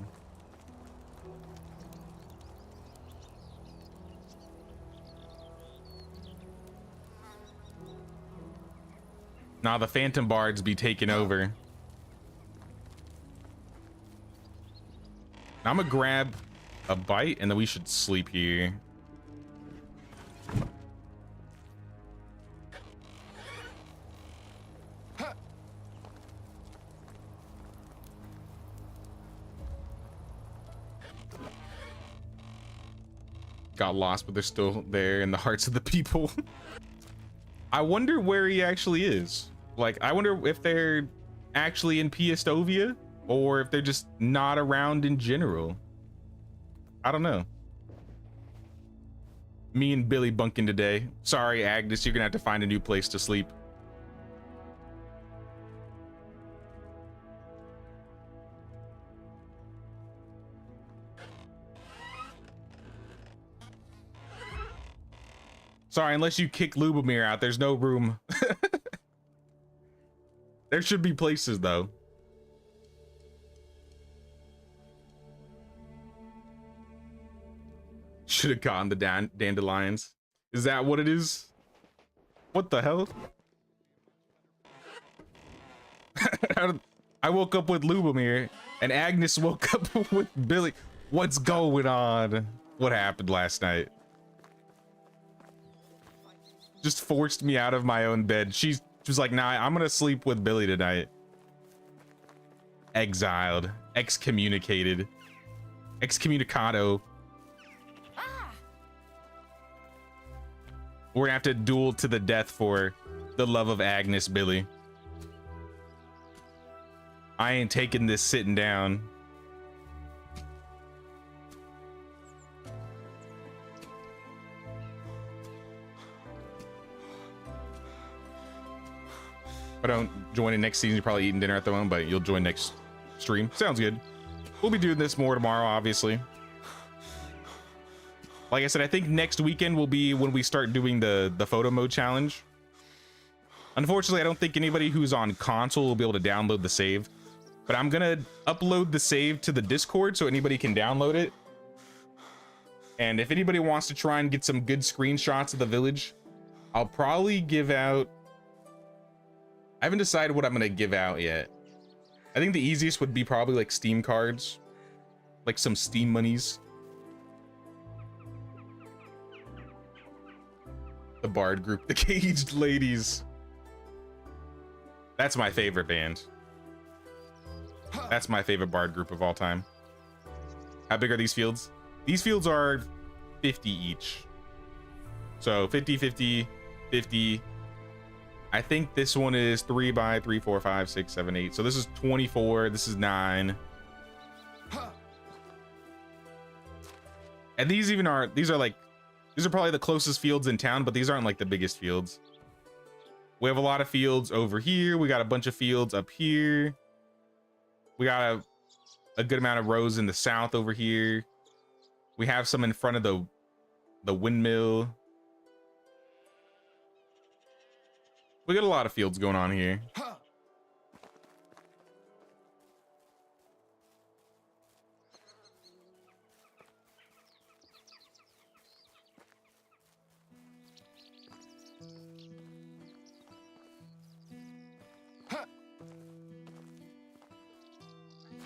Nah, the Phantom Bards be taking over. I'm gonna grab a bite and then we should sleep here. Got lost, but they're still there in the hearts of the people. I wonder where he actually is. Like, I wonder if they're actually in Piastovia or if they're just not around in general. I don't know. Me and Billy bunking today. Sorry, Agnes, you're gonna have to find a new place to sleep. Sorry, unless you kick Lubomir out, there's no room. There should be places, though. Should have gotten the dandelions. Is that what it is? What the hell? I woke up with Lubomir, and Agnes woke up with Billy. What's going on? What happened last night? Just forced me out of my own bed. She was like, nah, I'm gonna sleep with Billy tonight. Exiled. Excommunicated. Excommunicado. We're gonna have to duel to the death for the love of Agnes, Billy. I ain't taking this sitting down. If I don't join in next season, you're probably eating dinner at the moment, but you'll join next stream. Sounds good. We'll be doing this more tomorrow, obviously. Like I said, I think next weekend will be when we start doing the photo mode challenge. Unfortunately, I don't think anybody who's on console will be able to download the save. But I'm gonna upload the save to the Discord so anybody can download it. And if anybody wants to try and get some good screenshots of the village, I'll probably give out... I haven't decided what I'm gonna give out yet. I think the easiest would be probably like Steam cards. Like some Steam monies. The Bard group, the Caged Ladies. That's my favorite band. That's my favorite Bard group of all time. How big are these fields? These fields are 50 each. So 50, 50, 50. I think this one is 3 by 3, 4, 5, 6, 7, 8. So this is 24. This is 9. And these are probably the closest fields in town, but these aren't like the biggest fields. We have a lot of fields over here. We got a bunch of fields up here. We got a good amount of rows in the south over here. We have some in front of the windmill. We got a lot of fields going on here.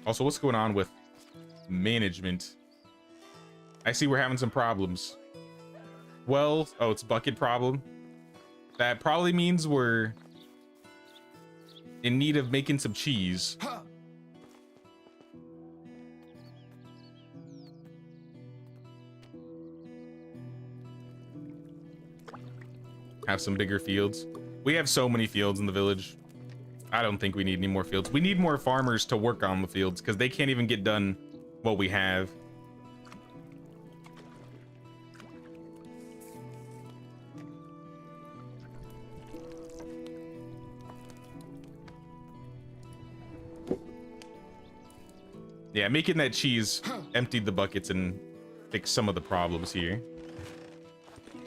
Also, what's going on with management? I see we're having some problems. Well, oh, it's bucket problem. That probably means we're in need of making some cheese. Have some bigger fields. We have so many fields in the village. I don't think we need any more fields. We need more farmers to work on the fields because they can't even get done what we have. Yeah, making that cheese emptied the buckets and fixed some of the problems here.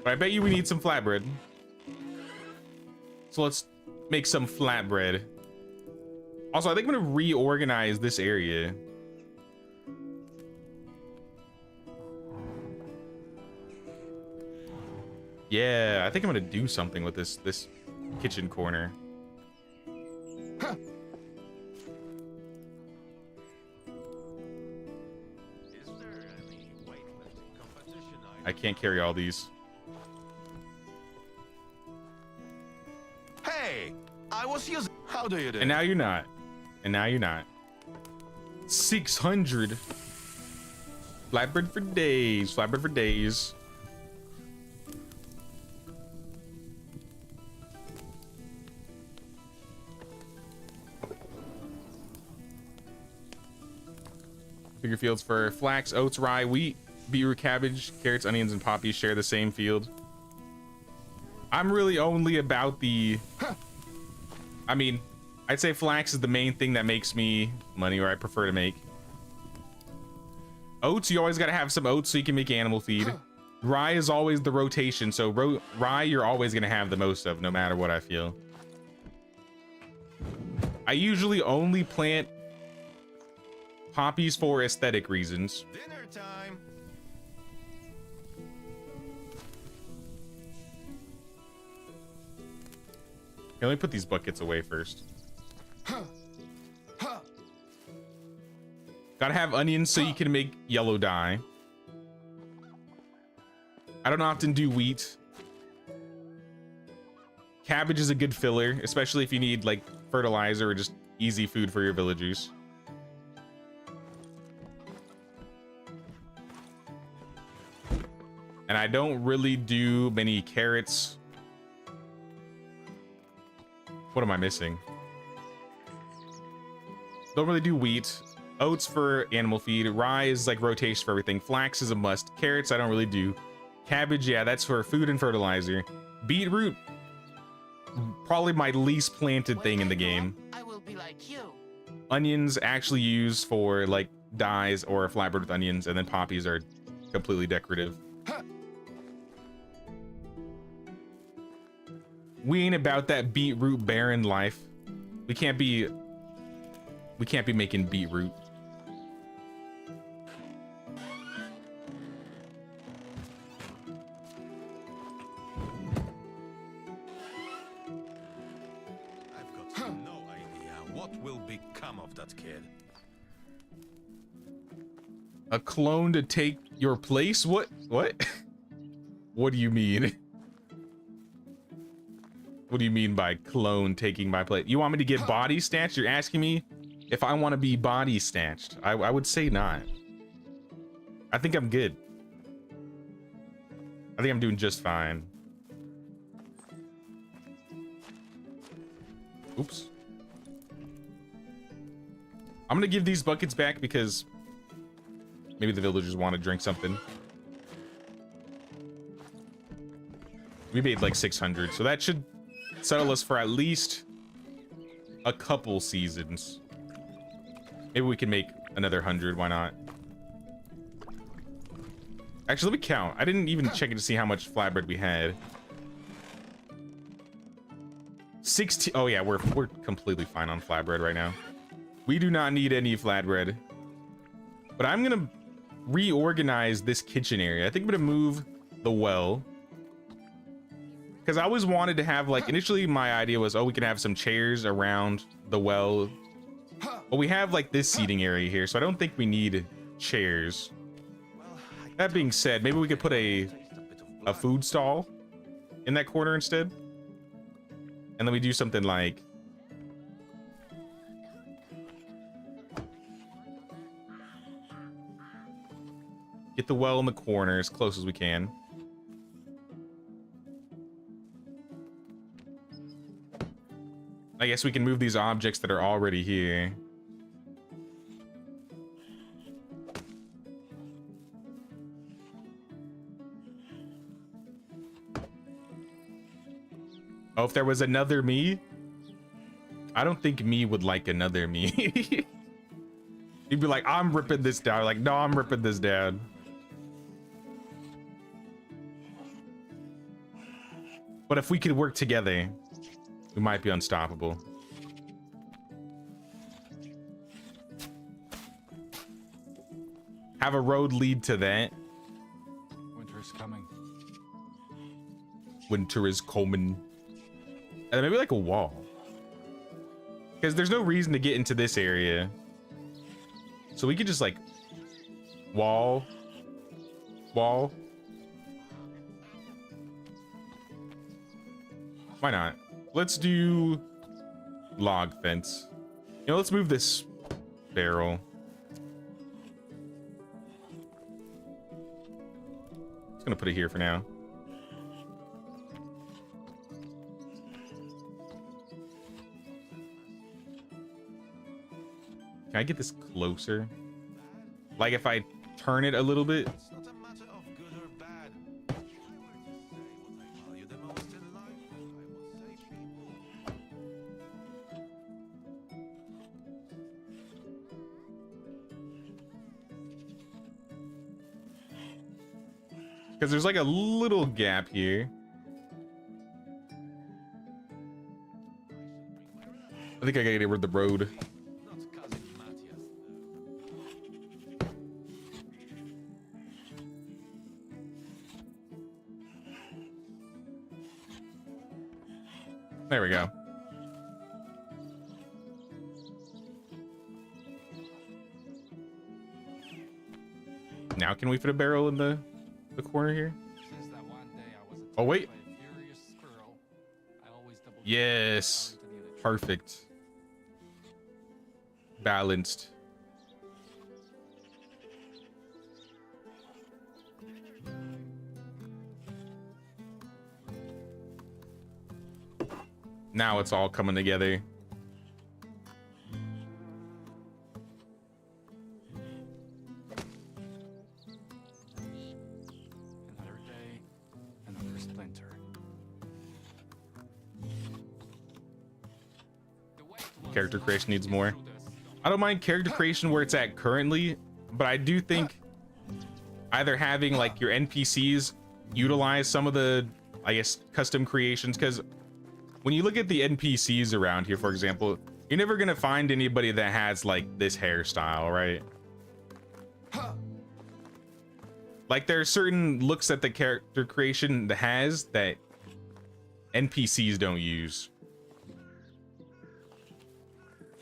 But I bet you we need some flatbread. So let's make some flatbread. Also, I think I'm gonna reorganize this area. Yeah, I think I'm gonna do something with this kitchen corner. I can't carry all these. Hey, I was using. How do you do? And now you're not. And now you're not. 600. Flatbread for days. Flatbread for days. Bigger fields for flax, oats, rye, wheat, beetroot, cabbage, carrots, onions, and poppies share the same field. I'm really only about the... I mean, I'd say flax is the main thing that makes me money, or I prefer to make. Oats, you always got to have some oats so you can make animal feed. Rye is always the rotation, so rye you're always going to have the most of, no matter what I feel. I usually only plant poppies for aesthetic reasons. Dinner time. Okay, let me put these buckets away first. Gotta have onions so you can make yellow dye. I don't often do wheat. Cabbage is a good filler, especially if you need like fertilizer or just easy food for your villagers. And I don't really do many carrots. What am I missing? Don't really do wheat. Oats for animal feed. Rye is like rotation for everything. Flax is a must. Carrots I don't really do. Cabbage, yeah, that's for food and fertilizer. Beetroot, probably my least planted thing in the game. I will be like you. Onions actually used for like dyes or a flatbread with onions, and then poppies are completely decorative. We ain't about that beetroot barren life. We can't be We can't be making beetroot. I've got no idea what will become of that kid. A clone to take your place? What? What? What do you mean? What do you mean by clone taking my place? You want me to get body snatched? You're asking me if I want to be body snatched. I would say not. I think I'm good. I think I'm doing just fine. Oops. I'm gonna give these buckets back because maybe the villagers want to drink something. We made like 600, so that should settle us for at least a couple seasons. Maybe we can make another 100, why not? Actually, let me count. I didn't even check it to see how much flatbread we had. 16. Oh yeah, we're completely fine on flatbread right now. We do not need any flatbread. But I'm gonna reorganize this kitchen area. I think I'm gonna move the well. Because I always wanted to have, like, initially my idea was, oh, we can have some chairs around the well. But we have, like, this seating area here, so I don't think we need chairs. That being said, maybe we could put a food stall in that corner instead. And then we do something like... get the well in the corner as close as we can. I guess we can move these objects that are already here. Oh, if there was another me? I don't think me would like another me. He'd be like, I'm ripping this down. Like, no, I'm ripping this down. But if we could work together, we might be unstoppable. Have a road lead to that. Winter is coming. Winter is coming. And maybe like a wall. Because there's no reason to get into this area. So we could just like wall. Why not? Let's do log fence. You know, let's move this barrel. Just gonna put it here for now. Can I get this closer? Like if I turn it a little bit? It's not a matter of good or bad. If I were to say what I value the most in life, I would say people. Because there's like a little gap here. I think I gotta get rid of the road. Not cousin Matthias, though. There we go. Now can we fit a barrel in the corner here? Since that one day I was Oh, wait. attacked by a furious squirrel, I always double check Yes. before I go to the other tree. Perfect. Balanced. Now it's all coming together. Another day, another splinter. The weight was Character creation needs more. through this. I don't mind character creation where it's at currently, but I do think either having like your NPCs utilize some of the, I guess, custom creations, because when you look at the NPCs around here, for example, You're never gonna find anybody that has like this hairstyle, right? Like there are certain looks that the character creation has that NPCs don't use.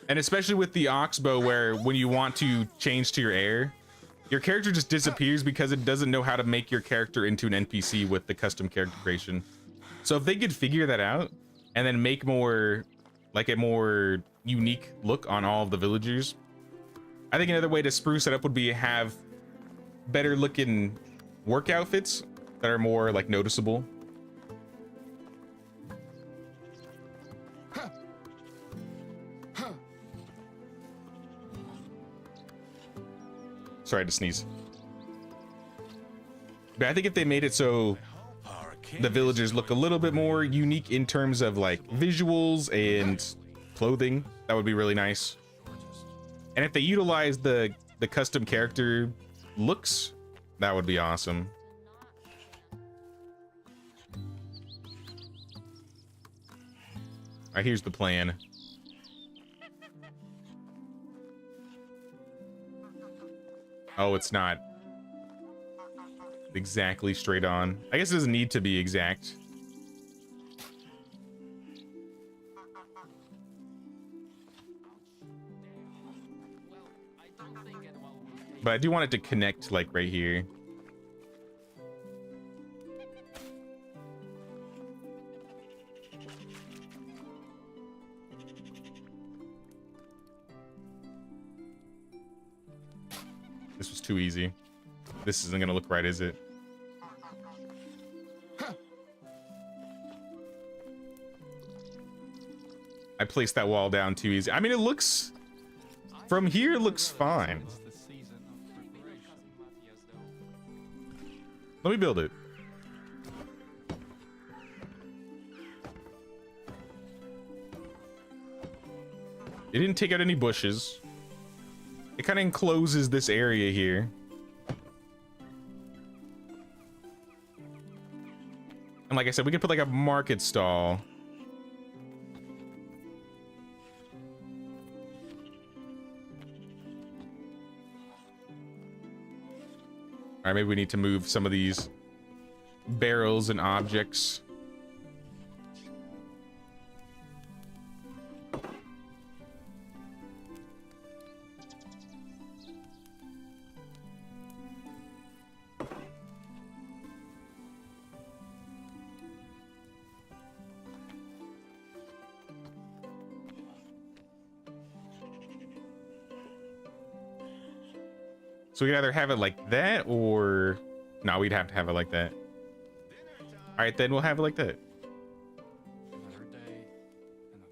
And especially with the Oxbow, where when you want to change to your heir, your character just disappears because it doesn't know how to make your character into an NPC with the custom character creation. So if they could figure that out and then make more, like a more unique look on all of the villagers, I think another way to spruce it up would be have better looking work outfits that are more like noticeable. Sorry, I had to sneeze. But I think if they made it so the villagers look a little bit more unique in terms of like visuals and clothing, that would be really nice. And if they utilize the custom character looks, that would be awesome. All right, here's the plan. Oh, it's not exactly straight on. I guess it doesn't need to be exact. But I do want it to connect like right here. This was too easy. This isn't gonna look right, is it? I placed that wall down too easy. I mean, it looks, from here, it looks fine. Let me build it. It didn't take out any bushes. It kind of encloses this area here. And like I said, we could put like a market stall. All right, maybe we need to move some of these barrels and objects. So we could either have it like that or... No, we'd have to have it like that. All right, then we'll have it like that. Another day,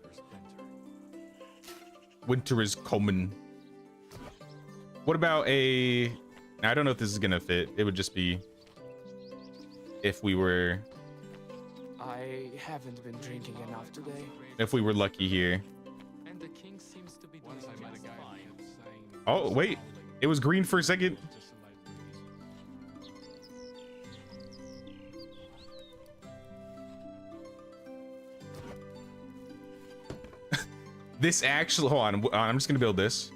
another winter. Winter is coming. What about a... I don't know if this is gonna fit. It would just be... if we were... I haven't been drinking enough today. If we were lucky here. And the king seems to be once I met a guy who kept saying, Oh, wait. It was green for a second. This actually, hold on, I'm just gonna build this.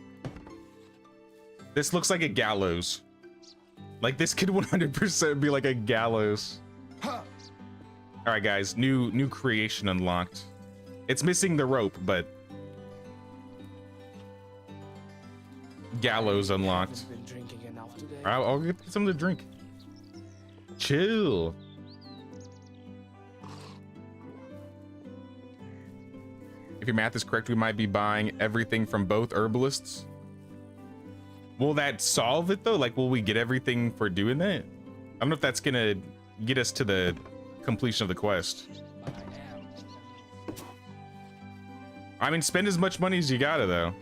This looks like a gallows. Like this could 100% be like a gallows. All right, guys, new creation unlocked. It's missing the rope, but gallows unlocked. Been drinking enough today. I'll get some to drink. Chill. If your math is correct, we might be buying everything from both herbalists. Will that solve it though? Like, will we get everything for doing that? I don't know if that's gonna get us to the completion of the quest. I mean, spend as much money as you gotta though.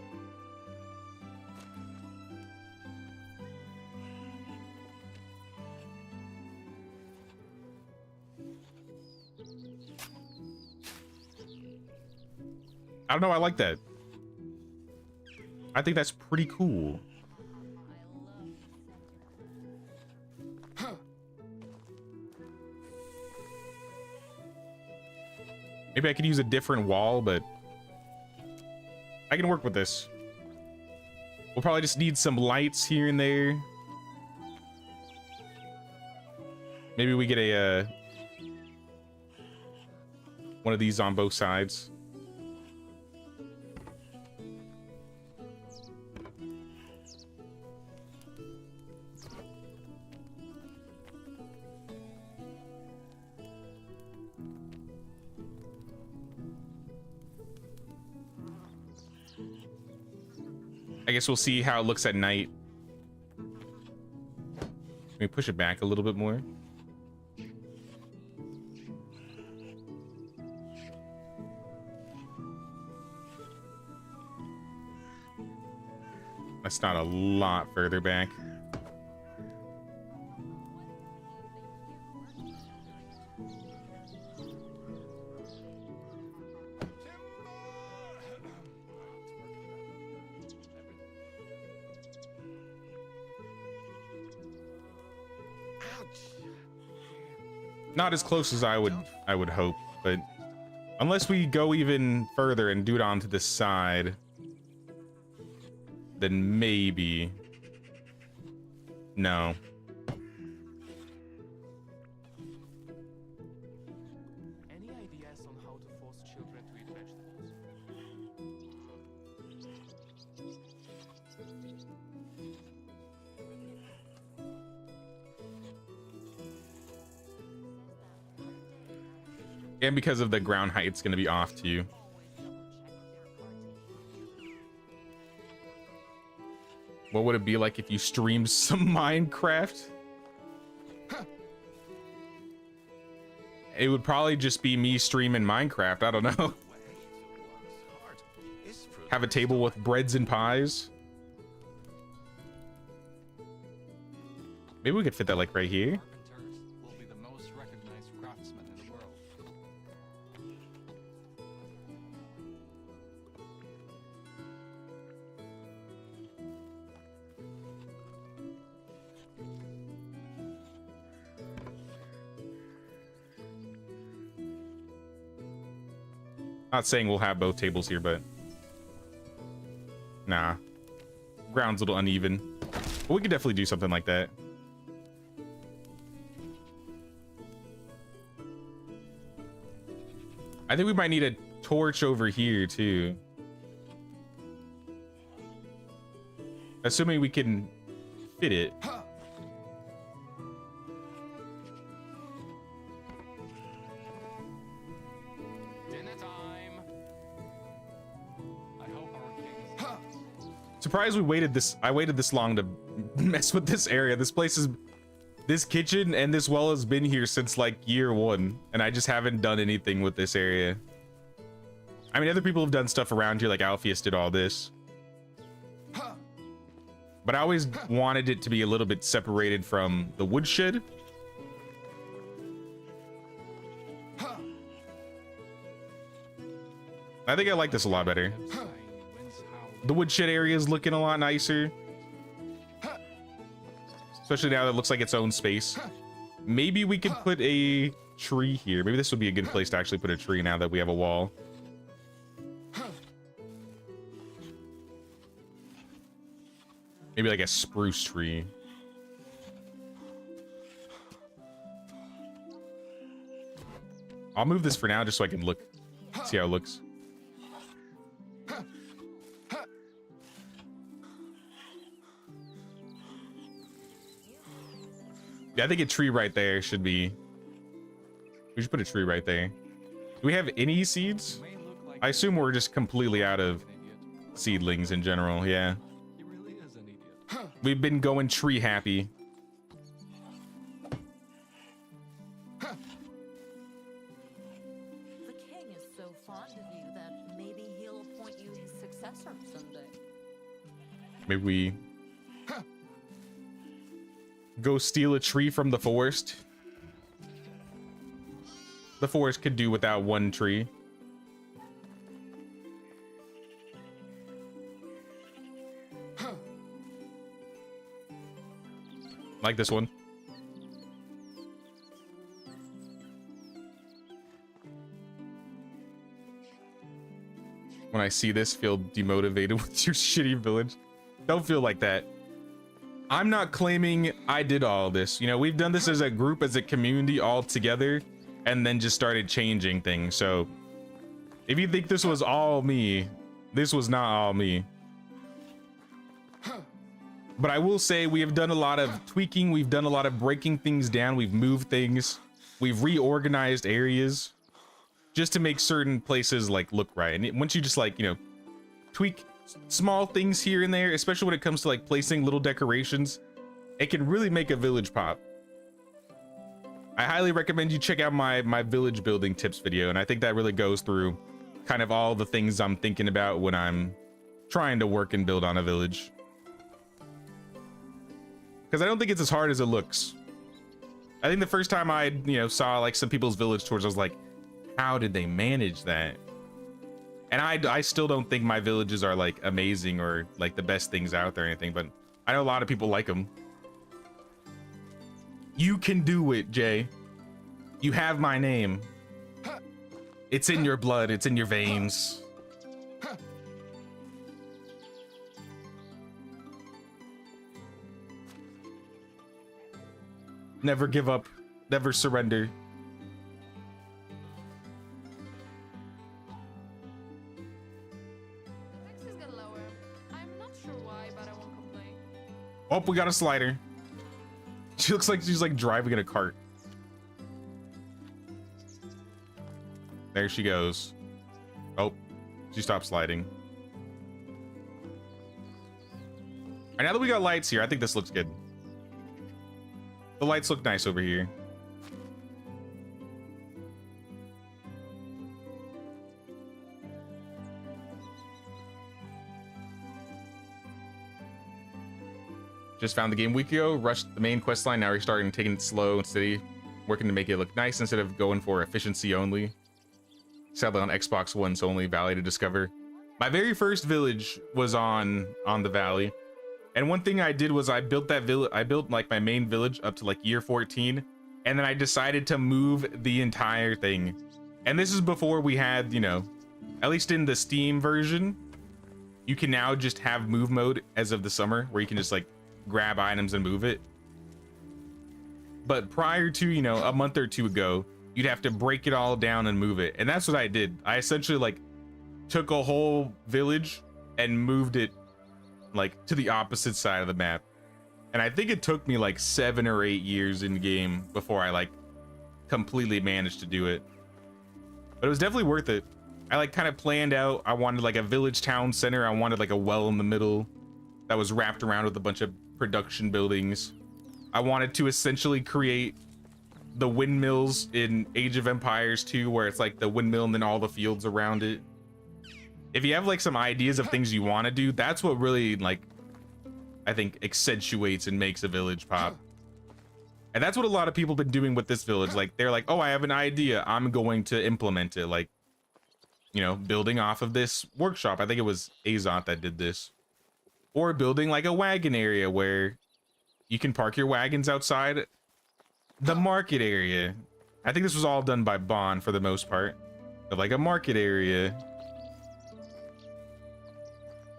I don't know, I like that. I think that's pretty cool. Maybe I could use a different wall, but I can work with this. We'll probably just need some lights here and there. Maybe we get a one of these on both sides. I guess we'll see how it looks at night. Let me push it back a little bit more. That's not a lot further back. Not as close as I would hope, but unless we go even further and do it onto the side, then maybe. No. Any ideas on how to force children to eat vegetables? And because of the ground height, it's going to be off to you. What would it be like if you streamed some Minecraft? It would probably just be me streaming Minecraft. I don't know. Have a table with breads and pies. Maybe we could fit that like right here. Carpenters will be the most recognized craftsmen in the world. Not saying we'll have both tables here, but nah. Ground's a little uneven. But we could definitely do something like that. I think we might need a torch over here too. Assuming we can fit it. Dinner time. I hope our king's Surprised we waited this. I waited this long to mess with this area. This place is. This kitchen and this well has been here since like year 1, and I just haven't done anything with this area. I mean, other people have done stuff around here, like Alpheus did all this. But I always wanted it to be a little bit separated from the woodshed. I think I like this a lot better. The woodshed area is looking a lot nicer. Especially now that it looks like its own space. Maybe we could put a tree here. Maybe this would be a good place to actually put a tree now that we have a wall. Maybe like a spruce tree. I'll move this for now just so I can look, see how it looks. Yeah, I think a tree right there should be. We should put a tree right there. Do we have any seeds? may look like I assume we're just completely out of an idiot. seedlings in general. Yeah, He really is an idiot. we've been going tree happy. The king is so fond of you that maybe he'll appoint you his successor someday. Maybe we go steal a tree from the forest. The forest could do without one tree. Like this one. when I see this, feel demotivated with your shitty village. Don't feel like that. I'm not claiming I did all this. You know, we've done this as a group, as a community all together, and then just started changing things. So if you think this was all me, this was not all me. But I will say we have done a lot of tweaking. We've done a lot of breaking things down. We've moved things. We've reorganized areas just to make certain places like look right. And once you just like, you know, tweak small things here and there, especially when it comes to like placing little decorations, it can really make a village pop. I highly recommend you check out my village building tips video. And I think that really goes through kind of all the things I'm thinking about when I'm trying to work and build on a village. Because I don't think it's as hard as it looks. I think the first time I, you know, saw like some people's village tours, I was like, how did they manage that? And I still don't think my villages are like amazing or like the best things out there or anything, but I know a lot of people like them. You can do it, Jay. You have my name. It's in your blood. It's in your veins. Never give up. Never surrender. The taxes get lower. I'm not sure why, but I won't complain. Oh, we got a slider. She looks like she's like driving in a cart. There she goes. Oh, she stopped sliding. All right, now that we got lights here, I think this looks good. The lights look nice over here. Just found the game a week ago, rushed the main quest line, now we're starting taking it slow and steady, working to make it look nice instead of going for efficiency only. Sadly on Xbox One's only Valley to discover. My very first village was on the Valley. And one thing I did was I built that village, I built like my main village up to like year 14. And then I decided to move the entire thing. And this is before we had, you know, at least in the Steam version, you can now just have move mode as of the summer where you can just like grab items and move it. But prior to, you know, a month or two ago, you'd have to break it all down and move it. And that's what I did. I essentially like took a whole village and moved it like to the opposite side of the map. And I think it took me like 7 or 8 years in the game before I like completely managed to do it. But it was definitely worth it. I like kind of planned out, I wanted like a village town center. I wanted like a well in the middle that was wrapped around with a bunch of production buildings. I wanted to essentially create the windmills in Age of Empires 2, where it's like the windmill and then all the fields around it. If you have like some ideas of things you want to do, that's what really like I think accentuates and makes a village pop. And that's what a lot of people have been doing with this village. Like they're like, oh, I have an idea, I'm going to implement it. Like, you know, building off of this workshop. I think it was Azot that did this. Or building like a wagon area where you can park your wagons outside the market area. I think this was all done by Bond for the most part. But like a market area.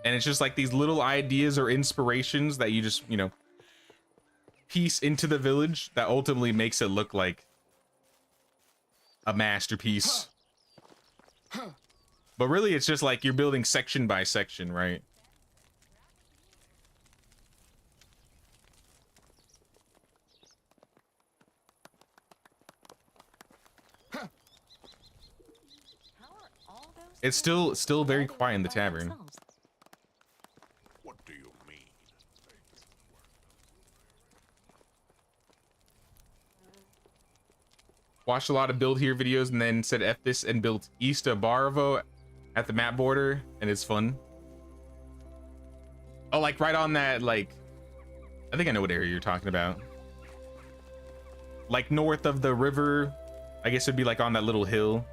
And it's just like these little ideas or inspirations that you just, you know, piece into the village that ultimately makes it look like a masterpiece. But really, it's just like you're building section by section, right? How are all those It's still very quiet in the by tavern. themselves? What do you mean? Watched a lot of build here videos and then said F this and built east of Barvo at the map border, and it's fun. Oh, like right on that, like, I think I know what area you're talking about. Like north of the river, I guess it'd be like on that little hill.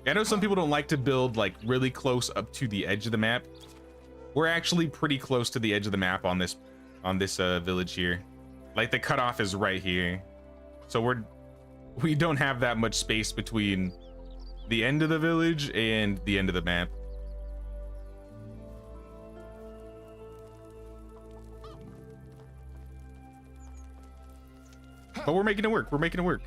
I know some people don't like to build like really close up to the edge of the map. We're actually pretty close to the edge of the map on this village here. Like the cutoff is right here. So we don't have that much space between the end of the village and the end of the map. But we're making it work. We're making it work.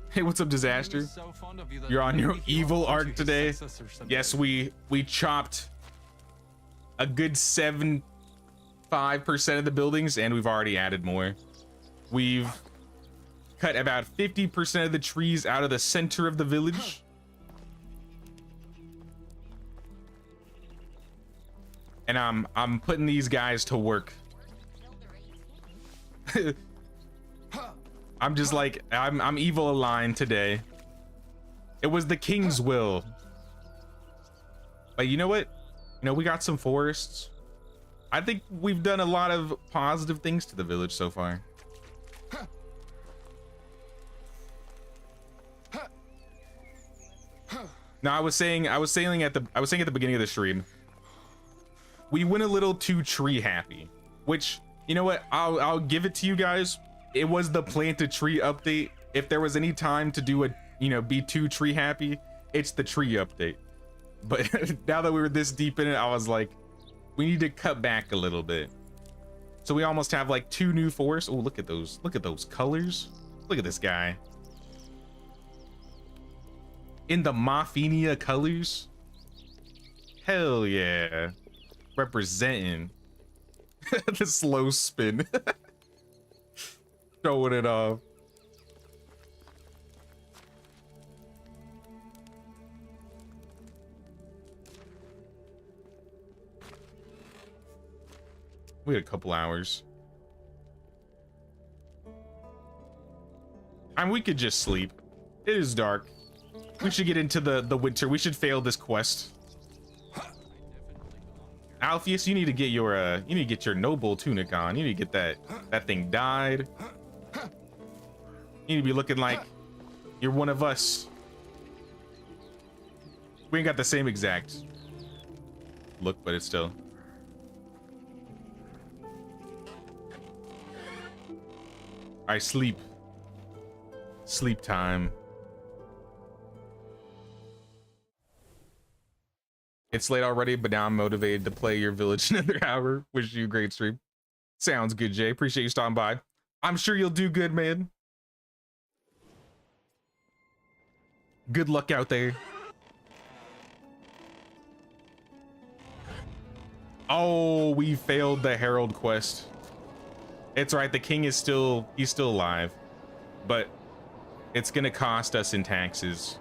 Hey, what's up, Disaster? So fond of you that You're on your maybe he'll evil want arc you to today. successor someday. Yes, we chopped a good 75% of the buildings, and we've already added more. We've cut about 50% of the trees out of the center of the village. And I'm putting these guys to work. I'm just like, I'm evil aligned today. It was the king's will. But you know what? You know, we got some forests. I think we've done a lot of positive things to the village so far. No, I was saying at the beginning of the stream, we went a little too tree happy, which, you know what, I'll give it to you guys. It was the plant a tree update. If there was any time to do a, you know, be too tree happy, it's the tree update. But now that we were this deep in it, I was like, we need to cut back a little bit. So we almost have like 2 new forests. Oh, look at those colors. Look at this guy in the Mafia colors. Hell yeah, representing. The slow spin. Throwing it off. We had a couple hours. I mean, we could just sleep. It is dark. We should get into the winter. We should fail this quest. Alpheus, you need to get your noble tunic on. You need to get that thing dyed. You need to be looking like you're one of us. We ain't got the same exact look, but it's still. I sleep. Sleep time. It's late already, but now I'm motivated to play your village another hour. Wish you a great stream. Sounds good, Jay. Appreciate you stopping by. I'm sure you'll do good, man. Good luck out there. Oh, we failed the Herald quest. It's right, the king is he's still alive, but it's gonna cost us in taxes.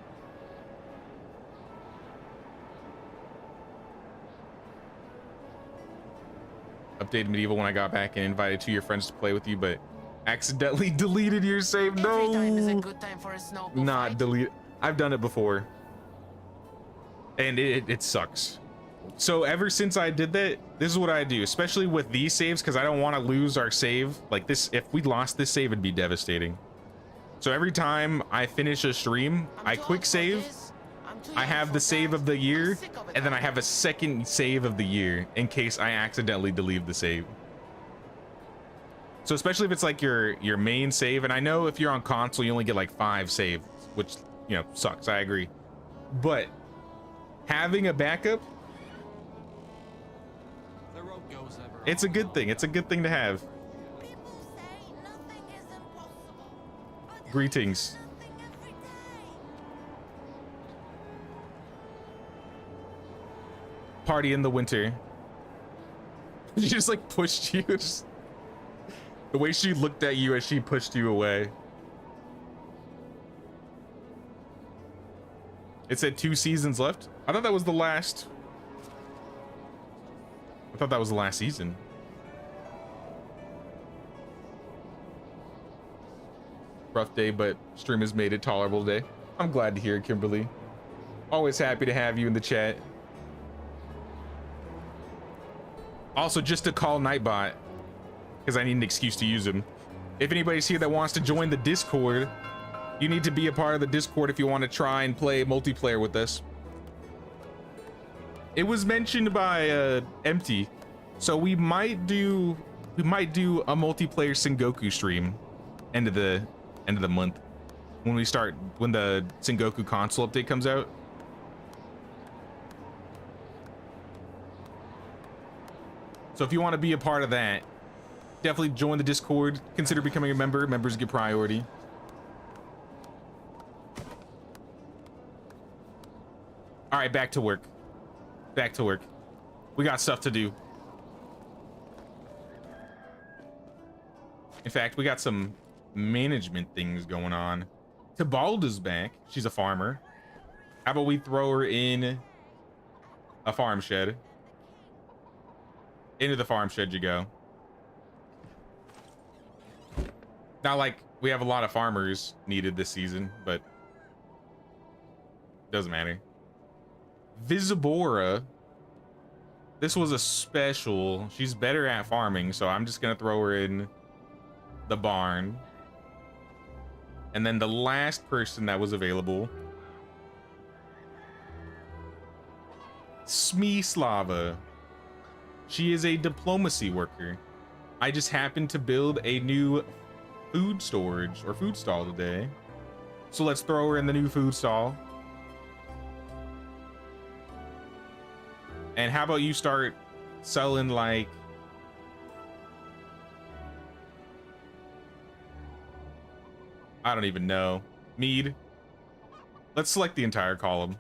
Updated medieval when I got back and invited 2 of your friends to play with you, but accidentally deleted your save. No, Every time is a good time for a snowball not fight. delete. I've done it before, and it sucks. So ever since I did that, this is what I do, especially with these saves, because I don't want to lose our save. Like this, if we lost this save, it'd be devastating. So every time I finish a stream, I quick save. I have the save of the year, and then I have a second save of the year in case I accidentally delete the save. So especially if it's like your main save, and I know if you're on console, you only get like 5 saves, which, you know, sucks. I agree. But having a backup, it's a good thing. It's a good thing to have. People say nothing is impossible, but Greetings. nothing every day. Party in the winter. She just like pushed you. Just, the way she looked at you as she pushed you away. It said 2 seasons left. I thought that was the last. I thought that was the last season. Rough day, but stream has made it tolerable today. I'm glad to hear it, Kimberly. Always happy to have you in the chat. Also, just to call Nightbot, because I need an excuse to use him. If anybody's here that wants to join the Discord, you need to be a part of the Discord if you want to try and play multiplayer with us. It was mentioned by Empty, so we might do a multiplayer Sengoku stream end of the month. when the Sengoku console update comes out. So if you want to be a part of that, definitely join the Discord. Consider becoming a member. Members get priority. All right, back to work. Back to work. We got stuff to do. In fact, we got some management things going on. Tibalda's back. She's a farmer. How about we throw her in a farm shed? Into the farm shed you go. Not like we have a lot of farmers needed this season, but doesn't matter. Visibora. This was a special. She's better at farming, so I'm just gonna throw her in the barn. And then the last person that was available, Smislava. She is a diplomacy worker. I just happened to build a new food storage or food stall today. So let's throw her in the new food stall. And how about you start selling like I don't even know. Mead. Let's select the entire column.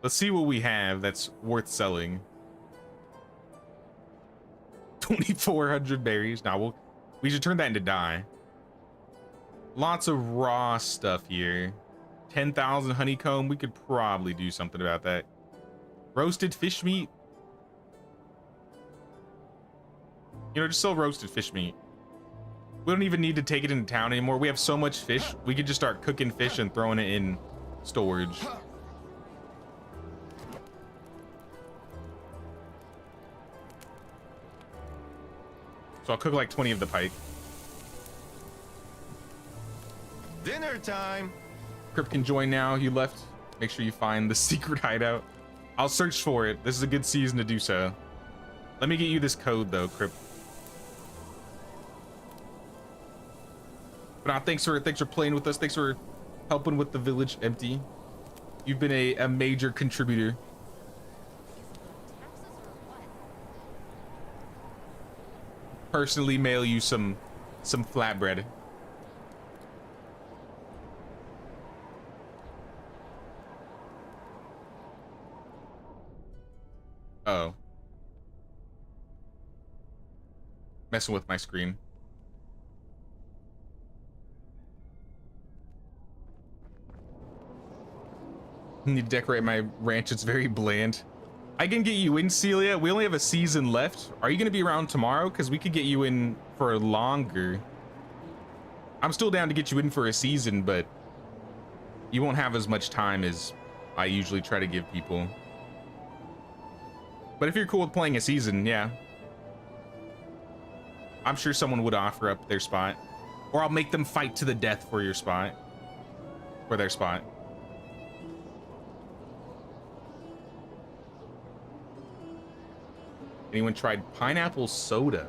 Let's see what we have that's worth selling. 2,400 berries. Now we should turn that into dye. Lots of raw stuff here. 10,000 honeycomb. We could probably do something about that. Roasted fish meat. You know, just sell roasted fish meat. We don't even need to take it into town anymore. We have so much fish. We could just start cooking fish and throwing it in storage. So I'll cook like 20 of the pike. Dinner time. Crip can join now. You left. Make sure you find the secret hideout. I'll search for it. This is a good season to do so. Let me get you this code though, Crip. But thanks for playing with us. Thanks for helping with the village empty. You've been a major contributor. Personally mail you some flatbread. Oh. Messing with my screen. Need to decorate my ranch. It's very bland. I can get you in, Celia. We only have a season left. Are you gonna be around tomorrow? Because we could get you in for longer. I'm still down to get you in for a season, but you won't have as much time as I usually try to give people. But if you're cool with playing a season, yeah. I'm sure someone would offer up their spot. Or I'll make them fight to the death for your spot. For their spot. Anyone tried pineapple soda?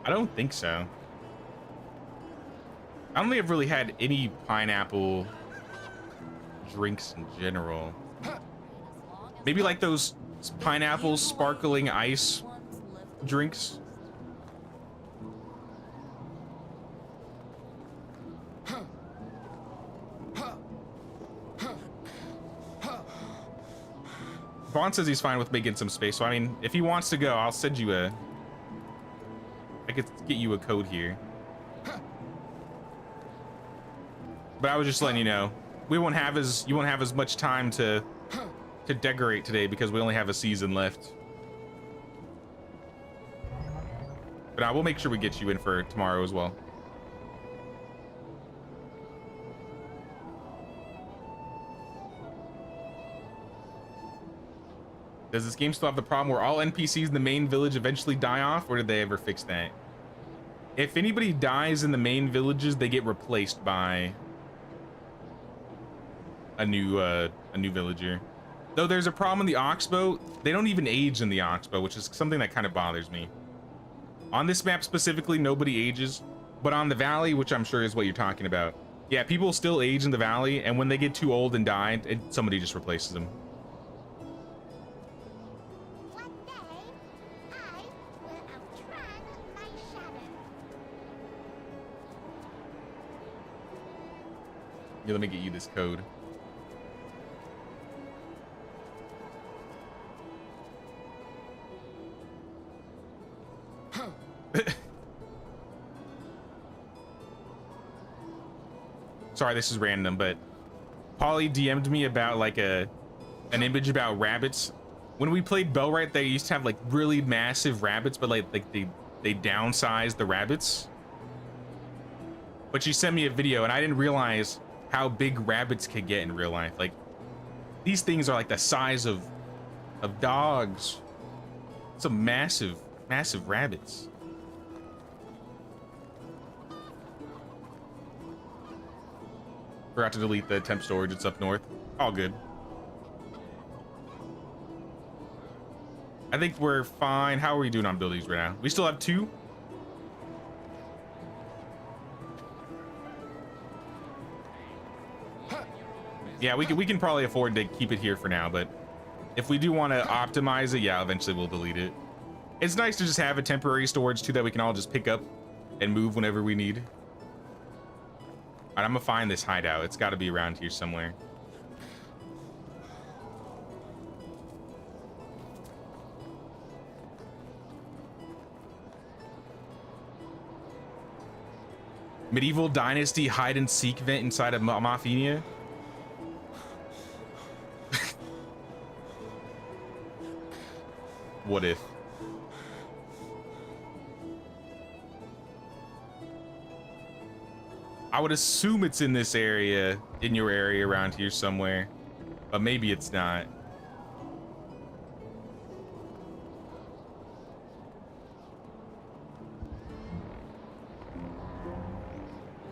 I don't think so. I don't think I've really had any pineapple drinks in general. Maybe like those pineapple sparkling ice drinks. Vaughn says he's fine with making some space, so I mean, if he wants to go, I'll send you I could get you a code here. But I was just letting you know, you won't have as much time to decorate today because we only have a season left. But I will make sure we get you in for tomorrow as well. Does this game still have the problem where all NPCs in the main village eventually die off, or did they ever fix that? If anybody dies in the main villages, they get replaced by a new villager. Though there's a problem in the Oxbow, they don't even age in the Oxbow, which is something that kind of bothers me. On this map specifically, nobody ages. But on the valley, which I'm sure is what you're talking about, yeah, people still age in the valley, and when they get too old and die, somebody just replaces them. One day, I will outrun my shadow. Yeah, let me get you this code. Sorry, this is random, but Polly DM'd me about like an image about rabbits. When we played Bellwright, they used to have like really massive rabbits, but like they downsized the rabbits. But she sent me a video, and I didn't realize how big rabbits could get in real life. Like these things are like the size of dogs. Some massive rabbits. Forgot to delete the temp storage. It's up north. All good. I think we're fine. How are we doing on buildings right now? We still have 2. Yeah, we can probably afford to keep it here for now, but if we do want to optimize it, yeah, eventually we'll delete it. It's nice to just have a temporary storage too that we can all just pick up and move whenever we need. All right, I'm gonna find this hideout. It's got to be around here somewhere. Medieval Dynasty hide and seek vent inside of Mafia. What if? I would assume it's in this area, in your area around here somewhere, but maybe it's not.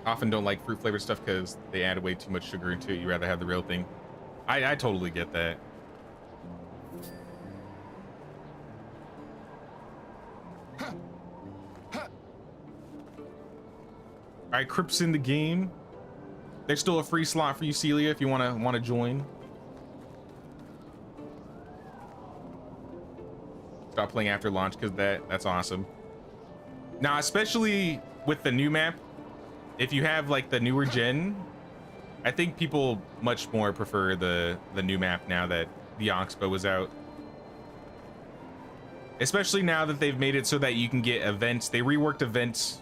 Often don't like fruit flavored stuff because they add way too much sugar into it. You rather have the real thing. I totally get that. All right, Crips in the game. There's still a free slot for you, Celia, if you wanna join. Stop playing after launch because that's awesome. Now, especially with the new map, if you have like the newer gen, I think people much more prefer the new map now that the Oxbow is out. Especially now that they've made it so that you can get events. They reworked events.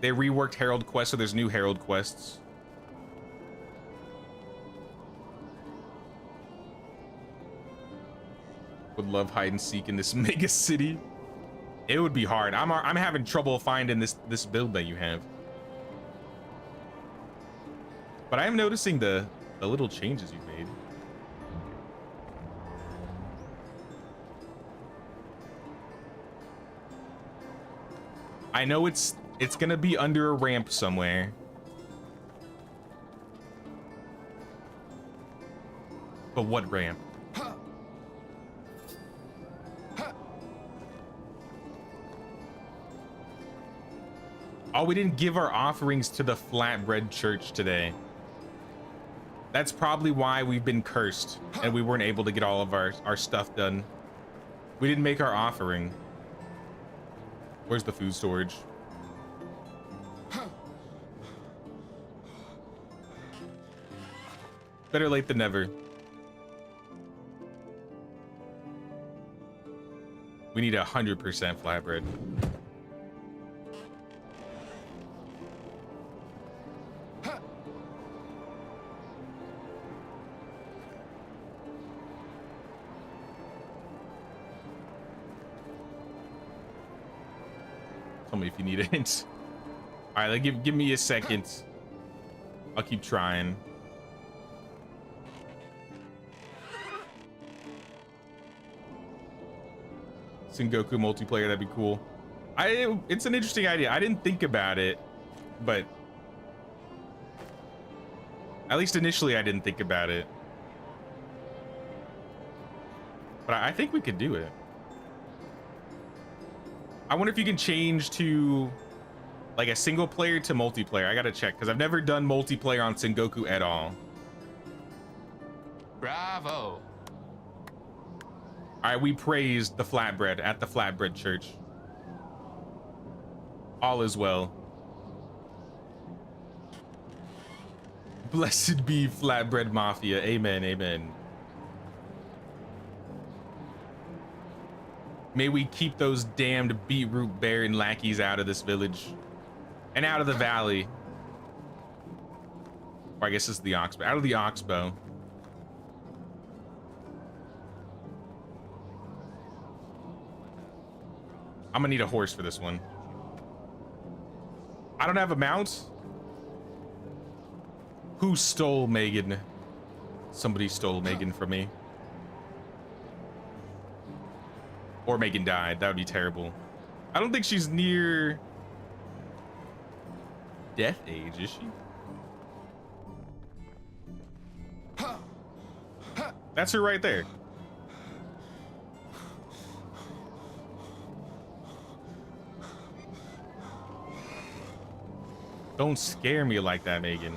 They reworked Herald quests, so there's new Herald quests. Would love hide and seek in this mega city. It would be hard. I'm having trouble finding this build that you have. But I am noticing the little changes you've made. I know it's gonna be under a ramp somewhere. But what ramp? Oh, we didn't give our offerings to the Flatbread Church today. That's probably why we've been cursed and we weren't able to get all of our stuff done. We didn't make our offering. Where's the food storage? Better late than never. We need 100% flatbread. Tell me if you need it. All right, give me a second. I'll keep trying. Sengoku multiplayer, that'd be cool. It's an interesting idea. I didn't think about it, but at least initially I didn't think about it. But I think we could do it. I wonder if you can change to Like a single player to multiplayer. I gotta check because I've never done multiplayer on Sengoku at all. Bravo. All right, we praised the flatbread at the Flatbread Church. All is well. Blessed be Flatbread Mafia. Amen, amen. May we keep those damned beetroot baron lackeys out of this village. And out of the valley. Or I guess it's the oxbow. Out of the oxbow. I'm gonna need a horse for this one. I don't have a mount. Who stole Megan? Somebody stole Megan from me. Or Megan died. That would be terrible. I don't think she's near death age, is she? That's her right there. Don't scare me like that, Megan.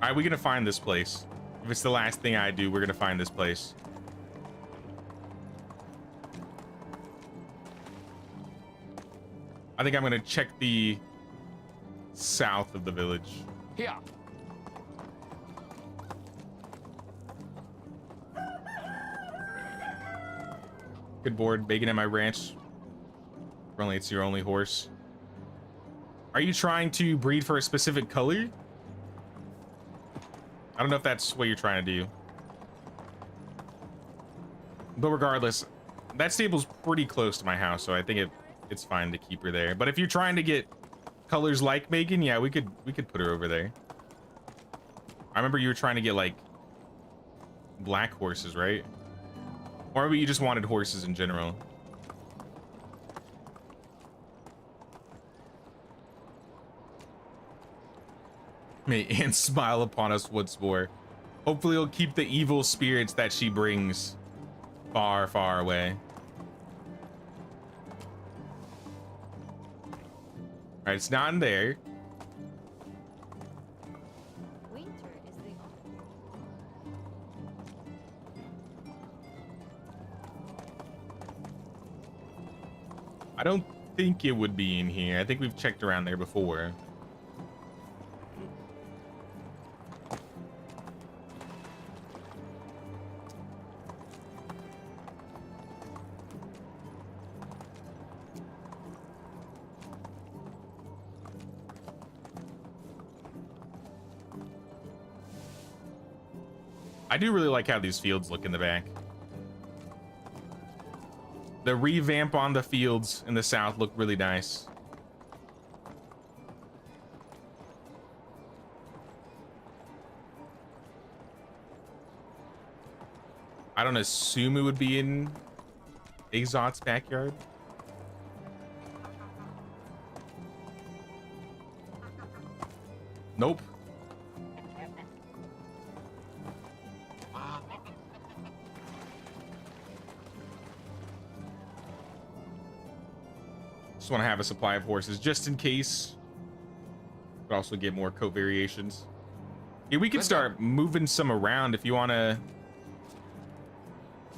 All right, we're gonna find this place. If it's the last thing I do, we're gonna find this place. I think I'm gonna check the south of the village. Here. Good board, bacon at my ranch. Apparently it's your only horse. Are you trying to breed for a specific color? I don't know if that's what you're trying to do. But regardless, that stable's pretty close to my house, so I think it's fine to keep her there. But if you're trying to get colors like Megan, yeah, we could put her over there. I remember you were trying to get like black horses, right? Or maybe you just wanted horses in general. May Anne smile upon us once more. Hopefully it'll keep the evil spirits that she brings far, far away. All right, it's not in there. Winter is the I don't think it would be in here. I think we've checked around there before. I do really like how these fields look in the back. The revamp on the fields in the south look really nice. I don't assume it would be in Exot's backyard. Nope. Just want to have a supply of horses just in case. But also get more coat variations. Yeah, we can start moving some around if you want to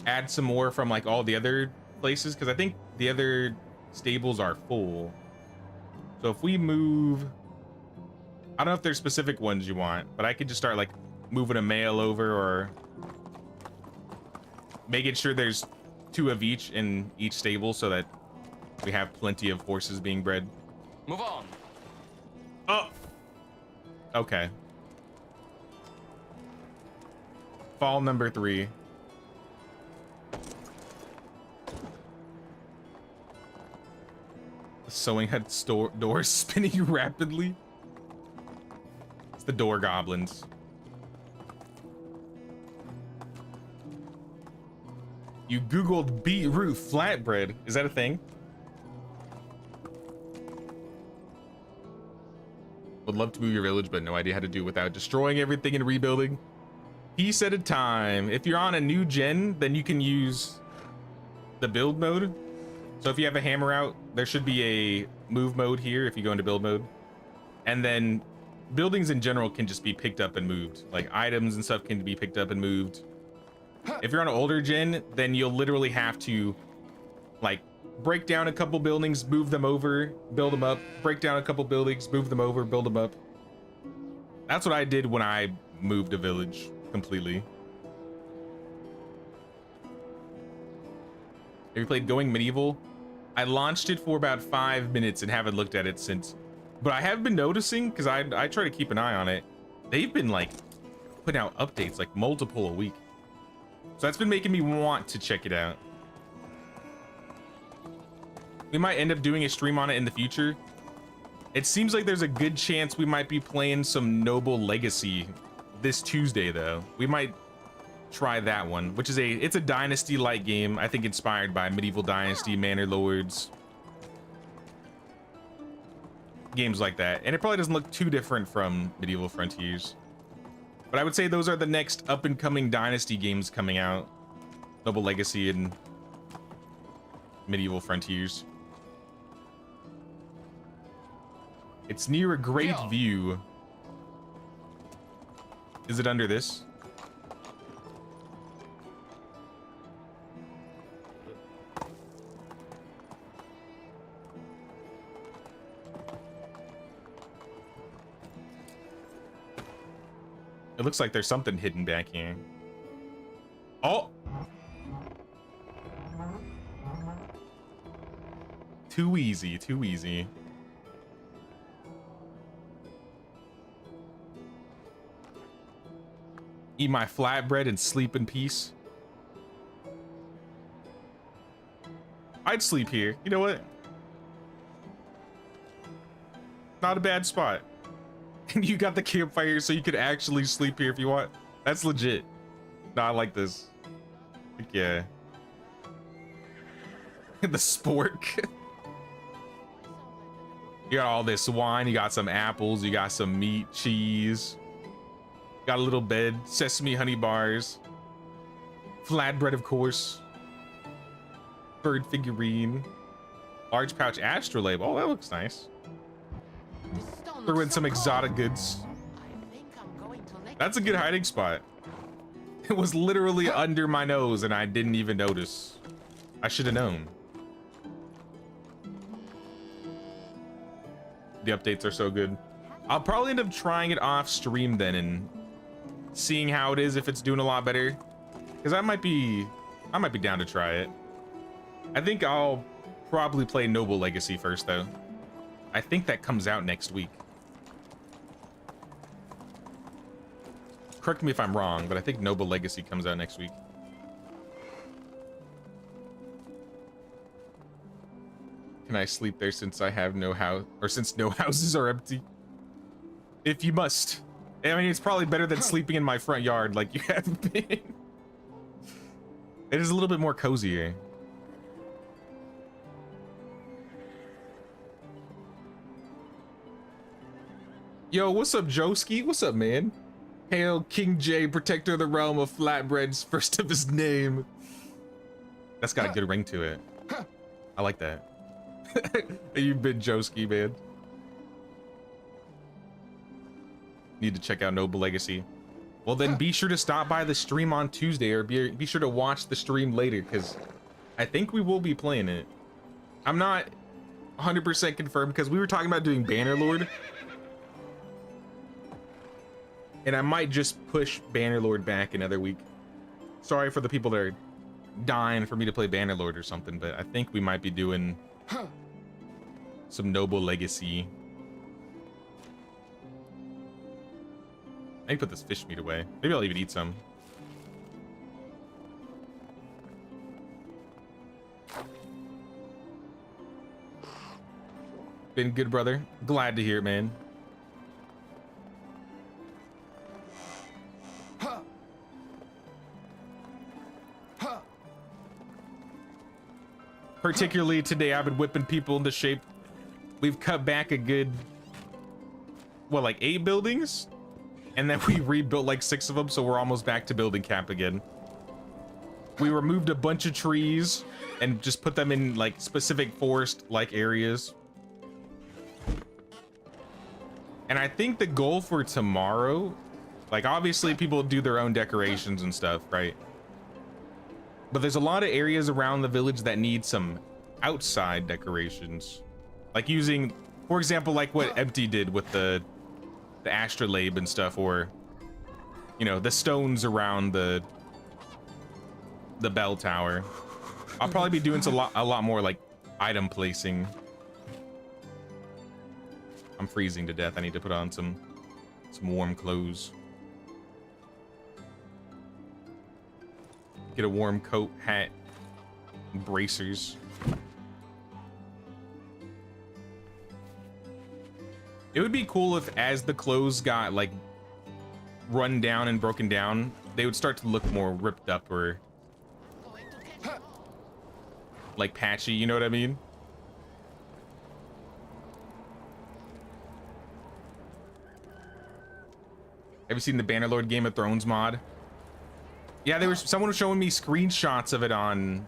add some more from like all the other places, because I think the other stables are full. So if we move, I don't know if there's specific ones you want, but I could just start like moving a male over or making sure there's 2 of each in each stable so that we have plenty of horses being bred. Move on. Oh, okay. Fall number 3. The sewing head door spinning rapidly. It's the door goblins. You Googled beetroot flatbread. Is that a thing? Would love to move your village, but no idea how to do it without destroying everything and rebuilding. piece at a time. If you're on a new gen, then you can use the build mode. So if you have a hammer out, there should be a move mode here if you go into build mode. And then buildings in general can just be picked up and moved. Like items and stuff can be picked up and moved. If you're on an older gen, then you'll literally have to like break down a couple buildings, move them over, build them up, break down a couple buildings, move them over, build them up. That's what I did when I moved a village completely. Have you played Going Medieval? I launched it for about 5 minutes and haven't looked at it since. But I have been noticing, because I try to keep an eye on it, they've been like putting out updates, like multiple a week. So that's been making me want to check it out. We might end up doing a stream on it in the future. It seems like there's a good chance we might be playing some Noble Legacy this Tuesday though. We might try that one, which is it's a Dynasty light game, I think inspired by Medieval Dynasty, Manor Lords, games like that. And it probably doesn't look too different from Medieval Frontiers. But I would say those are the next up and coming Dynasty games coming out. Noble Legacy and Medieval Frontiers. It's near a great view. Is it under this? It looks like there's something hidden back here. Oh! Too easy, too easy. Eat my flatbread and sleep in peace. I'd sleep here. You know what? Not a bad spot. And you got the campfire so you could actually sleep here if you want. That's legit. No, I like this. Heck yeah. The spork. You got all this wine, you got some apples, you got some meat, cheese. Got a little bed, sesame honey bars. Flatbread, of course. Bird figurine. Large pouch astrolabe. Oh, that looks nice. Throw in some exotic goods. That's a good hiding spot. It was literally under my nose and I didn't even notice. I should have known. The updates are so good. I'll probably end up trying it off stream then and seeing how it is, if it's doing a lot better. Because I might be down to try it. I think I'll probably play Noble Legacy first though. I think that comes out next week. Correct me if I'm wrong, but I think Noble Legacy comes out next week. Can I sleep there since I have no house, or since no houses are empty? If you must. I mean, it's probably better than sleeping in my front yard like you have been. It is a little bit more cozier. Yo, what's up, Joski? What's up, man? Hail King J, protector of the realm of flatbreads, first of his name. That's got a good ring to it. I like that. You've been Joski, man. Need to check out Noble Legacy. Well, then be sure to stop by the stream on Tuesday, or be sure to watch the stream later, because I think we will be playing it. I'm not 100% confirmed, because we were talking about doing Bannerlord. And I might just push Bannerlord back another week. Sorry for the people that are dying for me to play Bannerlord or something, but I think we might be doing some Noble Legacy. I need to put this fish meat away. Maybe I'll even eat some. Been good, brother. Glad to hear it, man. Particularly today, I've been whipping people into shape. We've cut back a good, what, like 8 buildings? and then we rebuilt like 6 of them, so we're almost back to building camp again. We removed a bunch of trees and just put them in like specific forest-like areas. And I think the goal for tomorrow, like obviously people do their own decorations and stuff, right? But there's a lot of areas around the village that need some outside decorations. Like using, for example, like what Empty did with the astrolabe and stuff, or, you know, the stones around the bell tower. I'll probably be doing a lot more like item placing. I'm freezing to death. I need to put on some warm clothes. Get a warm coat, hat, bracers. It would be cool if as the clothes got like run down and broken down, they would start to look more ripped up or like patchy, you know what I mean? Have you seen the Bannerlord Game of Thrones mod? Yeah, someone was showing me screenshots of it on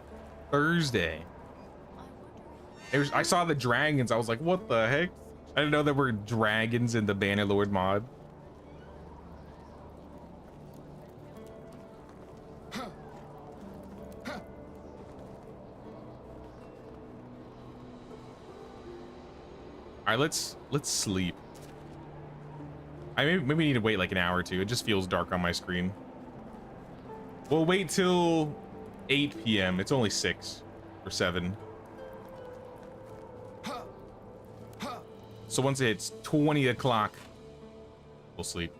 Thursday. I saw the dragons. I was like, what the heck? I didn't know there were dragons in the Bannerlord mod. All right, let's sleep. I maybe need to wait like an hour or two. It just feels dark on my screen. We'll wait till 8 p.m. It's only 6 or 7. So once it hits 20 o'clock, we'll sleep.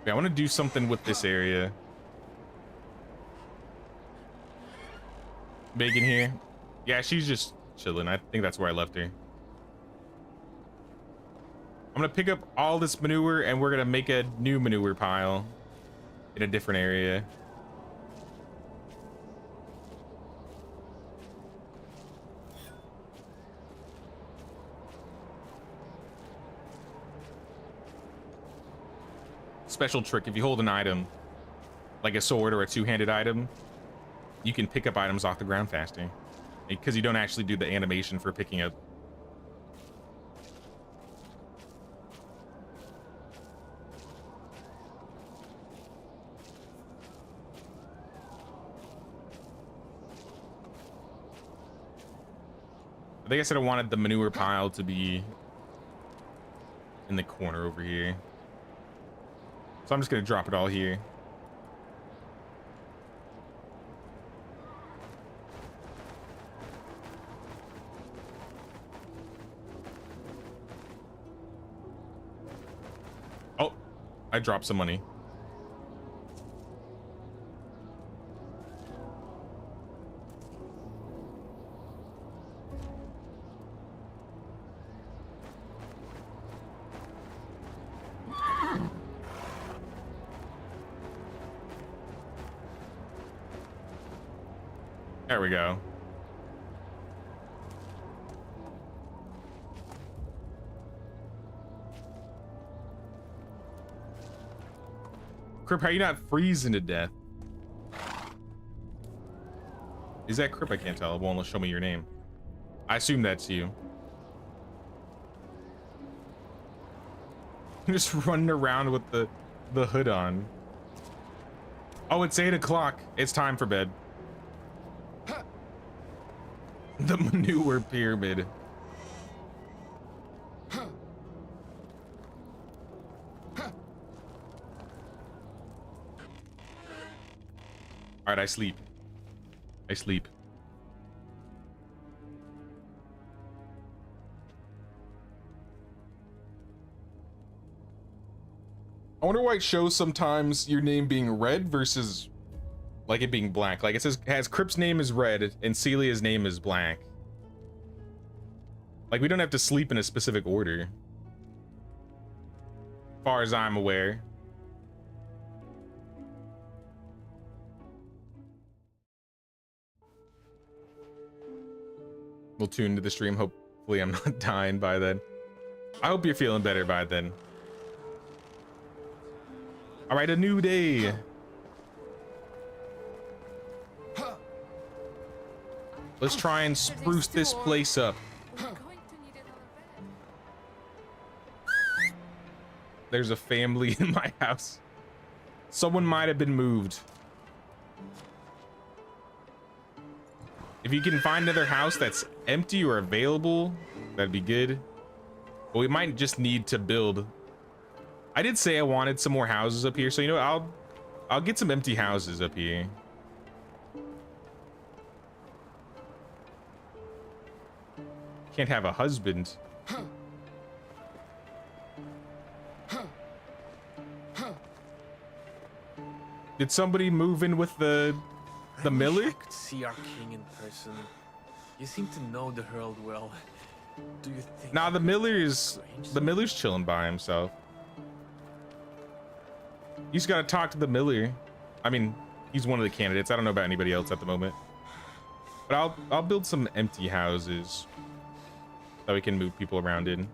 Yeah, I want to do something with this area. Megan here. Yeah, she's just chilling. I think that's where I left her. I'm gonna pick up all this manure and we're gonna make a new manure pile in a different area. Special trick: if you hold an item like a sword or a two-handed item, you can pick up items off the ground faster because you don't actually do the animation for picking up. I think I said I wanted the manure pile to be in the corner over here. So I'm just gonna drop it all here. Oh, I dropped some money. There we go. Crip, how you not freezing to death? Is that Crip? I can't tell. It won't show me your name. I assume that's you. Just running around with the hood on. Oh, it's 8 o'clock. It's time for bed. The manure pyramid. All right, I sleep. I sleep. I wonder why it shows sometimes your name being red versus like it being black. Like it says, has Crip's name is red and Celia's name is black. Like we don't have to sleep in a specific order. far as I'm aware. We'll tune to the stream. Hopefully I'm not dying by then. I hope you're feeling better by then. All right, a new day. Let's try and spruce this place up. There's a family in my house. Someone might have been moved. If you can find another house that's empty or available, that'd be good. But we might just need to build. I did say I wanted some more houses up here, so you know what, I'll get some empty houses up here. Can't have a husband. Did somebody move in with the miller? I could see our king in person. You seem to know the herald well. Do you think? Nah, the miller's chilling by himself. You just gotta talk to the miller. I mean, he's one of the candidates. I don't know about anybody else at the moment. But I'll build some empty houses that we can move people around in.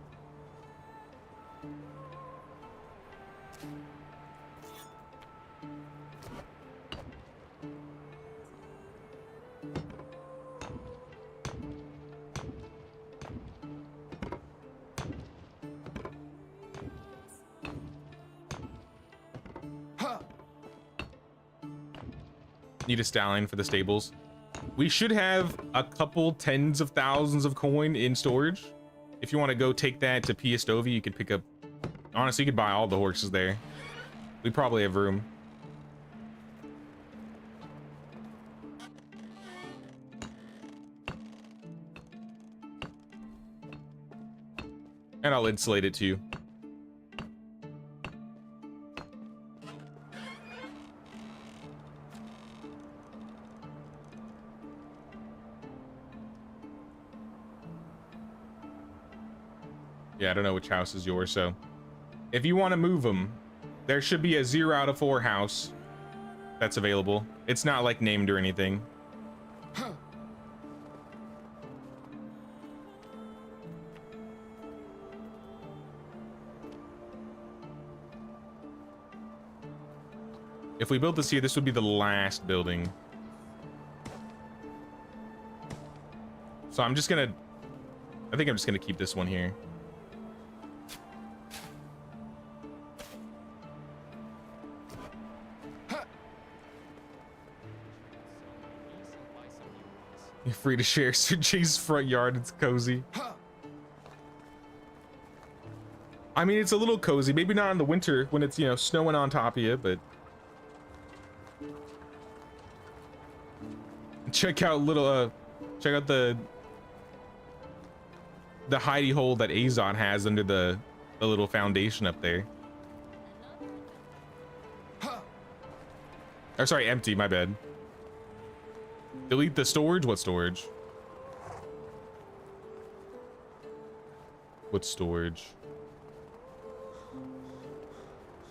Need a stallion for the stables. We should have a couple tens of thousands of coin in storage. If you want to go take that to Piastovi, you could pick up, honestly, you could buy all the horses there. We probably have room. And I'll insulate it too. Yeah, I don't know which house is yours, so if you want to move them, there should be a 0 out of 4 house that's available. It's not like named or anything. If we built this here, this would be the last building. So I think I'm just gonna keep this one here. You're free to share Sergei's front yard. It's cozy. I mean, it's a little cozy. Maybe not in the winter when it's, you know, snowing on top of you, but check out check out the hidey hole that Azon has under the little foundation up there. Or sorry, empty, my bad. Delete the storage? What storage? What storage?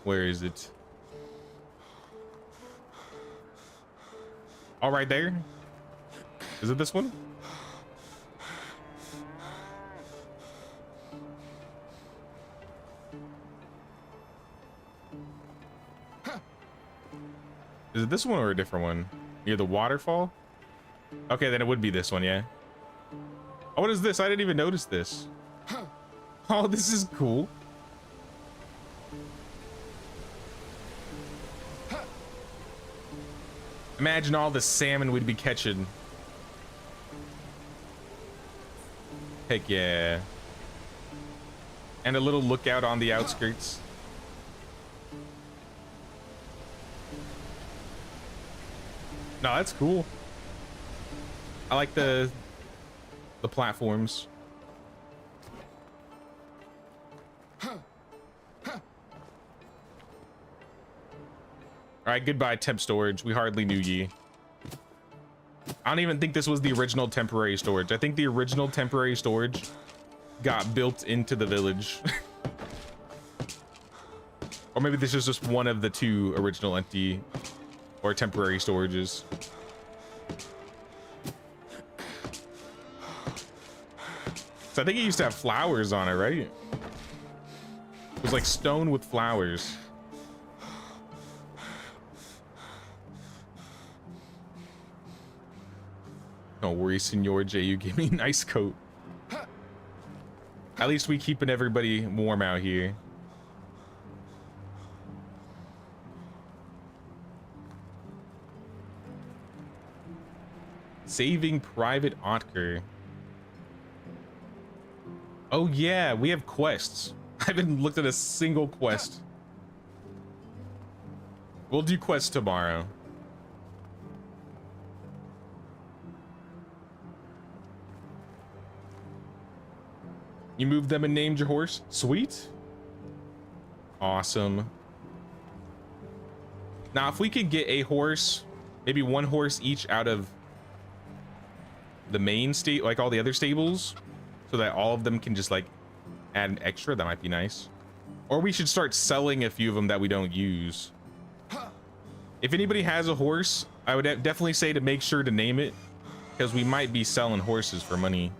Where is it? All right, there. Is it this one? Is it this one or a different one? Near the waterfall? Okay, then it would be this one, yeah. Oh, what is this? I didn't even notice this. Oh, this is cool. Imagine all the salmon we'd be catching. Heck yeah. And a little lookout on the outskirts. No, that's cool. I like the platforms. All right, goodbye, temp storage. We hardly knew ye. I don't even think this was the original temporary storage. I think the original temporary storage got built into the village. Or maybe this is just one of the two original empty or temporary storages. So I think it used to have flowers on it, right? It was like stone with flowers. Don't worry, Senor J, you gave me a nice coat. At least we keeping everybody warm out here. Saving Private Otker. Oh yeah, we have quests. I haven't looked at a single quest. We'll do quests tomorrow. You moved them and named your horse? Sweet. Awesome. Now, if we could get a horse, maybe one horse each out of the main state, like all the other stables, so that all of them can just like add an extra, that might be nice. Or we should start selling a few of them that we don't use. If anybody has a horse, I would definitely say to make sure to name it, because we might be selling horses for money.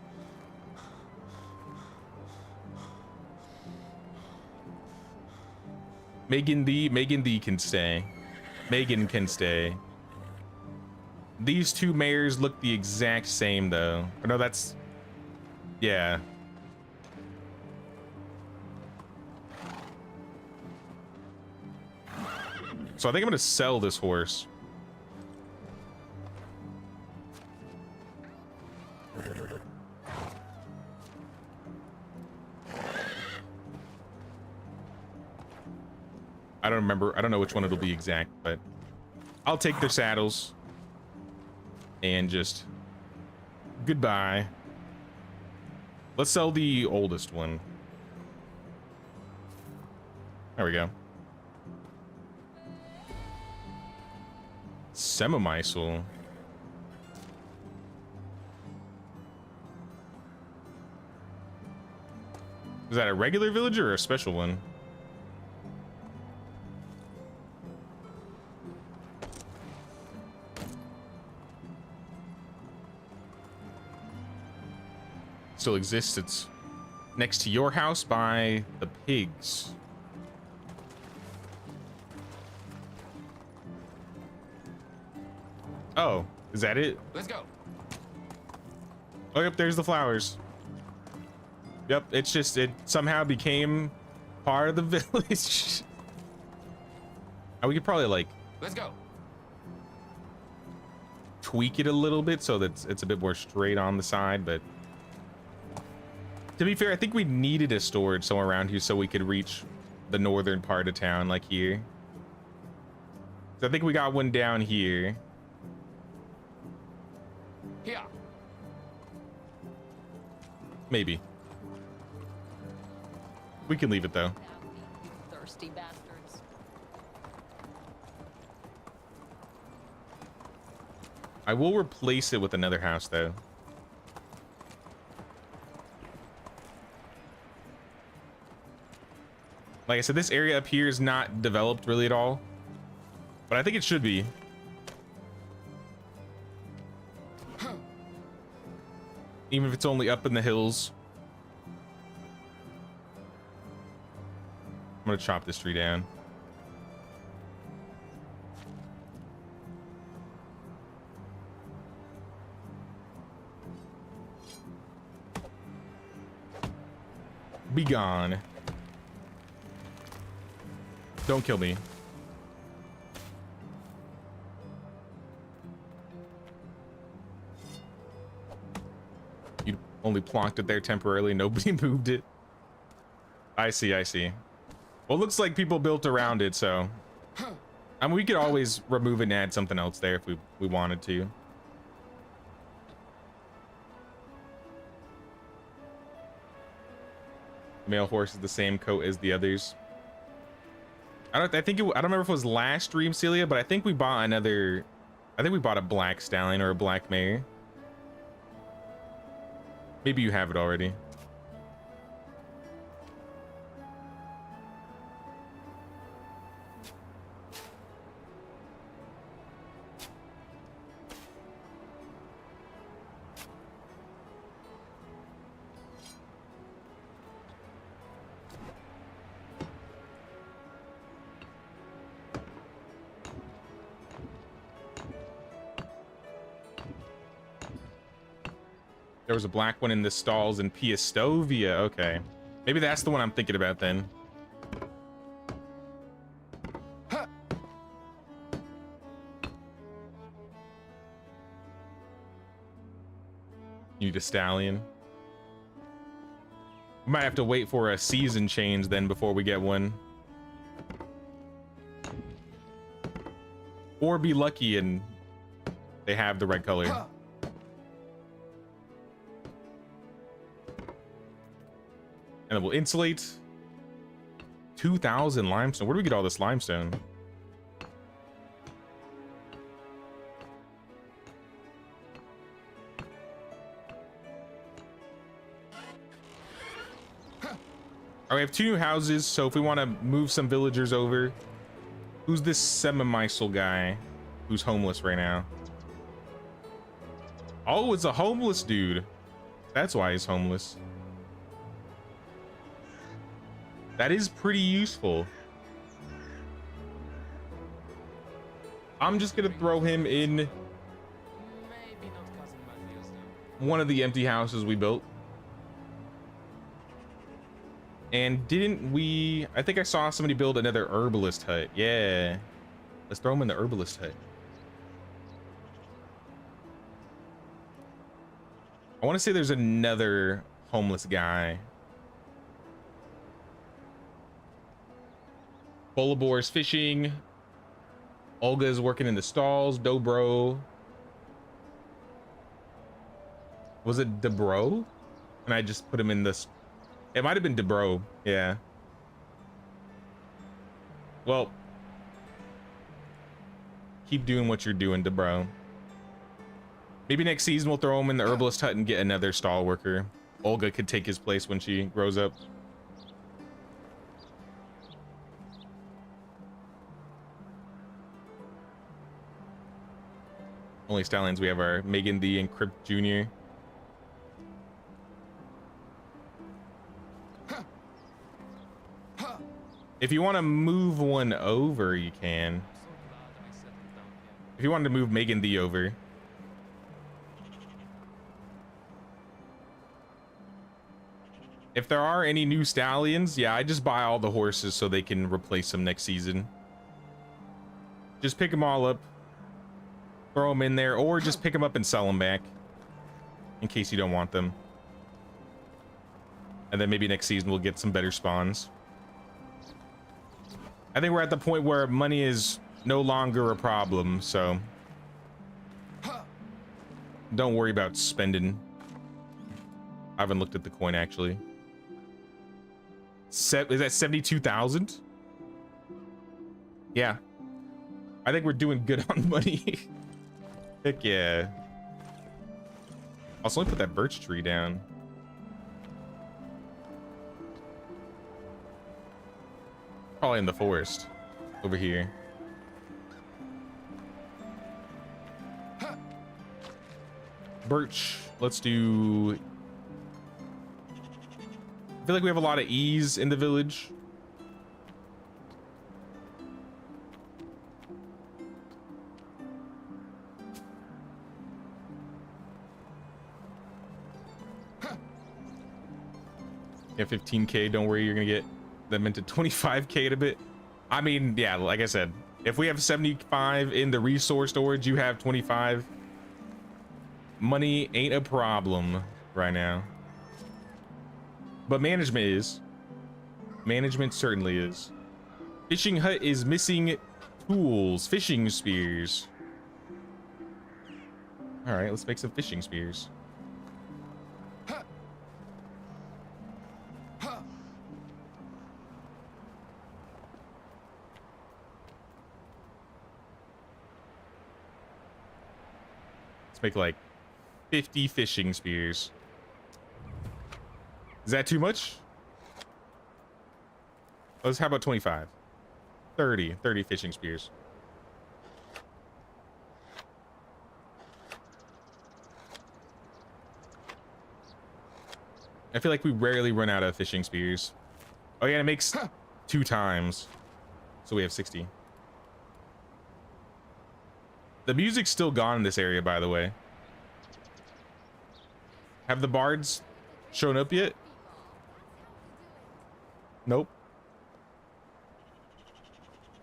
Megan D can stay. Megan can stay. These two mares look the exact same though. Or no, that's, yeah. So I think I'm gonna sell this horse. I don't remember. I don't know which one it'll be exact, but I'll take their saddles and just goodbye. Let's sell the oldest one. There we go. Semimysel. Is that a regular villager or a special one? Still exists. It's next to your house by the pigs. Oh, is that it? Let's go. Oh, yep, there's the flowers. Yep, it's just, it somehow became part of the village. We could probably like, Let's go. tweak it a little bit so that it's a bit more straight on the side, but to be fair, I think we needed a storage somewhere around here so we could reach the northern part of town, like here. So I think we got one down here. Here. Maybe. We can leave it though. You thirsty bastards. I will replace it with another house though. Like I said, this area up here is not developed really at all, but I think it should be. Even if it's only up in the hills. I'm gonna chop this tree down. Be gone. Don't kill me. You only plonked it there temporarily. Nobody moved it. I see, I see. Well, it looks like people built around it, so I mean, we could always remove it and add something else there if we wanted to. Male horse is the same coat as the others. I don't remember if it was last stream, Celia, but I think we bought another. I think we bought a black stallion or a black mare. Maybe you have it already. There was a black one in the stalls in Piastovia. Okay. Maybe that's the one I'm thinking about then. You need a stallion. We might have to wait for a season change then before we get one. Or be lucky and they have the right color. And then we'll insulate. 2,000 limestone. Where do we get all this limestone? All right, we have 2 new houses, so if we want to move some villagers over. Who's this Semimisel guy who's homeless right now? Oh, it's a homeless dude. That's why he's homeless. That is pretty useful. I'm just gonna throw him in Maybe not cousin Matthias though. one of the empty houses we built. And didn't we... I think I saw somebody build another herbalist hut. Yeah. Let's throw him in the herbalist hut. I want to say there's another homeless guy. Bolibor's fishing. Olga's working in the stalls. Dobro. Was it Dobro? And I just put him in this... It might have been Debro, yeah. Well, keep doing what you're doing, Debro. Maybe next season we'll throw him in the herbalist hut and get another stall worker. Olga could take his place when she grows up. Only stallions we have are Megan D and Crypt Jr. If you want to move one over, you can. If you wanted to move Megan D over. If there are any new stallions, yeah, I just buy all the horses so they can replace them next season. Just pick them all up, throw them in there, or just pick them up and sell them back in case you don't want them. And then maybe next season we'll get some better spawns. I think we're at the point where money is no longer a problem, so don't worry about spending. I haven't looked at the coin actually. Is that 72,000? Yeah. I think we're doing good on money. Heck yeah. Also, let me put that birch tree down. Probably in the forest over here. Birch. Let's do... I feel like we have a lot of ease in the village. Yeah, 15k, don't worry, you're gonna get them into 25k in a bit. I mean, yeah, like I said, if we have 75 in the resource storage, you have 25. Money ain't a problem right now. But management is. Management certainly is. Fishing hut is missing tools, fishing spears. All right, let's make some fishing spears. Let's make like 50 fishing spears. Is that too much? Let's, how about 25? 30 fishing spears. I feel like we rarely run out of fishing spears. Oh yeah, it makes 2 times. So we have 60. The music's still gone in this area, by the way. Have the bards shown up yet? Nope.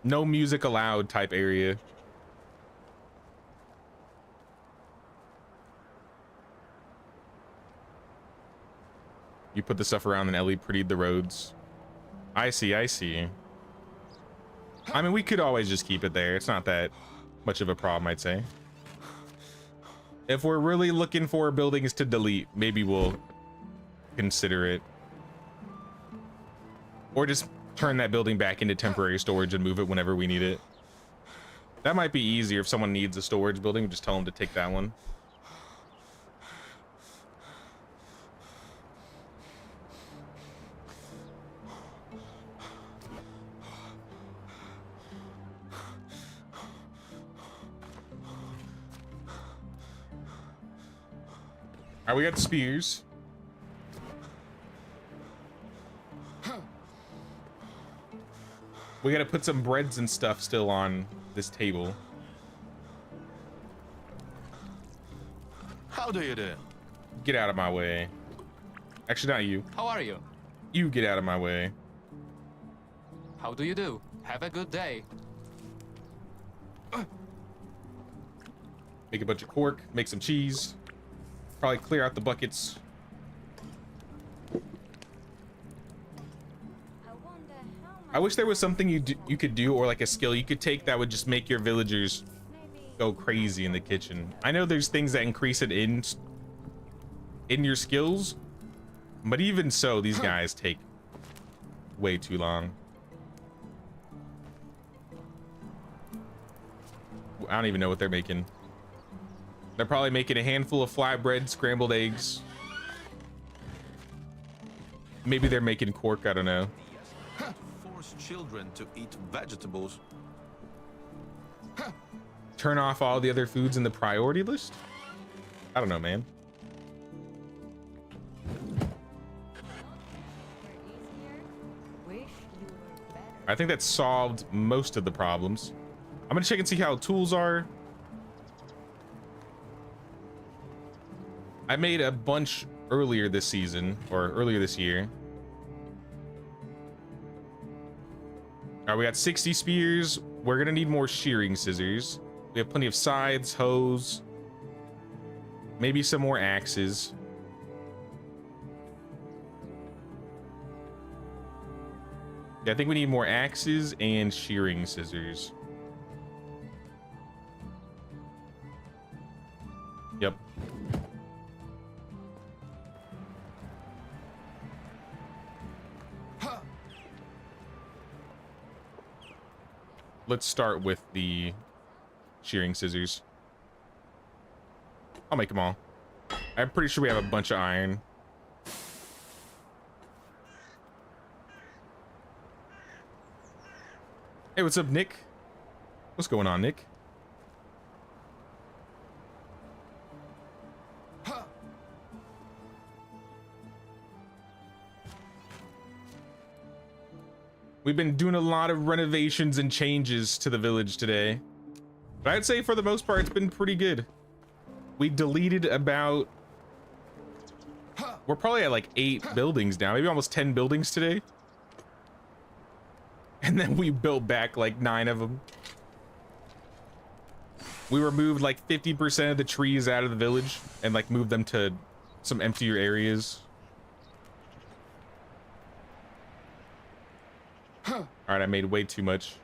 No music allowed type area. You put the stuff around and Ellie prettied the roads. I see, I see. I mean, we could always just keep it there. It's not that much of a problem, I'd say. If we're really looking for buildings to delete, maybe we'll consider it. Or just turn that building back into temporary storage and move it whenever we need it. That might be easier if someone needs a storage building, just tell them to take that one. All right, we got spears. We gotta put some breads and stuff still on this table. How do you do? Get out of my way. Actually, not you. How are you? You get out of my way. How do you do? Have a good day. Make a bunch of cork, make some cheese. Probably clear out the buckets. I wish there was something you could do, or like a skill you could take that would just make your villagers go crazy in the kitchen. I know there's things that increase it in your skills, but even so, these guys take way too long. I don't even know what they're making. They're probably making a handful of flatbread, scrambled eggs. Maybe they're making cork, I don't know. Force children to eat vegetables. Turn off all the other foods in the priority list? I don't know, man. I think that solved most of the problems. I'm gonna check and see how tools are. I made a bunch earlier this season, or earlier this year. All right, we got 60 spears. We're gonna need more shearing scissors. We have plenty of scythes, hoes, maybe some more axes. Yeah, I think we need more axes and shearing scissors. Yep. Let's start with the shearing scissors. I'll make them all. I'm pretty sure we have a bunch of iron. Hey, what's up, Nick? What's going on, Nick? We've been doing a lot of renovations and changes to the village today. But I'd say for the most part, it's been pretty good. We deleted about... We're probably at like 8 buildings now, maybe almost 10 buildings today. And then we built back like 9 of them. We removed like 50% of the trees out of the village and like moved them to some emptier areas. All right, I made way too much.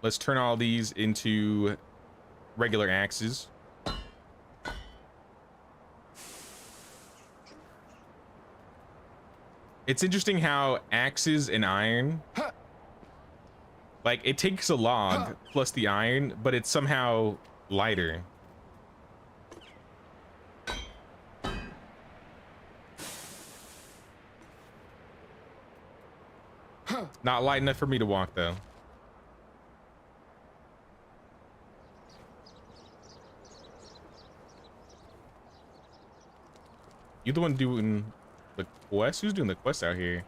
Let's turn all these into regular axes. It's interesting how axes and iron, like it takes a log plus the iron, but it's somehow lighter. Not light enough for me to walk though. You the one doing the quest? Who's doing the quest out here?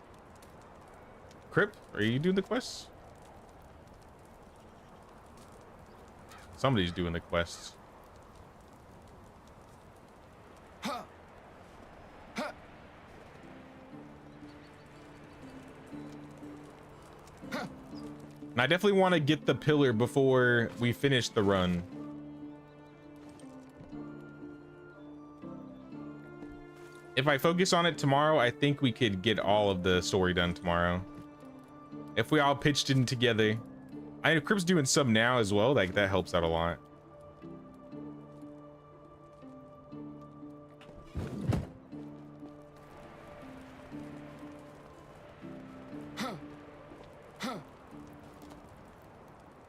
Crip, are you doing the quest? Somebody's doing the quests. And I definitely want to get the pillar before we finish the run. If I focus on it tomorrow, I think we could get all of the story done tomorrow. If we all pitched in together. I know Crip's doing some now as well, like that helps out a lot.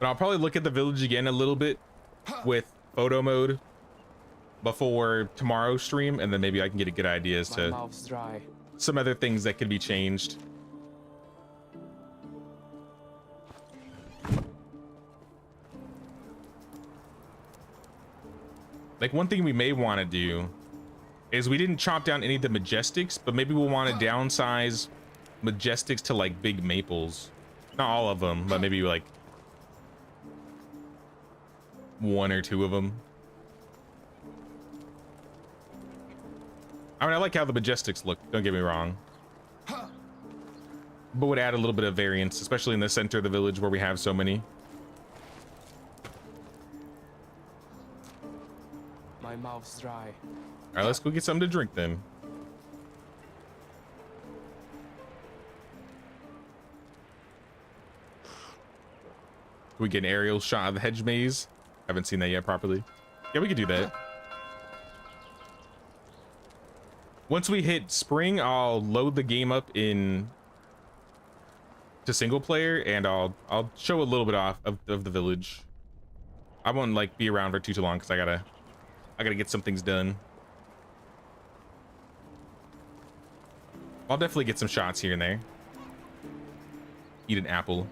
But I'll probably look at the village again a little bit with photo mode before tomorrow's stream, and then maybe I can get a good idea as My to mouth's dry. some other things that could be changed. Like one thing we may want to do is we didn't chop down any of the Majestics, but maybe we'll want to downsize Majestics to like big maples. Not all of them, but maybe like 1 or 2 of them. I mean, I like how the Majestics look, don't get me wrong. But would add a little bit of variance, especially in the center of the village where we have so many. My mouth's dry. All right, let's go get something to drink then. Can we get an aerial shot of the hedge maze? Haven't seen that yet properly. Yeah, we could do that. Once we hit spring, I'll load the game up in to single player, and I'll show a little bit off of the village. I won't like be around for too long because I gotta get some things done. I'll definitely get some shots here and there. Eat an apple.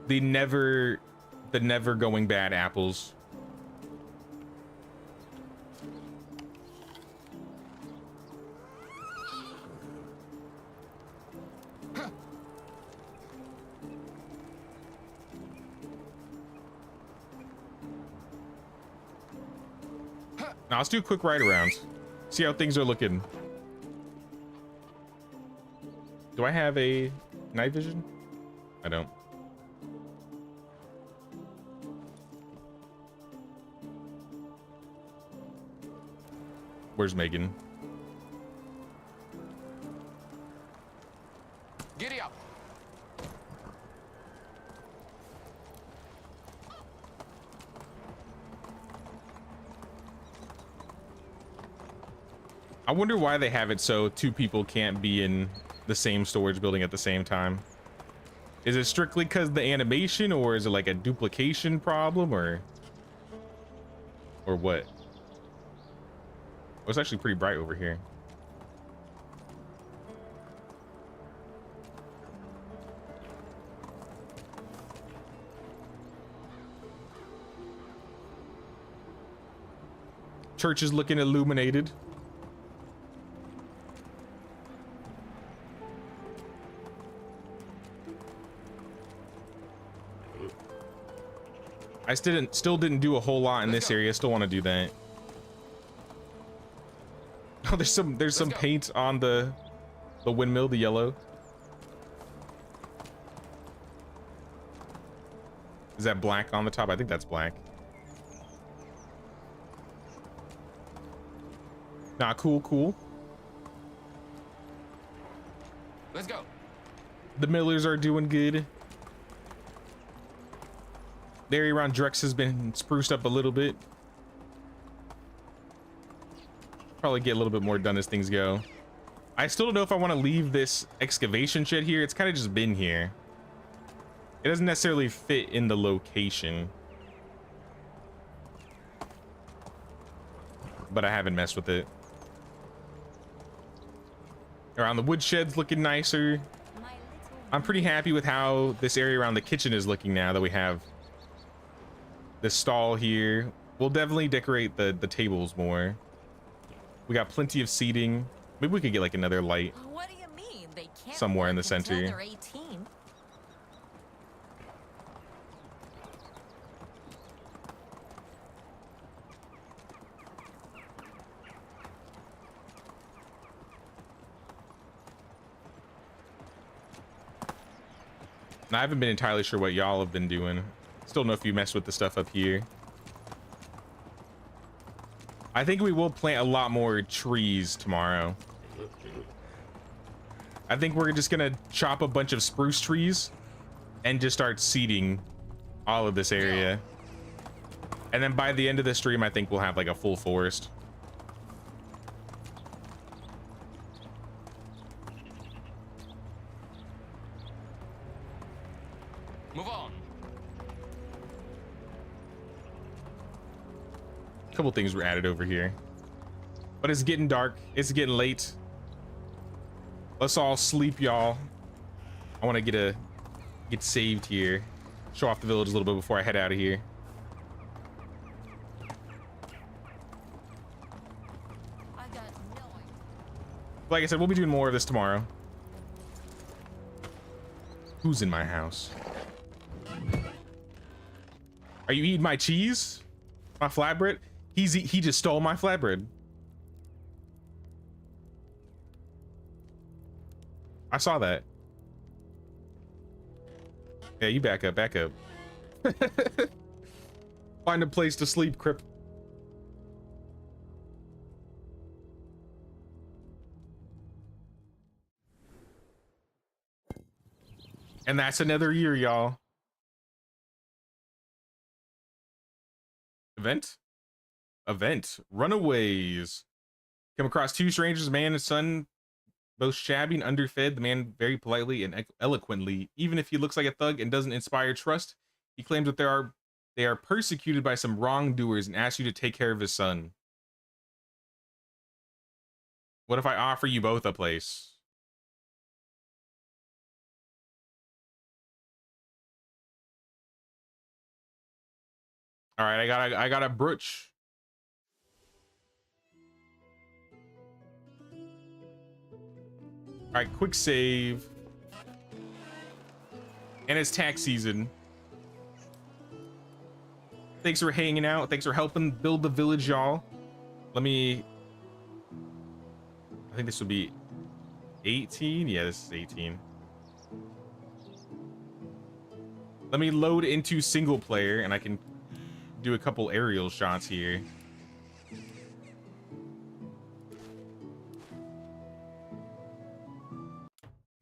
The never going bad apples. Now let's do a quick ride around. See how things are looking. Do I have a night vision? I don't. Where's Megan? Giddy up. I wonder why they have it so 2 people can't be in the same storage building at the same time. Is it strictly because the animation, or is it like a duplication problem, or what? Oh, it's actually pretty bright over here. Church is looking illuminated. I still didn't do a whole lot in this area. Still want to do that. Oh, there's some paint on the windmill, the yellow. Is that black on the top? I think that's black. Nah, cool. Let's go. The Millers are doing good. The area around Drex has been spruced up a little bit. Probably get a little bit more done as things go. I still don't know if I want to leave this excavation shed here. It's kind of just been here. It doesn't necessarily fit in the location. But I haven't messed with it. Around the woodshed's looking nicer. I'm pretty happy with how this area around the kitchen is looking now that we have this stall here. We'll definitely decorate the tables more. We got plenty of seating. Maybe we could get like another light What do you mean? They can't somewhere in the work until center. they're 18. And I haven't been entirely sure what y'all have been doing. Still know if you mess with the stuff up here. I think we will plant a lot more trees tomorrow. I think we're just gonna chop a bunch of spruce trees and just start seeding all of this area. And then by the end of the stream, I think we'll have like a full forest. Move on. A couple things were added over here, but it's getting dark. It's getting late. Let's all sleep, y'all. I want to get saved here. Show off the village a little bit before I head out of here. I got no idea. Like I said, we'll be doing more of this tomorrow. Who's in my house? Are you eating my cheese? My flatbread? He just stole my flatbread. I saw that. Yeah, you back up, back up. Find a place to sleep, Crip. And that's another year, y'all. Event. Runaways. Come across two strangers, a man and his son, both shabby and underfed. The man very politely and eloquently, even if he looks like a thug and doesn't inspire trust, he claims that they are persecuted by some wrongdoers and asks you to take care of his son. What if I offer you both a place? All right, I got a brooch. All right, quick save. And it's tax season. Thanks for hanging out. Thanks for helping build the village, y'all. I think this would be 18. Yeah, this is 18. Let me load into single player and I can do a couple aerial shots here.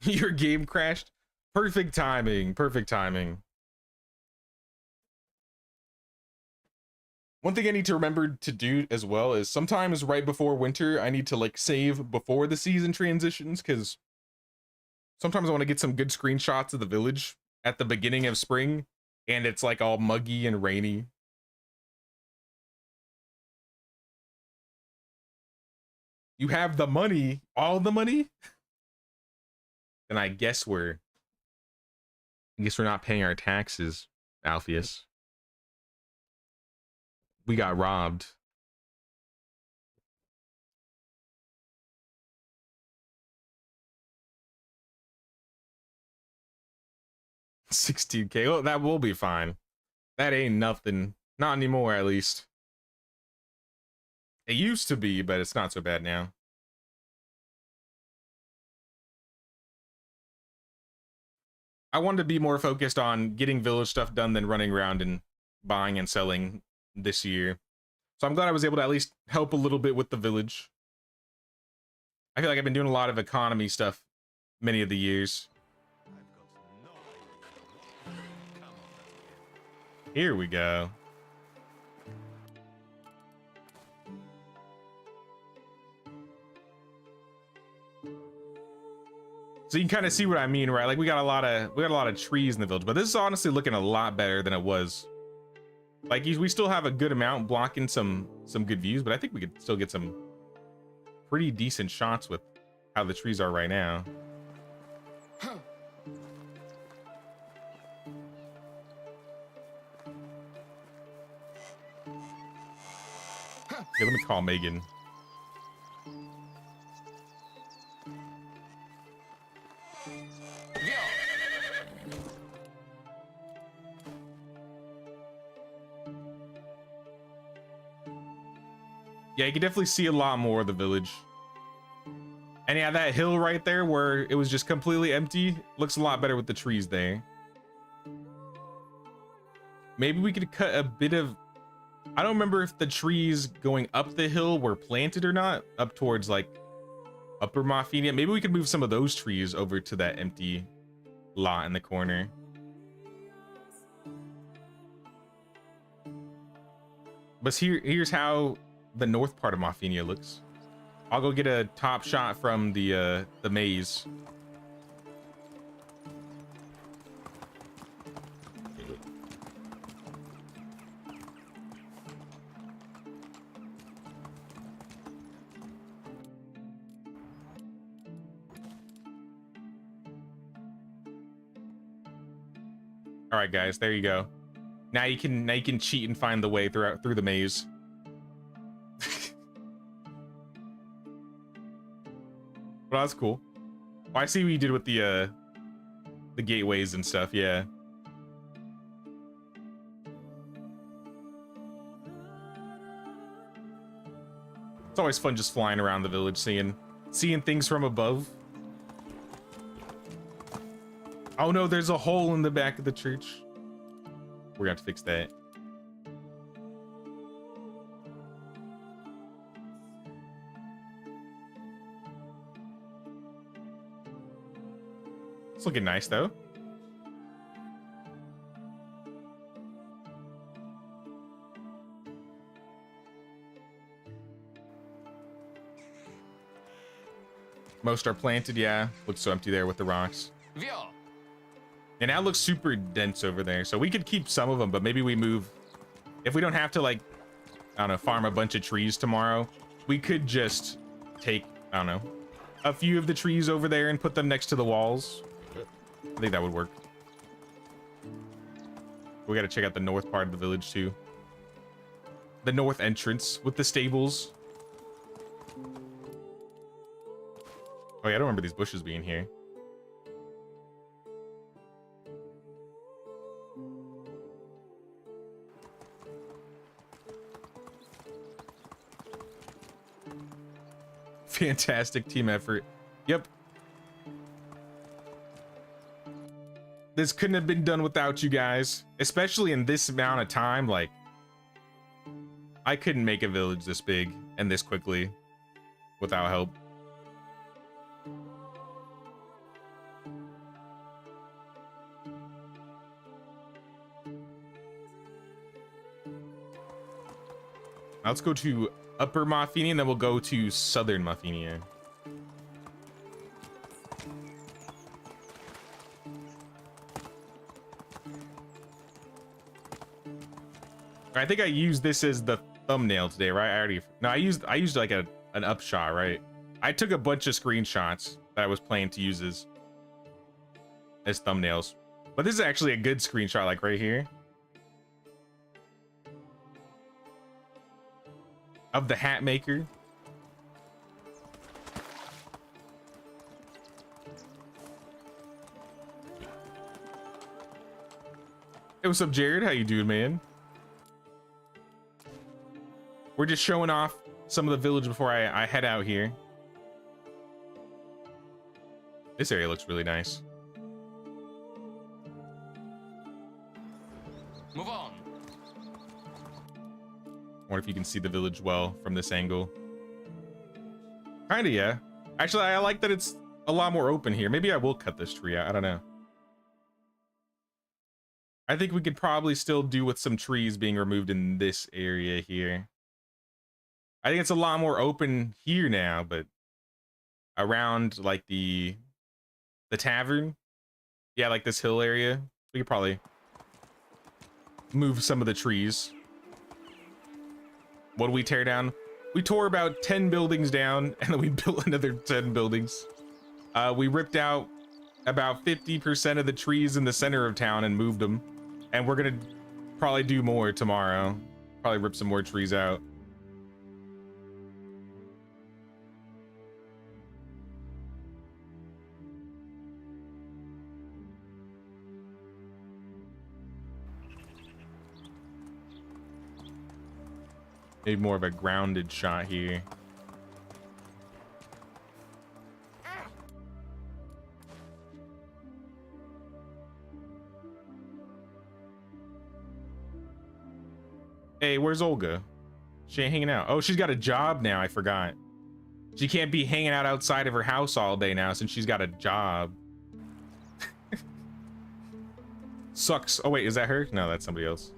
Your game crashed. Perfect timing. Perfect timing. One thing I need to remember to do as well is sometimes right before winter, I need to like save before the season transitions, because sometimes I want to get some good screenshots of the village at the beginning of spring and it's like all muggy and rainy. You have the money, all the money? Then I guess we're not paying our taxes, Alpheus. We got robbed. $16K. Oh, that will be fine. That ain't nothing. Not anymore, at least. It used to be, but it's not so bad now. I wanted to be more focused on getting village stuff done than running around and buying and selling this year. So I'm glad I was able to at least help a little bit with the village. I feel like I've been doing a lot of economy stuff many of the years. Here we go. So you can kind of see what I mean, right? Like we got a lot of trees in the village, but this is honestly looking a lot better than it was. Like we still have a good amount blocking some good views, but I think we could still get some pretty decent shots with how the trees are right now. Okay, let me call Megan. Yeah, you can definitely see a lot more of the village. And yeah, that hill right there where it was just completely empty looks a lot better with the trees there. maybe we could cut a bit of, I don't remember if the trees going up the hill were planted or not, up towards like Upper Mafia. Maybe we could move some of those trees over to that empty lot in the corner. But here's how the north part of Mafia looks. I'll go get a top shot from the maze. All right, guys, there you go. Now you can cheat and find the way through the maze. Well, that's cool. Well, I see what you did with the gateways and stuff. Yeah. It's always fun just flying around the village, seeing things from above. Oh no, there's a hole in the back of the church. We're gonna have to fix that. It's looking nice though. Most are planted, yeah. Looks so empty there with the rocks. Vio. And now it looks super dense over there. So we could keep some of them, but maybe we move. If we don't have to, like, I don't know, farm a bunch of trees tomorrow, we could just take, I don't know, a few of the trees over there and put them next to the walls. I think that would work. We got to check out the north part of the village too. The north entrance with the stables. Oh yeah, I don't remember these bushes being here. Fantastic team effort. Yep. This couldn't have been done without you guys, especially in this amount of time. Like, I couldn't make a village this big and this quickly without help. Now let's go to Upper Mafia and then we'll go to Southern Mafia. I think I used this as the thumbnail today, right? I used like an upshot, right? I took a bunch of screenshots that I was planning to use as thumbnails, but this is actually a good screenshot, like right here, of the hat maker. Hey, what's up, Jared? How you doing, man? We're just showing off some of the village before I head out here. This area looks really nice. Move on. I wonder if you can see the village well from this angle. Kinda, yeah. Actually, I like that it's a lot more open here. Maybe I will cut this tree out. I don't know. I think we could probably still do with some trees being removed in this area here. I think it's a lot more open here now, but around like the tavern, yeah, like this hill area, we could probably move some of the trees. What did we tear down? We tore about 10 buildings down and then we built another 10 buildings. We ripped out about 50% of the trees in the center of town and moved them. And we're gonna probably do more tomorrow. Probably rip some more trees out. Maybe more of a grounded shot here. Hey, where's Olga? She ain't hanging out. Oh, she's got a job now. I forgot. She can't be hanging out outside of her house all day now since she's got a job. Sucks. Oh, wait, is that her? No, that's somebody else.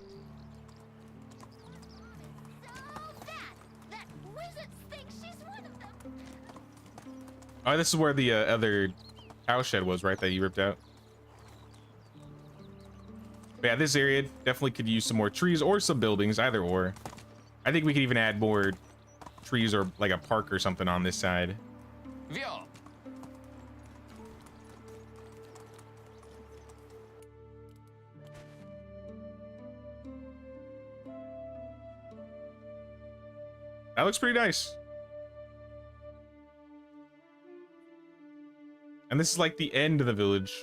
Oh, this is where the other house shed was, right? That you ripped out. But yeah, this area definitely could use some more trees or some buildings, either or. I think we could even add more trees or like a park or something on this side. Vio. That looks pretty nice. And this is like the end of the village.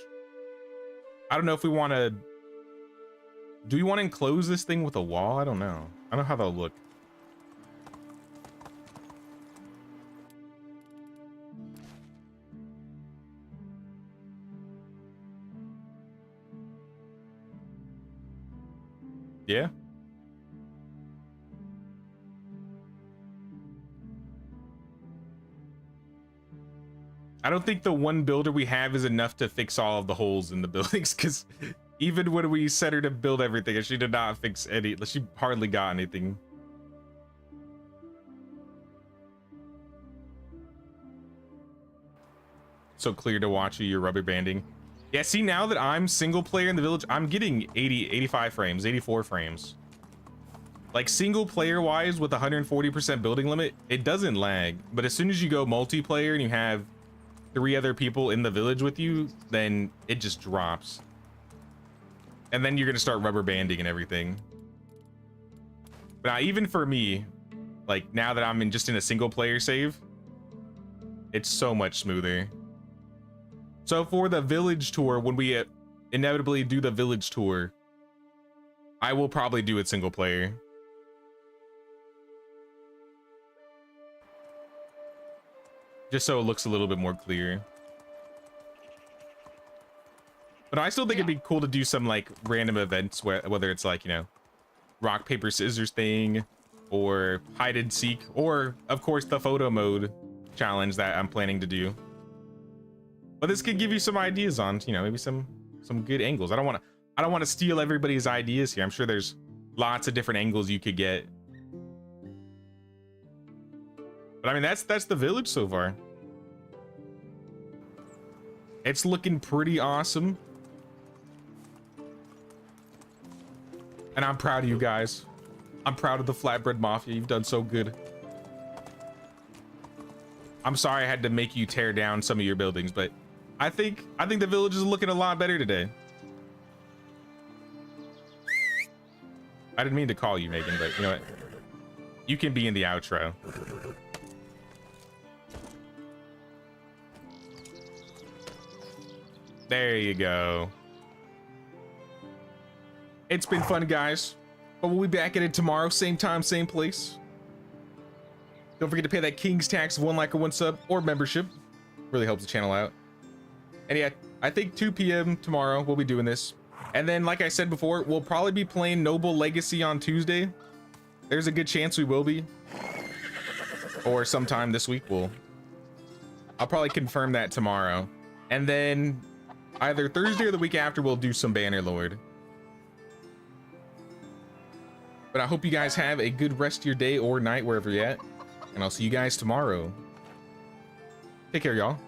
I don't know if we want to... Do we want to enclose this thing with a wall? I don't know. I don't know how that'll look. Yeah. I don't think the one builder we have is enough to fix all of the holes in the buildings, because even when we set her to build everything, she did not fix any. She hardly got anything. So clear to watch you, you're rubber banding. Yeah, see, now that I'm single player in the village, I'm getting 85 frames, 84 frames. Like single player wise with 140% building limit, it doesn't lag. But as soon as you go multiplayer and you have 3 other people in the village with you, then it just drops. And then you're gonna start rubber banding and everything. But now, even for me, like now that I'm just in a single player save, it's so much smoother. So for the village tour, when we inevitably do the village tour, I will probably do it single player. Just so it looks a little bit more clear. But I still think it'd be cool to do some like random events, whether it's like, you know, rock, paper, scissors thing, or hide and seek, or of course the photo mode challenge that I'm planning to do. But this could give you some ideas on, you know, maybe some good angles. I don't want to steal everybody's ideas here. I'm sure there's lots of different angles you could get. But I mean, that's the village so far. It's looking pretty awesome. And I'm proud of you guys. I'm proud of the Flatbread Mafia. You've done so good. I'm sorry I had to make you tear down some of your buildings, but I think the village is looking a lot better today. I didn't mean to call you, Megan, but you know what? You can be in the outro. There you go. It's been fun, guys. But we'll be back at it tomorrow, same time, same place. Don't forget to pay that King's tax of 1 like or 1 sub or membership. Really helps the channel out. And yeah, I think 2 p.m. tomorrow we'll be doing this. And then, like I said before, we'll probably be playing Noble Legacy on Tuesday. There's a good chance we will be. Or sometime this week I'll probably confirm that tomorrow. And then either Thursday or the week after we'll do some Bannerlord. But I hope you guys have a good rest of your day or night wherever you're at. And I'll see you guys tomorrow. Take care, y'all.